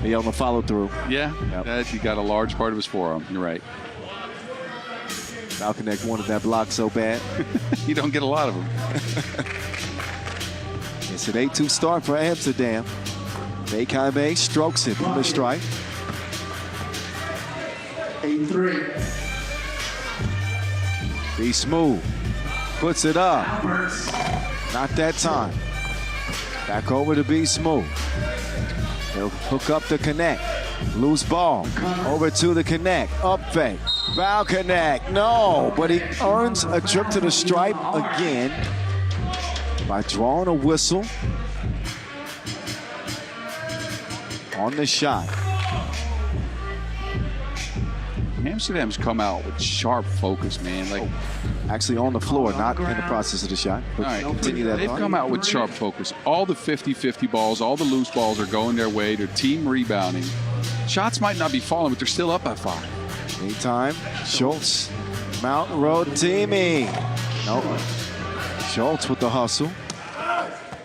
Speaker 2: He on the follow through.
Speaker 4: Yeah, yep. He got a large part of his forearm. You're right.
Speaker 2: Balconnect wanted that block so bad.
Speaker 4: You don't get a lot of them.
Speaker 2: It's an 8-2 start for Amsterdam. Bakame strokes it from the strike.
Speaker 1: 8-3.
Speaker 2: Be smooth. Puts it up. Not that time. Back over to Be Smooth. He'll hook up the connect. Loose ball. Over to the connect. Up fake. Foul connect. No, but he earns a trip to the stripe again. by drawing a whistle on the shot.
Speaker 4: Amsterdam's come out with sharp focus, man. Like,
Speaker 2: Actually on the floor, not in the process of the shot. But
Speaker 4: all right,
Speaker 2: continue that
Speaker 4: they've
Speaker 2: thought.
Speaker 4: come out with sharp focus. All the 50-50 balls, all the loose balls are going their way. Their team rebounding. Shots might not be falling, but they're still up by 5.
Speaker 2: Meantime, Schultz, Mountain Road teaming. Nope. Schultz with the hustle.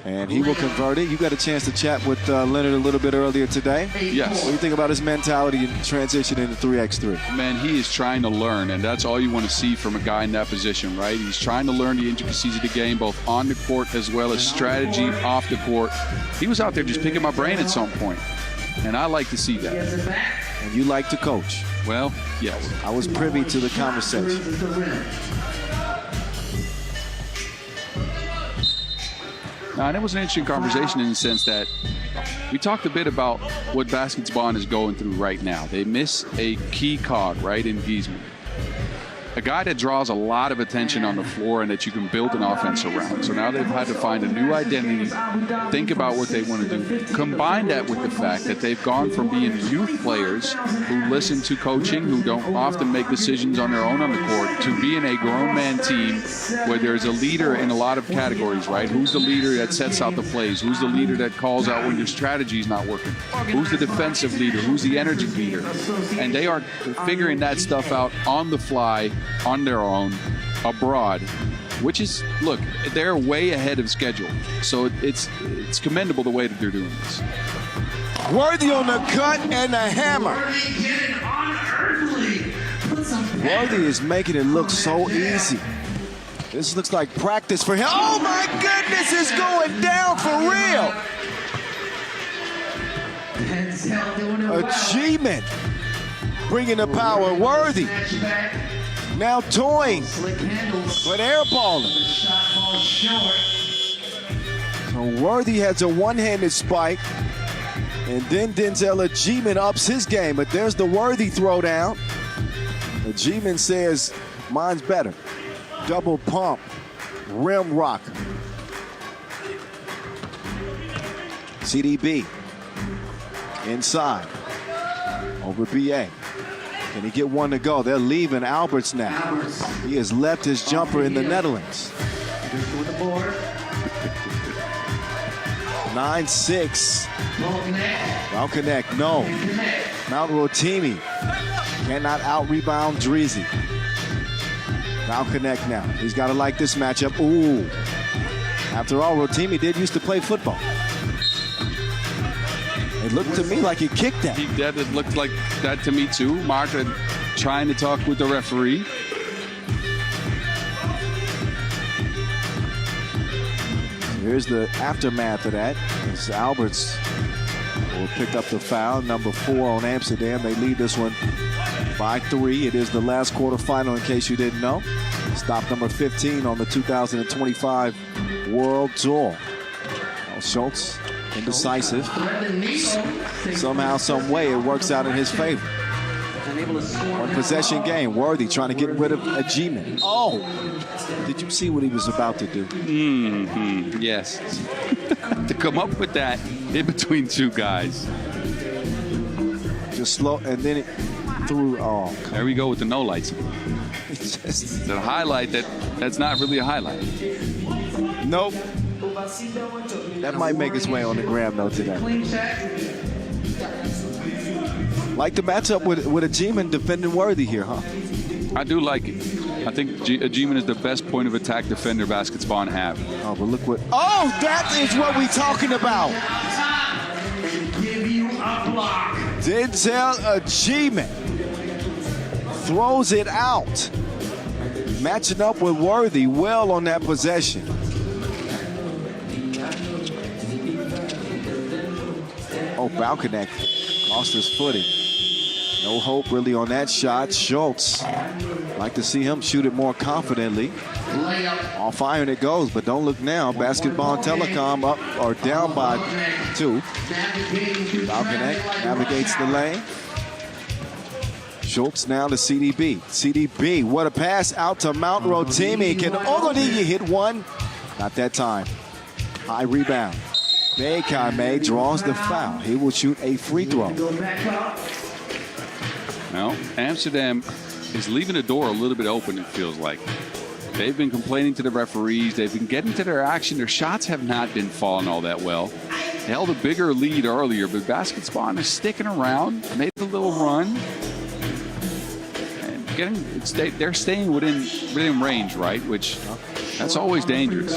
Speaker 2: And he will convert it. You got a chance to chat with Leonard a little bit earlier today.
Speaker 4: Yes.
Speaker 2: What do you think about his mentality and transition into 3x3?
Speaker 4: Man, he is trying to learn, and that's all you want to see from a guy in that position, right? He's trying to learn the intricacies of the game, both on the court as well as strategy off the court. He was out there just picking my brain at some point, and I like to see that.
Speaker 2: And you like to coach.
Speaker 4: Well, yes.
Speaker 2: I was privy to the conversation.
Speaker 4: Now, and it was an interesting conversation in the sense that we talked a bit about what Bonn is going through right now. They miss a key cog, right, in Giesman. A guy that draws a lot of attention on the floor and that you can build an offense around. So now they've had to find a new identity, think about what they want to do. Combine that with the fact that they've gone from being youth players who listen to coaching, who don't often make decisions on their own on the court, to being a grown man team where there's a leader in a lot of categories, right? Who's the leader that sets out the plays? Who's the leader that calls out when your strategy is not working? Who's the defensive leader? Who's the energy leader? And they are figuring that stuff out on the fly, on their own, abroad, which is, look, they're way ahead of schedule. So it's commendable the way that they're doing this.
Speaker 2: Worthy on the cut and the hammer. Worthy is making it look so easy. This looks like practice for him. Oh my goodness, it's going down for real. Achievement. Bringing the power. Worthy. Now toying, but airballing. So Worthy has a one-handed spike, and then Denzel Ajiman ups his game, but there's the Worthy throwdown. Ajiman says, mine's better. Double pump, rim rocker. CDB, inside, over BA. Can he get one to go? They're leaving Alberts now. He has left his jumper in the Netherlands. 9-6. Well connect, no. Mount Rotimi cannot out-rebound Dreezy. Now connect now. He's got to like this matchup. Ooh. After all, Rotimi did used to play football. It looked to me like he kicked that.
Speaker 4: It looked like that to me too. Marta trying to talk with the referee.
Speaker 2: Here's the aftermath of that. As Alberts will pick up the foul, number 4 on Amsterdam. They lead this one by 3. It is the last quarterfinal, in case you didn't know. Stop number 15 on the 2025 World Tour. Well, Schultz, indecisive. Somehow, some way, it works out in his favor. One possession game. Worthy trying to get rid of Ajiman. Oh! Did you see what he was about to do?
Speaker 4: Mm-hmm. Yes. To come up with that in between two guys.
Speaker 2: Just slow, and then it threw. Oh,
Speaker 4: there we go with the no lights. It's a highlight that's not really a highlight.
Speaker 2: Nope. That might make its way on the gram though today. Like the matchup with Ajiman defending Worthy here, huh?
Speaker 4: I do like it. I think Ajiman is the best point of attack defender Bonn have.
Speaker 2: Oh, but look what. Oh, that is what we're talking about. Denzel Ajiman throws it out. Matching up with Worthy well on that possession. Oh, foul connect. Lost his footing. No hope really on that shot. Schultz, like to see him shoot it more confidently. Off iron it goes, but don't look now. Basketball Telekom up or down by 2. Foul connect, navigates the lane. Schultz now to CDB. CDB, what a pass out to Mount Rotimi. Can Ogoniyi hit one? Not that time. High rebound. Bekame draws the foul. He will shoot a free throw.
Speaker 4: Well, Amsterdam is leaving the door a little bit open, it feels like. They've been complaining to the referees. They've been getting to their action. Their shots have not been falling all that well. They held a bigger lead earlier, but Basketball is sticking around, made a little run. And they're staying within range, right? Which, that's always dangerous.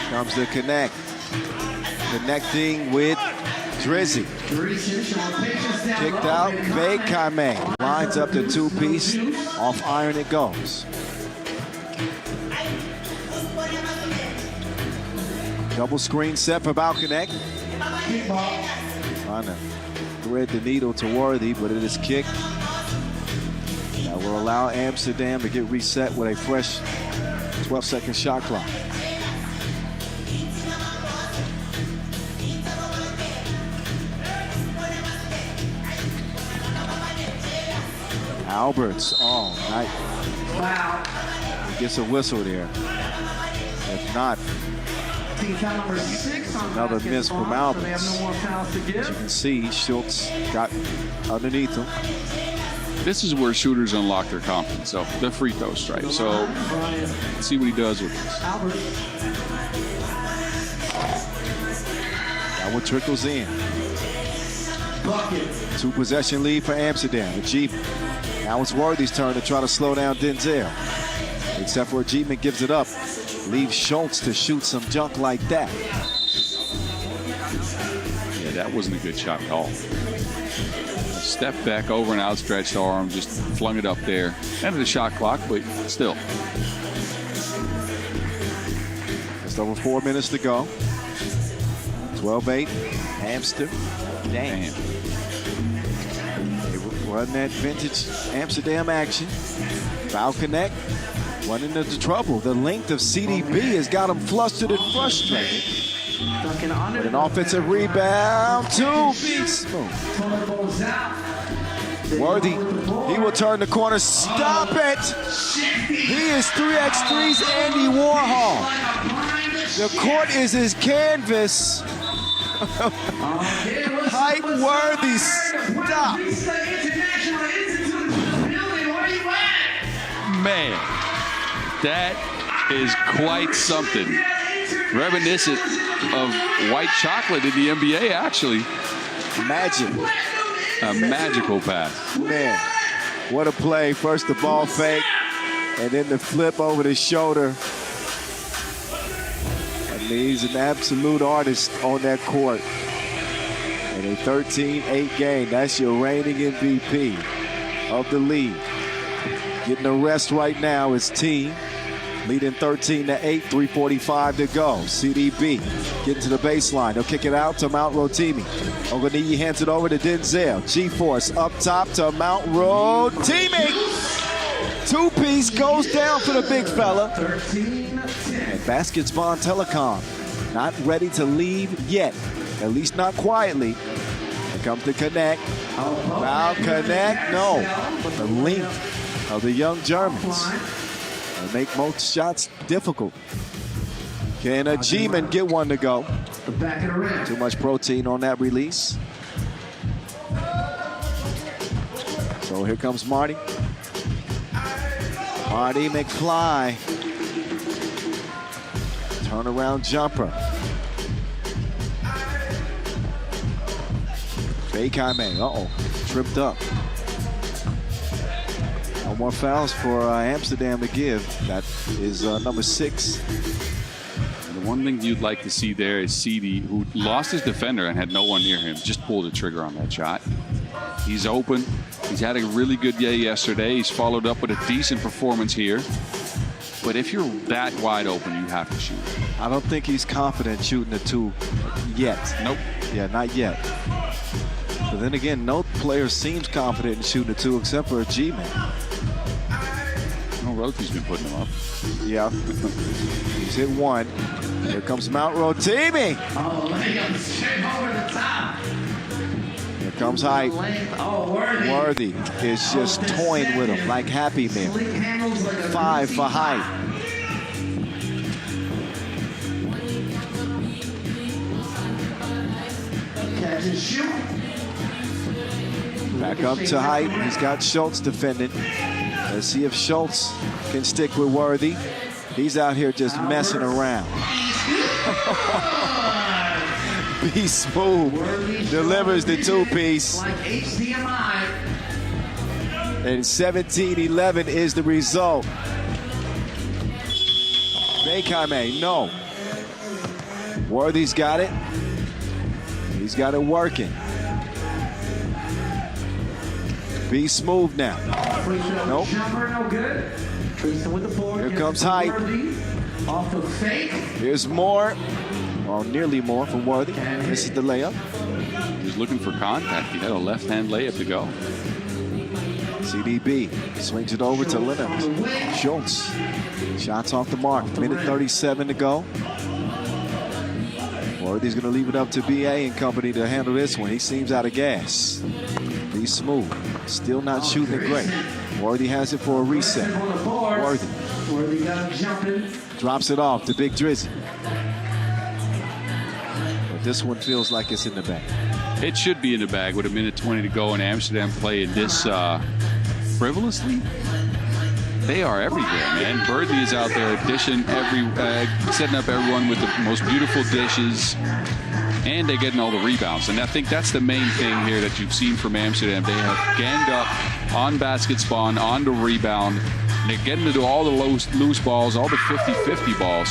Speaker 2: Comes the connect. Connecting with Drizzy. Kicked out. Bekame lines up the two-piece. Off iron it goes. Double screen set for Balconnect. Trying to thread the needle to Worthy, but it is kicked. That will allow Amsterdam to get reset with a fresh 12-second shot clock. Alberts, oh, nice.
Speaker 1: Wow.
Speaker 2: He gets a whistle there. If not, another miss from Alberts. As you can see, Schultz got underneath him.
Speaker 4: This is where shooters unlock their confidence. So the free throw strike. So let's see what he does with this.
Speaker 2: That one trickles in. 2-possession lead for Amsterdam. Achievement. Now it's Worthy's turn to try to slow down Denzel. Except for Achievement gives it up. Leaves Schultz to shoot some junk like that.
Speaker 4: Yeah, that wasn't a good shot at all. Step back over an outstretched arm, just flung it up there. End of the shot clock, but still.
Speaker 2: Just over 4 minutes to go. 12-8, Amsterdam.
Speaker 4: Damn.
Speaker 2: They run that vintage Amsterdam action. Foul connect. Running into trouble. The length of CDB has got him flustered and frustrated. But an offensive rebound. Two-piece move. Worthy. He will turn the corner. Stop it. He is 3x3's Andy Warhol. The court is his canvas. Height Worthy. Stop.
Speaker 4: Man, that is quite something. Reminiscent of white chocolate in the NBA, actually.
Speaker 2: Magic.
Speaker 4: A magical pass.
Speaker 2: Man, what a play. First the ball fake, and then the flip over the shoulder. I mean, he's an absolute artist on that court. In a 13-8 game, that's your reigning MVP of the league. Getting a rest right now is team. Leading 13-8, 3:45 to go. CDB getting to the baseline. They'll kick it out to Mount Rotimi. Ogunniyi hands it over to Denzel. G-Force up top to Mount Rotimi. Two-piece goes down for the big fella. And Basketball Telekom not ready to leave yet. At least not quietly. Here comes the connect. Foul connect. No. The length of the young Germans. And make most shots difficult. Can a G-man get one to go? Too much protein on that release. So here comes Marty. Marty McFly. Turnaround jumper. Bekame, uh-oh, tripped up. No more fouls for Amsterdam to give. That is number 6.
Speaker 4: And the one thing you'd like to see there is CD, who lost his defender and had no one near him, just pulled the trigger on that shot. He's open. He's had a really good day yesterday. He's followed up with a decent performance here. But if you're that wide open, you have to shoot.
Speaker 2: I don't think he's confident shooting the 2 yet.
Speaker 4: Nope.
Speaker 2: Yeah, not yet. But then again, no player seems confident in shooting the 2 except for a G-man.
Speaker 4: No, Roti's been putting them up.
Speaker 2: Yeah. He's hit 1. Here comes Mount Rotimi.
Speaker 1: Oh, layup straight over the top.
Speaker 2: Here comes Height. Worthy is just toying with him like Happy Meal. 5 for Height.
Speaker 1: Let's just shoot.
Speaker 2: Back up to height. He's got Schultz defending. Let's see if Schultz can stick with Worthy. He's out here just messing around. Be Smooth delivers the two-piece.
Speaker 1: Like HDMI.
Speaker 2: And 17-11 is the result. Bekame, no. Worthy's got it. He's got it working. Be Smooth now. Nope.
Speaker 1: Jumper, no good. Teresa with the board.
Speaker 2: Here comes height.
Speaker 1: Off the fake.
Speaker 2: Here's more. Well, nearly more from Worthy. This is the layup.
Speaker 4: He's looking for contact. He had a left-hand layup to go.
Speaker 2: CDB swings it over to Leonard. Schultz. Shots off the mark. Minute 37 to go. Worthy's going to leave it up to BA and company to handle this one. He seems out of gas. Be Smooth. Still not shooting it great. Worthy has it for a reset. Worthy.
Speaker 1: Worthy got him jumping.
Speaker 2: Drops it off to Big Drizzy. But this one feels like it's in the bag.
Speaker 4: It should be in the bag with a minute 20 to go in Amsterdam play in this frivolously. They are everywhere, man. Birdie is out there dishing setting up everyone with the most beautiful dishes, and they're getting all the rebounds. And I think that's the main thing here that you've seen from Amsterdam. They have ganged up on basket spawn, on the rebound, and they're getting into all the loose balls, all the 50-50 balls.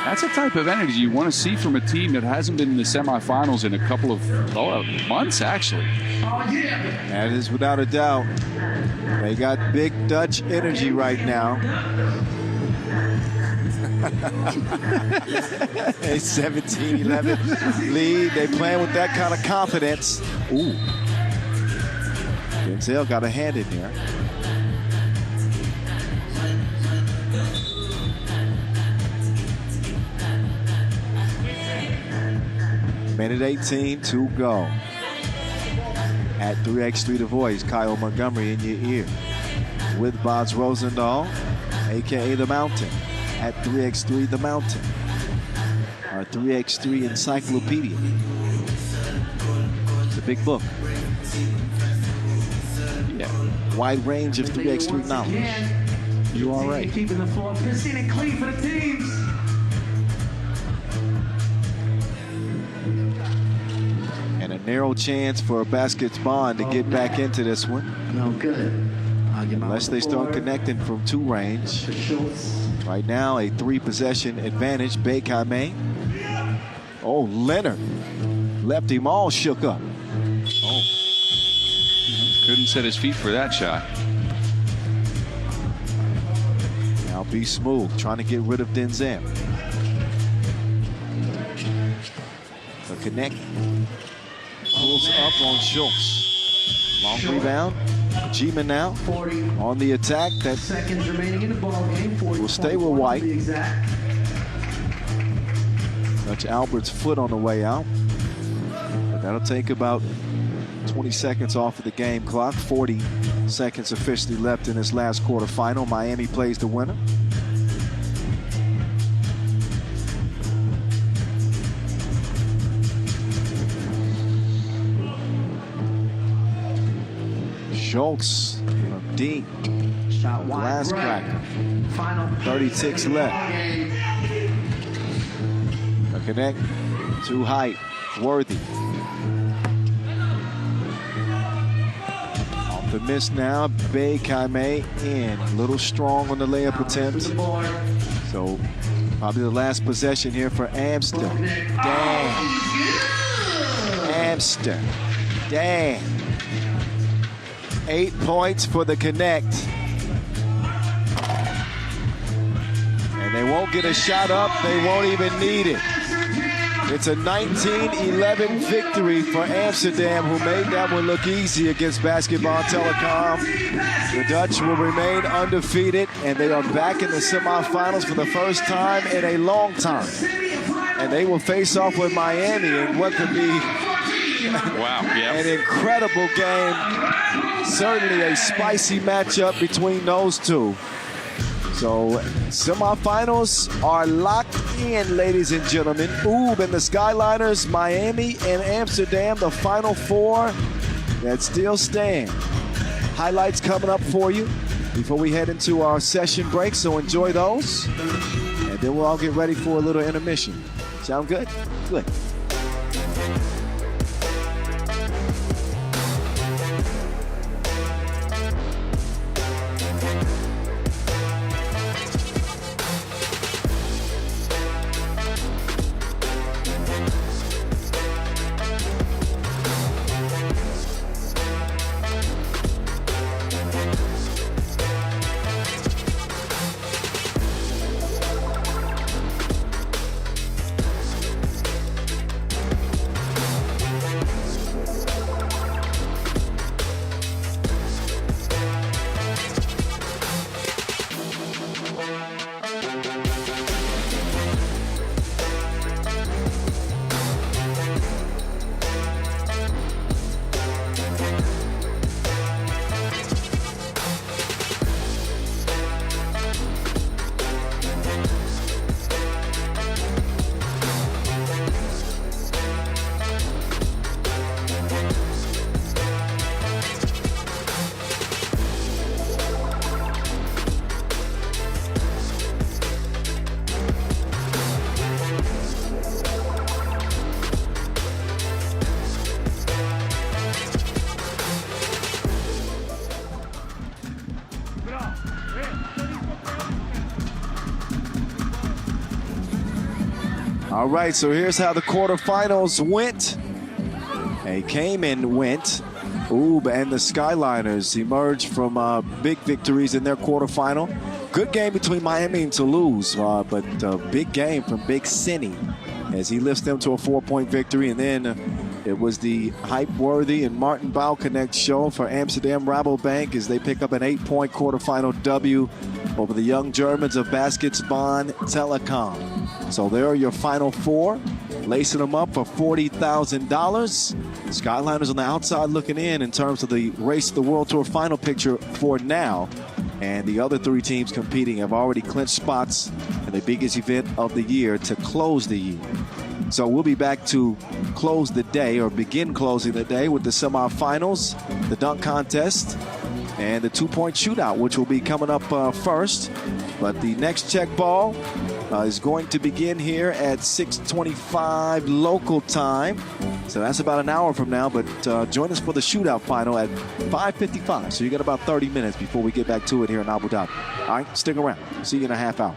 Speaker 4: That's the type of energy you want to see from a team that hasn't been in the semifinals in a couple of months, actually.
Speaker 1: Oh, yeah.
Speaker 2: That is without a doubt. They got big Dutch energy right now. A 17-11 lead. They playing with that kind of confidence. Ooh. Denzel got a hand in there. Minute 18 to go. At 3x3 The Voice, Kyle Montgomery in your ear. With Boz Rosendahl, a.k.a. The Mountain. At 3x3 The Mountain. Our 3x3 encyclopedia. It's a big book.
Speaker 4: Yeah.
Speaker 2: Wide range of 3x3 knowledge. You all right?
Speaker 1: Keeping the floor pristine and clean for the teams.
Speaker 2: And a narrow chance for Baskets Bond to get back into this one.
Speaker 1: No good.
Speaker 2: Unless they start connecting from two range. Right now, a 3-possession advantage. Bekame. Oh, Leonard left him all shook up.
Speaker 4: Oh. Couldn't set his feet for that shot.
Speaker 2: Now Be Smooth, trying to get rid of Denzel. The connect. Pulls up on Schultz. Long rebound. G-Man now on the attack. That
Speaker 1: seconds remaining in the ball game.
Speaker 2: will stay with White. That's Albert's foot on the way out. But that'll take about 20 seconds off of the game clock. 40 seconds officially left in this last quarterfinal. Miami plays the winner. Schultz from deep.
Speaker 1: Shot wide.
Speaker 2: Glass cracker.
Speaker 1: Final
Speaker 2: 36 left. A connect to Height. Worthy. Off the miss now. Bekame in. A little strong on the layup attempt. So probably the last possession here for Amsterdam. Amsterdam. 8 points for the connect. And they won't get a shot up. They won't even need it. It's a 19-11 victory for Amsterdam, who made that one look easy against Basketball Telekom. The Dutch will remain undefeated, and they are back in the semifinals for the first time in a long time. And they will face off with Miami in what could be an incredible game. Certainly a spicy matchup between those two. So semifinals are locked in, ladies and gentlemen. Oob and the Skyliners, Miami and Amsterdam, the final four that still stand. Highlights coming up for you before we head into our session break, so enjoy those. And then we'll all get ready for a little intermission. Sound good? Good. All right, so here's how the quarterfinals went. They came and went. Oob and the Skyliners emerged from big victories in their quarterfinal. Good game between Miami and Toulouse, but a big game from Big Cinny as he lifts them to a 4-point victory. And then it was the hype-worthy and Martin Bouwconnect show for Amsterdam RABOBANK as they pick up an 8-point quarterfinal W over the young Germans of Baskets Bonn Telekom. So there are your final four, lacing them up for $40,000. Skyliners on the outside looking in terms of the race to the World Tour final picture for now. And the other three teams competing have already clinched spots in the biggest event of the year to close the year. So we'll be back to close the day, or begin closing the day, with the semifinals, the dunk contest, and the 2-point shootout, which will be coming up first. But the next check ball is going to begin here at 6:25 local time. So that's about an hour from now, but join us for the shootout final at 5:55. So you got about 30 minutes before we get back to it here in Abu Dhabi. All right, stick around. See you in a half hour.